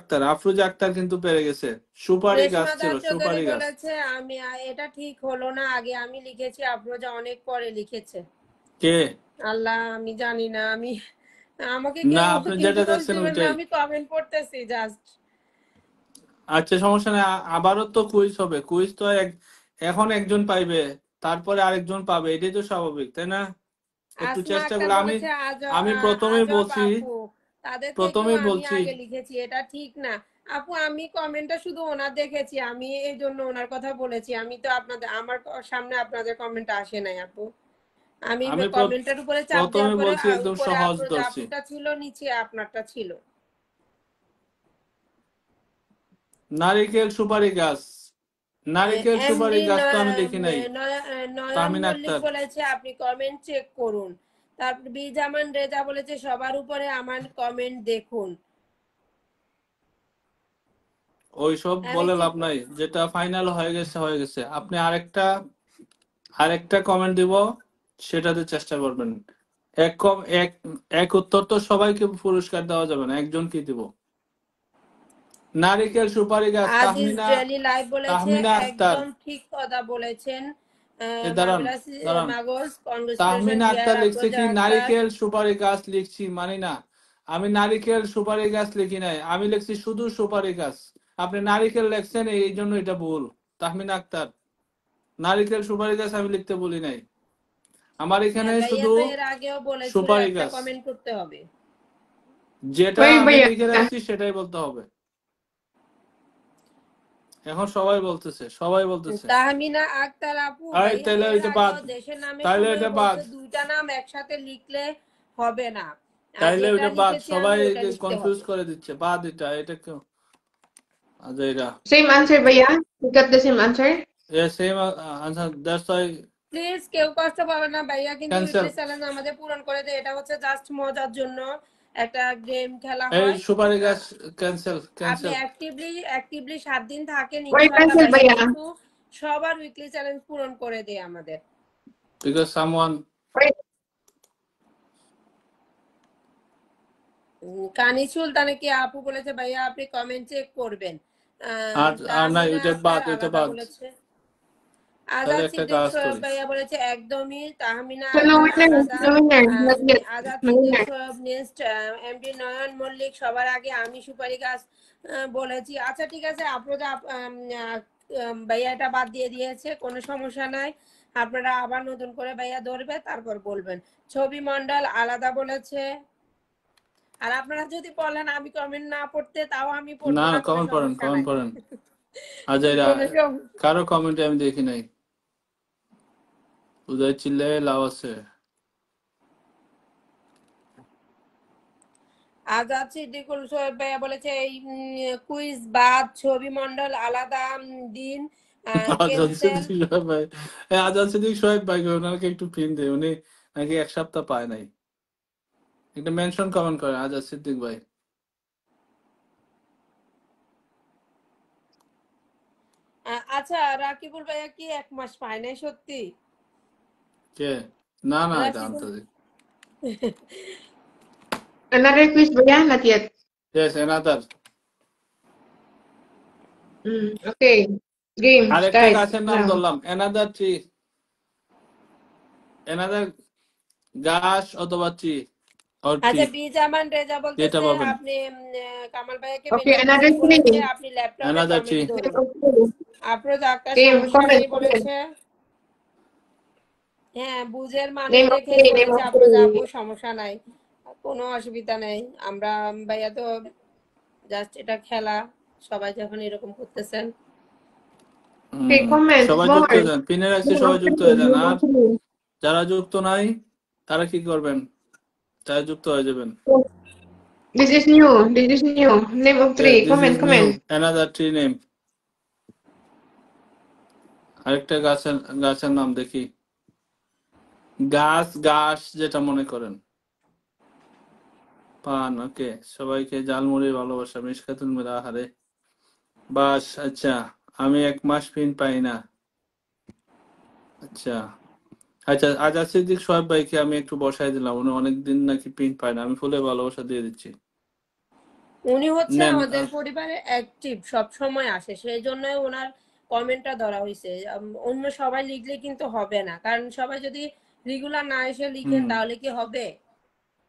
S1: আক্তার কিন্তু পেরে গেছে। সুপারি গাছ
S3: রেশমা
S1: ছিল,
S3: দাস চৌধুরী
S1: সুপারি গাছ।
S3: বলেছে এটা ঠিক হলো না, আগে আমি লিখেছি আফরোজা অনেক পরে লিখেছে।
S1: কে?
S3: আল্লাহ আমি জানি না, আমাকে
S1: না,
S3: কেউ
S1: আপনি
S3: কিছু
S1: যেটা
S3: দোষ
S1: দেখছেন
S3: দিবেন না,
S1: ওইটাই।
S3: আমি কমেন্ট পড়তেছি জাস্ট।
S1: আচ্ছা সমস্যা নেই, আবারও তো কুইজ হবে, কুইজ তো এখন একজন পাইবে, তারপরে আরেকজন পাবে, এটাই তো স্বাভাবিক, তাই না? একটু
S3: আসমা
S1: চেষ্টা
S3: আক্তার
S1: করলে আমি
S3: বলেছে
S1: আমি প্রথমেই
S3: আজব
S1: বলছি,
S3: আপু, তাদের থেকেও
S1: প্রথমেই
S3: আমি
S1: বলছি
S3: আগে লিখেছি, এটা ঠিক না। আপু আমি কমেন্টটা শুধু ওনার দেখেছি, আমি এই জন্য ওনার কথা বলেছি, আমি তো আপনাদের আমার সামনে আপনাদের কমেন্ট আসে নাই আপু। আমি
S1: আমি
S3: কমেন্টের উপরে চাপ
S1: প্রথমে
S3: দেওয়ার পরে
S1: বলছি একদম
S3: উপরে
S1: সহজ
S3: আফরোজা
S1: ধরছি।
S3: আপুটা ছিল, নিচে আপনারটা ছিল।
S1: নারিকেল সুপারি গাছ, নারিকেল
S3: এমডি
S1: সুপারি গাছ তো আমি লিখি নাই।
S3: নয়ন
S1: তাহমিনা
S3: মল্লিক
S1: আক্তার,
S3: বলেছে আপনি কমেন্ট চেক করুন। তারপর বিজামান রেজা বলেছে সবার উপরে আমার কমেন্ট দেখুন।
S1: ওইসব
S3: আমি
S1: বলে
S3: ঠিক
S1: লাভ নাই, যেটা ফাইনাল হয়ে গেছে হয়ে গেছে। আপনি আরেকটা কমেন্ট দিব, সেটাতে চেষ্টা করবেন। এক কম এক এক উত্তর তো সবাইকে পুরস্কার দেওয়া যাবে না, একজনকে দিব। নারিকেল সুপারি গাছ,
S3: আজিজ ডেলি লাইভ বলেছে
S1: তাহমিনা আক্তার।
S3: একদম ঠিক কথা বলেছেন।
S1: দাঁড়ান
S3: মাগরাস
S1: দাঁড়ান,
S3: মাগজ কংগ্রেচুলেশন
S1: তাহমিনা
S3: ডিয়ার
S1: আক্তার লিখছে
S3: আফরোজা
S1: কি
S3: আক্তার।
S1: নারিকেল সুপারি গাছ লিখছি, মানি না। আমি নারিকেল সুপারি গাছ লিখি নাই, আমি লিখছি শুধু সুপারি গাছ। আপনি নারিকেল লিখছেন, এই জন্য এটা ভুল। তাহমিনা আক্তার, নারিকেল সুপারি গাছ আমি লিখতে বলি নাই, আমার এখানে
S3: হ্যাঁ ভাইয়া
S1: শুধু
S3: তো এর আগেও বলেছিল
S1: সুপারি
S3: একটা
S1: গাছ।
S3: কমেন্ট করতে হবে।
S1: যেটা
S2: Wait,
S1: আমি
S2: bhaiya.
S1: লিখে রাখছি সেটাই বলতে হবে। এখন সবাই বলতেছে।
S3: তাহমিনা আক্তার আপু,
S1: আরে
S3: ভাইয়া
S1: তাহলে
S3: এর
S1: এটা বাদ,
S3: আগেও দেশের নামে
S1: তাইলে
S3: সময়
S1: এটা বাদ,
S3: বলতে দুইটা নাম একসাথে লিখলে হবে না,
S1: তাইলে
S3: যেটা
S1: ওইটা বাদ,
S3: লিখেছি আমি
S1: সবাই
S3: ওটা লিখতে
S1: কনফিউজ
S3: হবে।
S1: করে দিচ্ছে, বাদ এটা কেউ। আচ্ছা এটা
S2: Same answer, bhaiya. You got the same answer?
S1: Same answer, that's why
S3: please কেউ কষ্ট পাবে না, ভাইয়া কিন্তু
S1: ক্যান্সেল।
S3: উইকলি চ্যালেঞ্জ আমাদের পূরণ করে দেয়, এটা হচ্ছে জাস্ট মজার জন্য একটা গেম খেলা
S1: এই
S3: হয়।
S1: সুপারি গাছ
S3: আহ,
S1: ক্যান্সেল
S3: আপনি
S1: ক্যান্সেল।
S3: অ্যাক্টিভলি 7 দিন থাকেন,
S2: Why
S3: ইনশাআল্লাহ
S2: cancel,
S3: ভাইয়া
S2: bhaiya?
S3: কিন্তু সবার উইকলি চ্যালেঞ্জ পূরণ করে দেয় আমাদের।
S1: Because someone.
S2: Why?
S3: কানি সুলতানে কি আপু বলেছে ভাইয়া আপনি কমেন্ট চেক করবেন।
S1: আর আর নাই,
S3: তাহমিনা
S1: ওইটা
S3: আক্তার
S1: বাদ, ওইটা
S3: আলাদা
S1: বাদ।
S3: বলেছে।
S1: তাহলে
S3: আজাদ
S1: একটা
S3: সিদ্দিক
S1: কাজ
S3: সোয়েব
S1: করি,
S3: ভাইয়া বলেছে একদমই, Tahmina
S2: So no
S3: Akter
S2: winner,
S3: আলাদা।
S2: no winner. Not yet.
S3: Azad
S2: No
S3: Siddique
S2: winner.
S3: Shoaib next, MD Nayan Mallick সবার আগে, আমি সুপারি গাছ বলেছি। আচ্ছা ঠিক আছে, আফরোজা ভাইয়া এটা বাদ দিয়ে দিয়েছে, কোনো সমস্যা নাই, আপনারা আবার নতুন করে ভাইয়া ধরবে তারপর বলবেন। ছবি মন্ডল আলাদা বলেছে। আর আপনারা যদি বলেন আমি কমেন্ট না পড়তে, তাও আমি
S1: না
S3: পড়বো
S1: না,
S3: না, কোনো
S1: কমেন্ট
S3: সমস্যা নাই।
S1: করেন। আচ্ছা
S3: কোনো
S1: কারো কমেন্টে আমি দেখি নাই। উদয় চিল্লে লাভ আছে।
S3: আজাদ সিদ্দিকুল সোহেব ভাইয়া বলেছে এই কুইজ বাদ ছবি মন্ডল আলাদা দিন
S1: আজাদ
S3: ক্যান্সেল।
S1: সিদ্দিক সোহেব ভাই, আজাদ সিদ্দিক সোহেব ভাই ওনাকে একটু পিন দেয়, উনি নাকি এক সপ্তাহ পায় নাই। একটা মেনশন কমেন্ট করে আজাদ সিদ্দিক ভাই।
S3: আচ্ছা রাকিবুল ভাইয়া কি 1 মাস পায় নাই সত্যি?
S1: কে? না না, এটা
S3: রাকিবুল
S1: আন্তরিক।
S2: Another quiz ba yan? Not yet.
S1: Yes, another.
S2: Okay. Game,
S1: আরেকটা
S2: start
S1: গাছের নাম
S2: now.
S1: ধরলাম, another tree, another গাছ অথবা tree or
S3: আচ্ছা
S1: tree,
S3: বিজামান রেজা
S1: যেটা
S3: বলতেছে
S1: পাবেন।
S3: আপনি কামাল ভাইয়াকে
S2: Okay, another
S3: বেনিফিশিয়ারি বলেছে,
S2: three.
S3: আপনি ল্যাপটপে
S1: another
S3: কমেডি
S1: tree.
S3: ধরুন।
S2: Okay.
S3: আফরোজ আক্তার
S2: Game,
S3: সমস্যা
S2: comment,
S3: নেই
S2: comment.
S3: বলেছে। হ্যাঁ বুঝের মানে
S2: Name of
S3: দেখেই
S2: three, name
S3: বলেছে
S2: of
S3: আফরোজা আপু,
S2: three.
S3: সমস্যা নাই, কোনো অসুবিধা নেই। আমরা ভাইয়া তো জাস্ট এটা খেলা, সবাই যখন এরকম করতেছেন।
S2: Okay, comment
S1: সবাই যুক্ত
S2: more.
S1: হয়ে যান, পিনে রাখছি,
S2: Name of
S1: সবাই যুক্ত
S2: three,
S1: হয়ে যান।
S2: name
S1: R
S2: of three.
S1: যারা যুক্ত নাই তারা কি করবেন? তারা যুক্ত হয়ে যাবেন।
S2: This is new. This is new. Name of
S1: Yes,
S2: three.
S1: this
S2: Comment,
S1: is new,
S2: comment.
S1: another tree name. আরেকটা গাছের নাম দেখি, গাছ গাছ যেটা মনে করেন। পান, ওকে। সবাইকে জালমুড়ি ভালোবাসা, মিশকাতুল মিরা, হারে বাস। আচ্ছা, আমি 1 মাস পিন পাই না। আচ্ছা আচ্ছা, আজাদ সিদ্দিক সোহেব ভাইকে আমি একটু বসাই দিলাম, উনি অনেকদিন নাকি পিন পায় না, আমি ফুলে ভালোবাসা দিয়ে দিচ্ছি।
S3: উনি হচ্ছে
S1: নেন।
S3: আমাদের পরিবারে অ্যাক্টিভ, সব সময় আসে, সেই জন্যই ওনার কমেন্টটা ধরা হয়েছে। অন্য সবাই লিখলে কিন্তু হবে না, কারণ সবাই যদি রেগুলার না এসে লিখেন তাহলে কি হবে?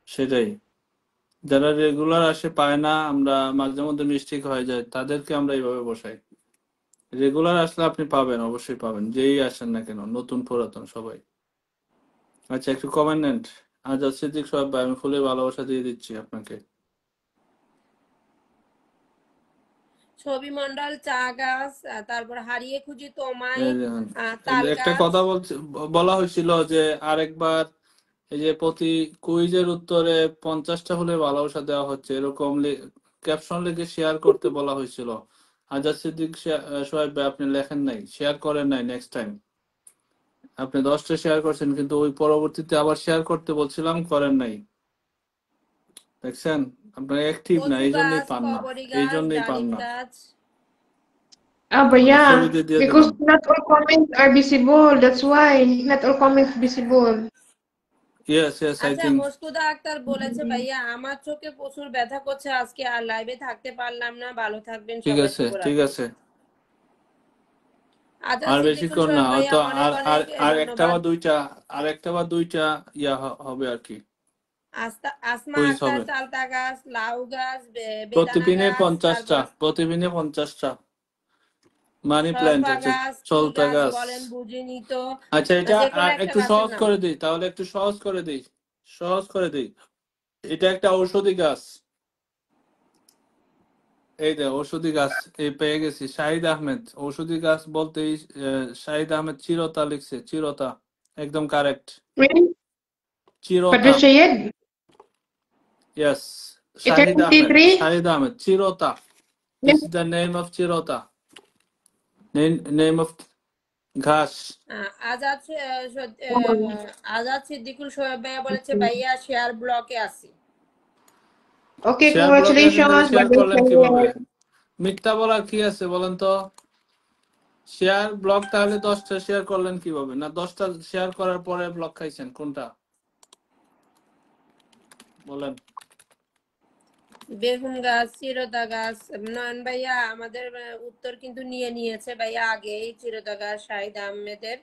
S1: সেটাই, যারা রেগুলার আসে পায় না, আমরা মাঝে মধ্যে মিস্টেক হয়ে যায়, তাদেরকে আমরা এইভাবে বসাই। রেগুলার আসলে আপনি পাবেন, অবশ্যই পাবেন, যেই আসেন না কেন, নতুন পুরাতন সবাই। আচ্ছা, একটু কমেন্ট নেন। আজাদ সিদ্দিক সোহেব ভাই, আমি ফুলে ভালোবাসা দিয়ে দিচ্ছি আপনাকে।
S3: ছবি মন্ডল চা গাছ, তারপর হারিয়ে খুঁজি তোমায়
S1: এই দেখেন,
S3: তাল
S1: একটা
S3: গাছ।
S1: কথা বলা হয়েছিল যে আরেকবার এই যে প্রতি কুইজের উত্তরে 50টা হলে ভালোবাসা দেওয়া হচ্ছে, এরকম ক্যাপশন লিখে শেয়ার করতে বলা হয়েছিল। আজাদ সিদ্দিক সোহেব ভাই, আপনি লেখেন নাই, শেয়ার করেন নাই। নেক্সট টাইম আপনি 10টা শেয়ার করছেন, কিন্তু ওই পরবর্তীতে আবার শেয়ার করতে বলছিলাম, করেন নাই। দেখছেন, আপনার অ্যাক্টিভ না,
S3: কচু
S1: এই জন্যই
S3: গাছ,
S1: পান না,
S3: কবরী
S1: এই
S3: গাছ,
S1: জন্যই পান
S3: ডালিম
S1: না।
S3: গাছ।
S2: But
S1: আপনার
S2: yeah,
S1: ছবিতে দিয়ে
S2: because
S1: দিলাম।
S2: not all comments are visible. That's why not all comments visible.
S1: Yes yes, I
S3: আচ্ছা
S1: থিঙ্ক।
S3: মস্কুদা আক্তার বলেছে ভাইয়া আমার চোখে প্রচুর ব্যথা করছে, আজকে আর লাইভে থাকতে পারলাম না, ভালো থাকবেন
S1: ঠিক
S3: সবাই,
S1: আছে, ঠিক
S3: শুভরাত্রি।
S1: আছে।
S3: আজাদ
S1: আর
S3: সিদ্দিকুল
S1: বেশিক্ষণ না,
S3: সোহেব ভাইয়া
S1: হয়তো
S3: অনেক
S1: আর আর
S3: অনেক
S1: আর একটা বা
S3: ধন্যবাদ।
S1: দুইটা, আর একটা বা দুইটা হবে আর কি,
S3: আসমা
S1: কুইজ
S3: আক্তার
S1: হবে।
S3: চালতা গাছ, লাউ গাছ, বেদানা
S1: প্রতিদিনে
S3: গাছ,
S1: 50টা,
S3: তারপর
S1: প্রতিদিনে 50টা মানি প্ল্যান্ট
S3: সরফা
S1: হচ্ছে,
S3: গাছ, কি
S1: চলতা
S3: গাছ
S1: গাছ।
S3: বলেন বুঝিনি তো।
S1: আচ্ছা, এটা
S3: যে কোনো
S1: আর
S3: একটা
S1: একটু
S3: গাছের
S1: সহজ
S3: নাম।
S1: করে দিই, তাহলে একটু সহজ করে দিই, সহজ করে দিই। এটা একটা ঔষধি গাছ, এই যে ঔষধি গাছ, এই পেয়ে গেছি, শাহিদ আহমেদ। ঔষধি গাছ বলতেই শাহিদ আহমেদ চিরতা লিখছে, চিরতা, একদম correct,
S2: Really?
S1: চিরতা।
S2: Padre Syed?
S1: Yes,
S2: It's
S1: Shahid Ahmed,
S2: 73?
S1: Shahid Ahmed, Chirota. This is the name of Chirota. Name of ঘাস।
S3: আজাদ আজাদ সিদ্দিকুল সোহেব ভাইয়া বলেছে ভাইয়া শেয়ার ব্লকে আছি।
S2: Okay,
S1: শেয়ার ব্লকে আছেন, তাহলে
S2: congratulations,
S1: শেয়ার
S2: Padre
S1: করলেন কিভাবে?
S2: Syed.
S1: মিথ্যা বলার কি আছে বলেন তো? শেয়ার ব্লক তাহলে 10টা শেয়ার করলেন কিভাবে? না 10টা শেয়ার করার পরে ব্লক খাইছেন, কোনটা বলেন?
S3: বেগুন গাছ, চিরতা গাছ। নয়ন ভাইয়া আমাদের উত্তর কিন্তু নিয়ে নিয়েছে ভাইয়া আগেই, চিরতা গাছ শাহিদ আহমেদের।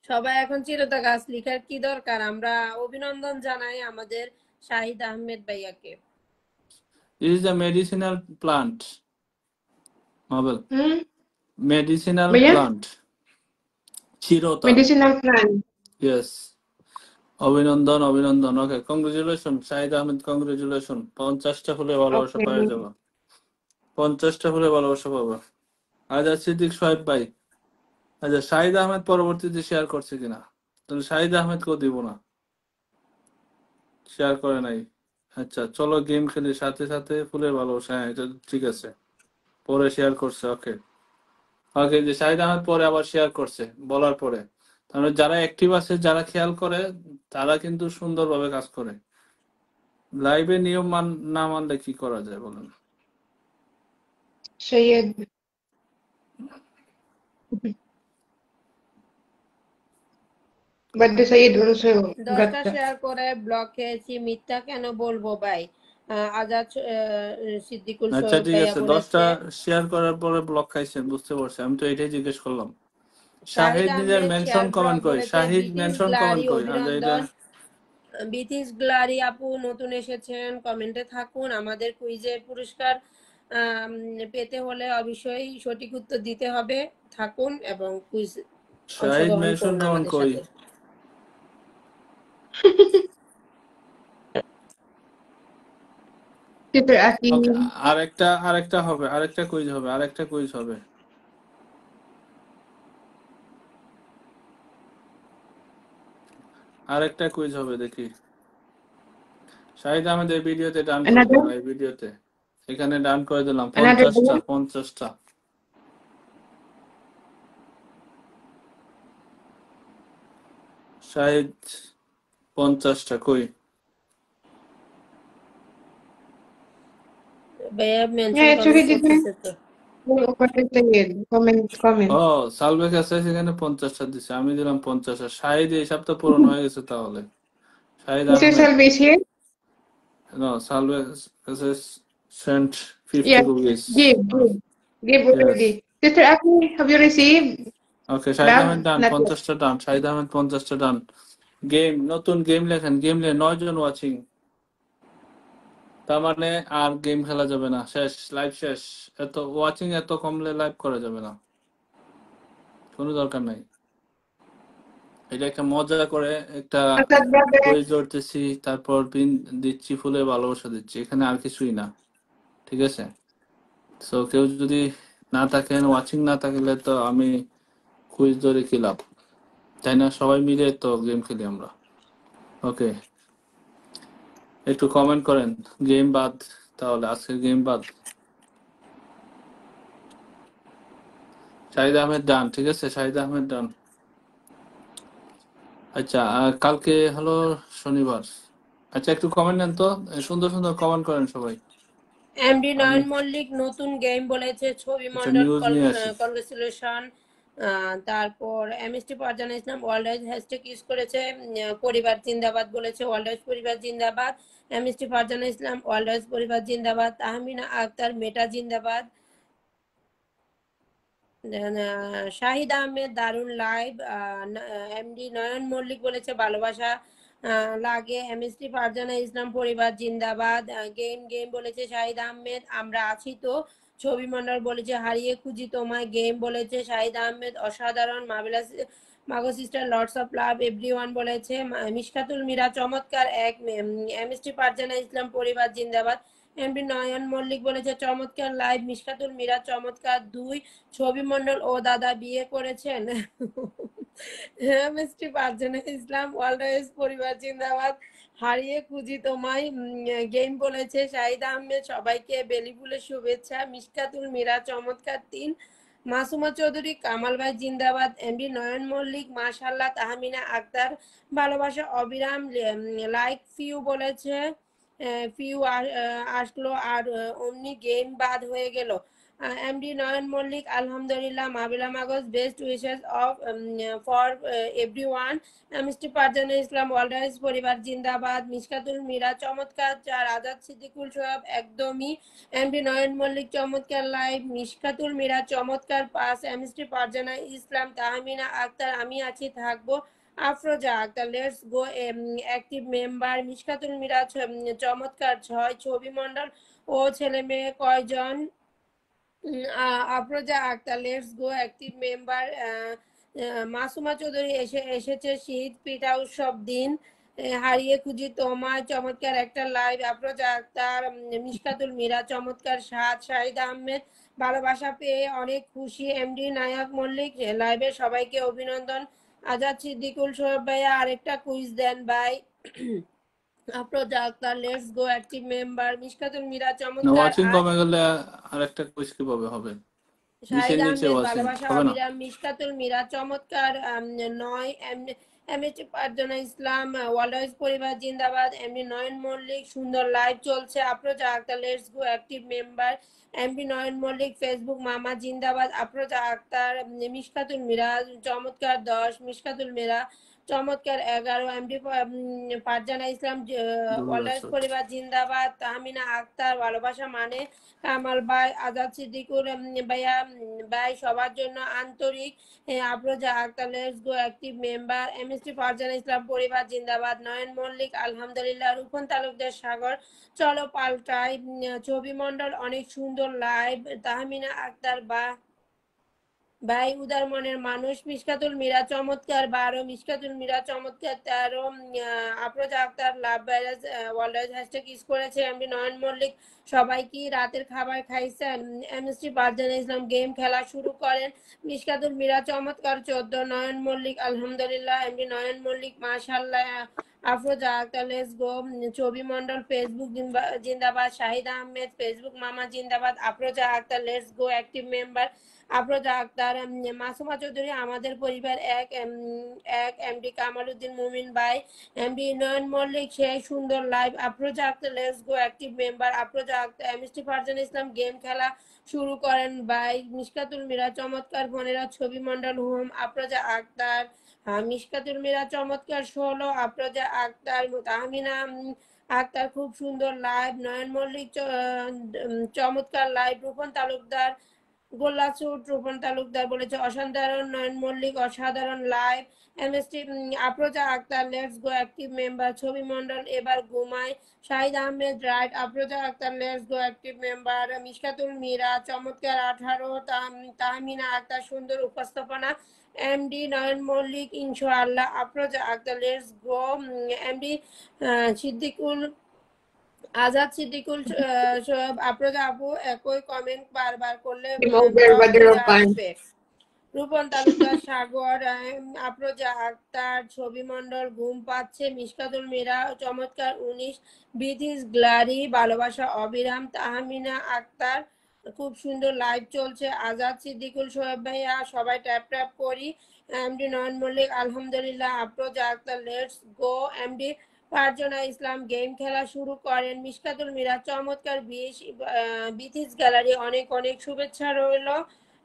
S3: সবাই এখন চিরতা গাছ লিখার কি দরকার, আমরা অভিনন্দন জানাই আমাদের শাহিদ আহমেদ ভাইয়াকে।
S1: This is a medicinal plant, Mabel. Medicinal
S2: Ba yan?
S1: plant. চিরতা।
S2: Medicinal plant.
S1: Yes. অভিনন্দন, অভিনন্দন। ওকে, কংগ্রেচুলেশন শাহিদ আহমেদ, কংগ্রেচুলেশন। 50টা হলে ভালোবাসা
S2: Okay.
S1: পাওয়া যাবে, 50টা হলে ভালোবাসা পাবা। আজাদ সিদ্দিক সোহেব ভাই, আচ্ছা, শাহিদ আহমেদ পরবর্তীতে শেয়ার করছে কিনা, তাহলে শাহিদ আহমেদকেও দিব না, শেয়ার করে নাই। আচ্ছা চলো গেম খেলি, সাথে সাথে ফুলের ভালোবাসা, হ্যাঁ এটা ঠিক আছে, পরে শেয়ার করছে। ওকে ওকে, যে শাহিদ আহমেদ পরে আবার শেয়ার করছে বলার পরে, তাহলে যারা অ্যাক্টিভ আছে, যারা খেয়াল করে, তারা কিন্তু সুন্দরভাবে কাজ করে। লাইভে নিয়ম না মানলে কি করা যায় বলেন?
S2: Syed. But the Syed also got
S3: 10টা শেয়ার করে ব্লক খেয়েছি, মিথ্যা কেন বলবো ভাই? আজাদ সিদ্দিকুল
S1: আচ্ছা
S3: সোহেব
S1: ঠিক
S3: ভাইয়া
S1: আছে, 10টা
S3: বলেছে।
S1: শেয়ার করার পরে ব্লক খাইছেন, বুঝতে পারছি, আমি তো এটাই জিজ্ঞেস করলাম।
S3: শাহিদ
S1: শাহিদ নিজের
S3: Ahmed
S1: mention
S3: share block
S1: comment কই,
S3: বলেছে।
S1: Shahid
S3: Bithi's
S1: mention
S3: gallery
S1: comment কই, আচ্ছা এটা
S3: অভিনন্দন। বিথিস গ্লারি আপু নতুন এসেছেন, কমেন্টে থাকুন। আমাদের কুইজের পুরস্কার পেতে হলে অবশ্যই সঠিক উত্তর দিতে হবে, থাকুন এবং কুইজ
S1: শাহিদ
S3: অংশগ্রহণ
S1: মেনশন
S3: করুন
S1: কমেন্ট
S3: আমাদের
S1: কই।
S3: সাথে।
S2: Sister Aki.
S1: ওকে, আরেকটা হবে, আরেকটা কুইজ হবে, আরেকটা কুইজ হবে। আরেকটা কুইজ হবে, দেখি। শাহিদ আহমেদ এই ভিডিওতে ডান করে
S2: Another
S1: দিলাম, এই ভিডিওতে এখানে ডান করে দিলাম
S2: another
S1: 50টা
S2: one.
S1: 50টা। শাহিদ 50টা কই?
S3: ভাইয়া mention
S2: Yeah, it's
S3: comment
S2: already there.
S3: করতেছে তো।
S2: What is Syed? Comment.
S1: ও সালবেক আছে সেখানে 50টা দিছে, আমি দিলাম 50টা। শাহিদ এই সপ্তাহ পূরণ হয়ে গেছে তাহলে। Shahid
S2: Mr.
S1: Ahmed,
S2: Salvi is here?
S1: no, Salve has sent 50
S2: Yeah.
S1: rupees.
S2: Give
S1: Yes.
S2: already. Sister Aki, have you received?
S1: Okay, Shahid
S2: Love?
S1: Ahmed done,
S2: Not yet.
S1: 50টা ডান, শাহিদ আহমেদ 50টা ডান। গেম, নতুন গেম লেখেন, গেম লে 9 জন ওয়াচিং, তার মানে আর গেম খেলা যাবে না, শেষ, লাইভ শেষ। এত ওয়াচিং এত কমলে লাইভ করা যাবে না, কোনো দরকার নাই। এটা একটা মজা করে একটা
S2: Asad brother.
S1: কুইজ ধরতেছি, তারপর পিন দিচ্ছি, ফুলে ভালোবাসা দিচ্ছি, এখানে আর কিছুই না, ঠিক আছে? সো কেউ যদি না থাকেন, ওয়াচিং না থাকলে তো আমি কুইজ ধরে কি লাভ, তাই না? সবাই মিলে তো গেম খেলি আমরা। ওকে, একটু কমেন্ট করেন, গেম বাদ, তাহলে আজকের গেম বাদ। শাহিদ আহমেদ ডান, ঠিক আছে, শাহিদ আহমেদ ডান। আচ্ছা, কালকে হলো শনিবার। আচ্ছা একটু কমেন্ট নেন তো, সুন্দর সুন্দর কমেন্ট করেন সবাই।
S3: এমডি
S1: আমি
S3: নয়ন মল্লিক নতুন গেম বলেছে, ছবি
S1: আচ্ছা
S3: মন্ডল
S1: নিউজ নিয়ে আসি।
S3: কনগ্রেচুলেশন। তারপর এমএসটি পারজানা ইসলাম ওয়ার্ল্ড ওয়াইজ হ্যাশট্যাগ ইউজ করেছে, পরিবার জিন্দাবাদ বলেছে, ওয়ার্ল্ড ওয়াইজ পরিবার জিন্দাবাদ। এমএসটি পারজানা ইসলাম ওয়ার্ল্ড ওয়াইজ পরিবার জিন্দাবাদ। তাহমিনা আক্তার মেটা জিন্দাবাদ। শাহিদ আহমেদ দারুন লাইভ। এমডি নয়ন মল্লিক বলেছে ভালোবাসা লাগে। এমএসটি ফারজানা ইসলাম পরিবার জিন্দাবাদ। গেম বলেছে শাহিদ আহমেদ, আমরা আছি তো। ছবি মন্ডল বলেছে হারিয়ে খুঁজি তোমায়। গেম বলেছে শাহিদ আহমেদ অসাধারণ। মাগো sister lords of love everyone বলেছে। মিশকাতুল মিরা চমৎকার এক। এমএসটি ফারজানা ইসলাম পরিবার জিন্দাবাদ। এমপি নয়ন মল্লিক বলেছে চমৎকার লাইভ। মিশকাতুল মিরা চমৎকার 2। ছবি মন্ডল ও দাদা বিয়ে করেছেন। মিষ্টি পারজানা ইসলাম ওয়ার্ল্ড পরিবার জিন্দাবাদ। হারিয়ে খুঁজি তোমায়। গেম বলেছে শাহিদ আহমেদ সবাইকে বেলি ফুলের শুভেচ্ছা। মিশকাতুল মিরা চমৎকার 3। মাসুমা চৌধুরী কামাল ভাই জিন্দাবাদ। এমবি নয়ন মল্লিক মাশাল্লাহ। তাহমিনা আক্তার ভালোবাসা অবিরাম। লাইক ফিউ বলেছে, ফিউ আসলো আর অমনি গেম বাদ হয়ে গেল। এমডি নয়ন মল্লিক আলহামদুলিল্লাহ। মাবিলা মাগজ best wishes of for everyone. মিষ্টি পারজানা ইসলাম ওয়ার্ল্ড পরিবার জিন্দাবাদ। মিশকাতুল মিরা চমৎকার 4। আজাদ সিদ্দিকুল সোহাব একদমই। এমডি নয়ন মল্লিক চমৎকার লাইভ। মিশকাতুল মিরা চমৎকার 5। মিষ্টি পারজানা ইসলাম তাহমিনা আক্তার আমি আছি থাকবো। Afroza Akter let's go active member. Mishkatul Mira চমৎকার 6। ছবি মন্ডল ও ছেলে মেয়ে কয়জন? Afroza Akter let's go active member. Masuma Chowdhury এসেছে শীত পিঠা উৎসব দিন। হারিয়ে খুঁজি তোমায়, চমৎকার একটা লাইভ। আফরোজা আক্তার, মিশকাতুল মিরা, চমৎকার সাদ। শাহিদ আহমেদ, ভালোবাসা পেয়ে অনেক খুশি। এমডি নায়ক মল্লিক, লাইভে সবাইকে অভিনন্দন। আজাদ সিদ্দিকুল, সোহেব ভাইয়া আরেকটা কুইজ দেন ভাই। Afroza Akter, let's go active member. Mishkatul Mira, চমৎকার
S1: ওয়াচিং
S3: 8।
S1: কমে গেলে আরেকটা কুইজ কিভাবে হবে? নিচে
S3: শাহিদ
S1: নিচে
S3: আহমেদ,
S1: ওয়াচিং
S3: ভালোবাসা
S1: হবে না।
S3: অবিরাম। মিশকাতুল মিরা, চমৎকার 9। এমএসটি পারজনা ইসলাম, ওয়ালয়েস পরিবার জিন্দাবাদ। এমডি নয়ন মল্লিক, সুন্দর লাইভ চলছে। Afroza Akter, let's go active member. MD Nayan Mallik, Facebook মামা জিন্দাবাদ। আফরোজা আক্তার, মিশকাতুল মিরা, চমৎকার 10। মিশকাতুল মিরা, চমৎকার 11। এমডি পারজানা ইসলাম, ওয়ালয়েস পরিবার জিন্দাবাদ। তাহমিনা আক্তার, ভালোবাসা মানে। কামাল ভাই, আজাদ সিদ্দিকুর ভাইয়া, ভাই সবার জন্য আন্তরিক। Afroza Akter, let's go active member. MST Farzana Islam, পরিবার জিন্দাবাদ। নয়ন মল্লিক, আলহামদুলিল্লাহ। রূপন তালুকদার, সাগর চলো পাল্টাই। ছবি মন্ডল, অনেক সুন্দর লাইভ। তাহমিনা আক্তার, ভাই উদার মনের মানুষ। মিশকাতুল মিরা, চমৎকার 12। মিশকাতুল মিরা, চমৎকার 13। আফরোজা আক্তার, লাভ ভাইরাস ওয়ার্ল্ড হ্যাশট্যাগ ইউজ করেছে। এমডি নয়ন মল্লিক, সবাই কি রাতের খাবার খাইছেন? এমএসটি পারজানা ইসলাম, গেম খেলা শুরু করেন। মিশকাতুল মিরা, চমৎকার 14। নয়ন মল্লিক, আলহামদুলিল্লাহ। এমডি নয়ন মল্লিক, মাশাআল্লাহ। Afroza Akter, let's go. Chhobi Mondal, Facebook জিন্দাবাদ। শাহিদ আহমেদ, ফেসবুক মামা জিন্দাবাদ। Afroza Akter, let's go active member. Afroza Akter, Masuma Chowdhury, আমাদের পরিবার এক। এমডি কামাল উদ্দিন মুমিন ভাই, এমডি নয়ন মল্লিক, সেই সুন্দর live. Afroza Akter, let's go active member. Afroza Akter, MST Farzana Islam, game খেলা শুরু করেন ভাই। মিশকাতুল মিরা, চমৎকার 15। ছবি মন্ডল হোম। আফরোজা আক্তার, মিশকাতুল মিরা, চমৎকার 16। আফরোজা আক্তার, তাহমিনা আক্তার, খুব সুন্দর লাইভ। নয়ন মল্লিক, চমৎকার লাইভ। রূপন তালুকদার, গোল্লাছুট, রূপন তালুকদার বলেছে অসাধারণ। নয়ন মল্লিক, অসাধারণ live. MST Afroza Akter, let's go active member. Chhobi Mondal, এবার ঘুমায়। Shahid Ahmed, right. Afroza Akter, let's go active member. Mishkatul Mira, চমৎকার 18। তাহমিনা আক্তার, সুন্দর উপস্থাপনা। এমডি নয়ন মল্লিক, ইনশাআল্লাহ। Afroza Akter, let's go. MD Siddiqul, Azad Siddiqul, Afroza আপু, একই কমেন্ট বারবার করলে
S2: Remove their
S3: ব্লক
S2: weather
S3: হয়ে
S2: of fun.
S3: আসবে। রূপন তালুকদার, সাগর, আফরোজা আক্তার, ছবি মন্ডল, ঘুম পাচ্ছে। মিশকাতুল মিরা, চমৎকার 19। বিথিস গ্লারি, ভালোবাসা অবিরাম। তাহমিনা আক্তার, খুব সুন্দর লাইভ চলছে। আজাদ সিদ্দিকুল, সোহেব ভাইয়া, সবাই ট্যাপ ট্যাপ করি। এমডি নয়ন মল্লিক, আলহামদুলিল্লাহ। Afroza Akter, let's go. MD Farzana Islam, game খেলা শুরু করেন। মিশকাতুল মিরা, চমৎকার 20। বিথিস গ্যালারি, অনেক অনেক শুভেচ্ছা রইল।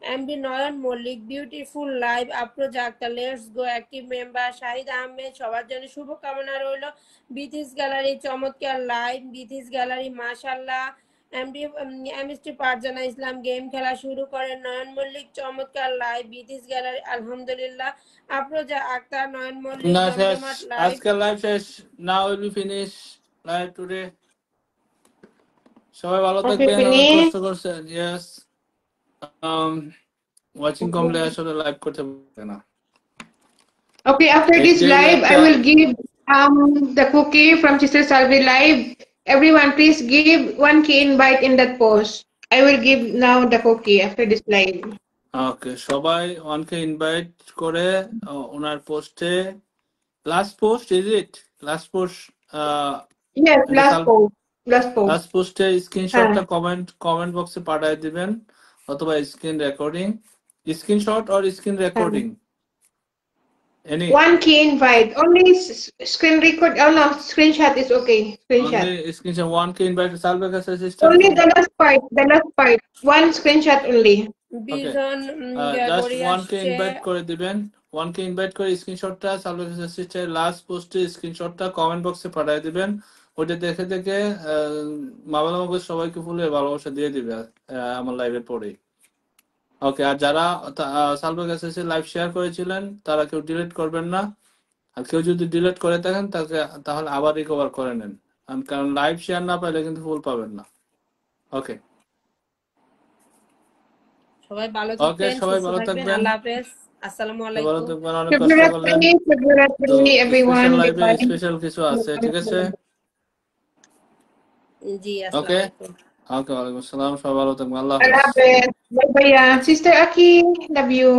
S3: MD Nayan Mallik, beautiful live. Afroza Akter, let's go active member. Shahid Ahmed, সবার জন্য শুভকামনা রইল। বিথিস গ্যালারি, চমৎকার লাইভ। বিথিস গ্যালারি, মাশাআল্লাহ। এমএসটি পারজানা ইসলাম, গেম খেলা শুরু করেন। নয়ন মল্লিক, চমৎকার লাইভ। বিথিস গ্যালারি, আলহামদুলিল্লাহ। আফরোজা আক্তার, নয়ন মল্লিক,
S1: না শেষ,
S3: জমজমাট লাইভ।
S1: আজকের লাইভ শেষ। Now will be finish live today. সবাই ভালো
S2: Okay,
S1: থাকবেন, অনেক
S2: finish.
S1: কষ্ট করছেন। ইয়েস, ওয়াচিং কমলে আসলে লাইভ করতে পারবে না।
S2: Okay, after this
S1: যে
S2: live, I
S1: লাইভটা
S2: will give the cookie from Sister Salvi live. Everyone, please give 1K invite in that post. I will give now the cookie after this live.
S1: ওকে, সবাই ওয়ানকে invite করে ওনার পোস্টে, last post is it, last post,
S2: Yes,
S1: এটা
S2: last post. Last post.
S1: Last পোস্টে স্ক্রিনশটটা comment বক্সে পাঠিয়ে দিবেন, অথবা screen recording, screenshot or screen recording, any
S2: 1K invite. Only screen record. Oh no, screenshot is okay. Screenshot.
S1: Only screenshot. ওয়ানকে invite Salve কাছে system
S2: Only the last part. The last part. One screenshot only.
S3: Bijan
S1: just
S3: গড়ি
S1: ওয়ানকে
S3: আসছে।
S1: Invite করে দিবেন, ওয়ানকে invite করে স্ক্রিনশটটা সালভে কাছে সিস্টেম লাস্ট পোস্টে স্ক্রিনশটটা কমেন্ট বক্সে পাঠিয়ে দিবেন। ওইটা দেখে দেখে মামলা মগজ সবাইকে ফুলের ভালোবাসা দিয়ে দিবে আমার লাইভের পরে। ওকে, আর যারা সালভে কাছে লাইভ শেয়ার করেছিলেন তারা কেউ ডিলিট করবেন না, আর কেউ যদি ডিলিট করে থাকেন তাহলে আবার রিকভার করে নেন, কারণ লাইভ শেয়ার না পাইলে কিন্তু ফুল পাবেন না। ওকে
S3: সবাই ভালো
S1: ওকে,
S3: থাকবেন,
S1: সবাই
S3: সুস্থ
S1: ভালো
S3: থাকবেন।
S1: থাকবেন।
S3: আল্লাহ হাফেজ। আসসালামু
S1: ভালো
S3: আলাইকুম।
S1: থাকবেন, অনেক কষ্ট করলেন।
S2: Shubhratri,
S1: তো
S2: everyone.
S1: স্পেশাল লাইভে
S2: Goodbye.
S1: স্পেশাল কিছু আছে, ঠিক আছে?
S3: জি,
S1: ওকে,
S3: আসসালামু আলাইকুম।
S1: ওকে, ওয়ালাইকুম আসসালাম। সবাই ভালো থাকবেন, আল্লাহ
S2: Allah
S1: হাফেজ।
S2: Hafiz. Bye bye. Sister Aki, love you.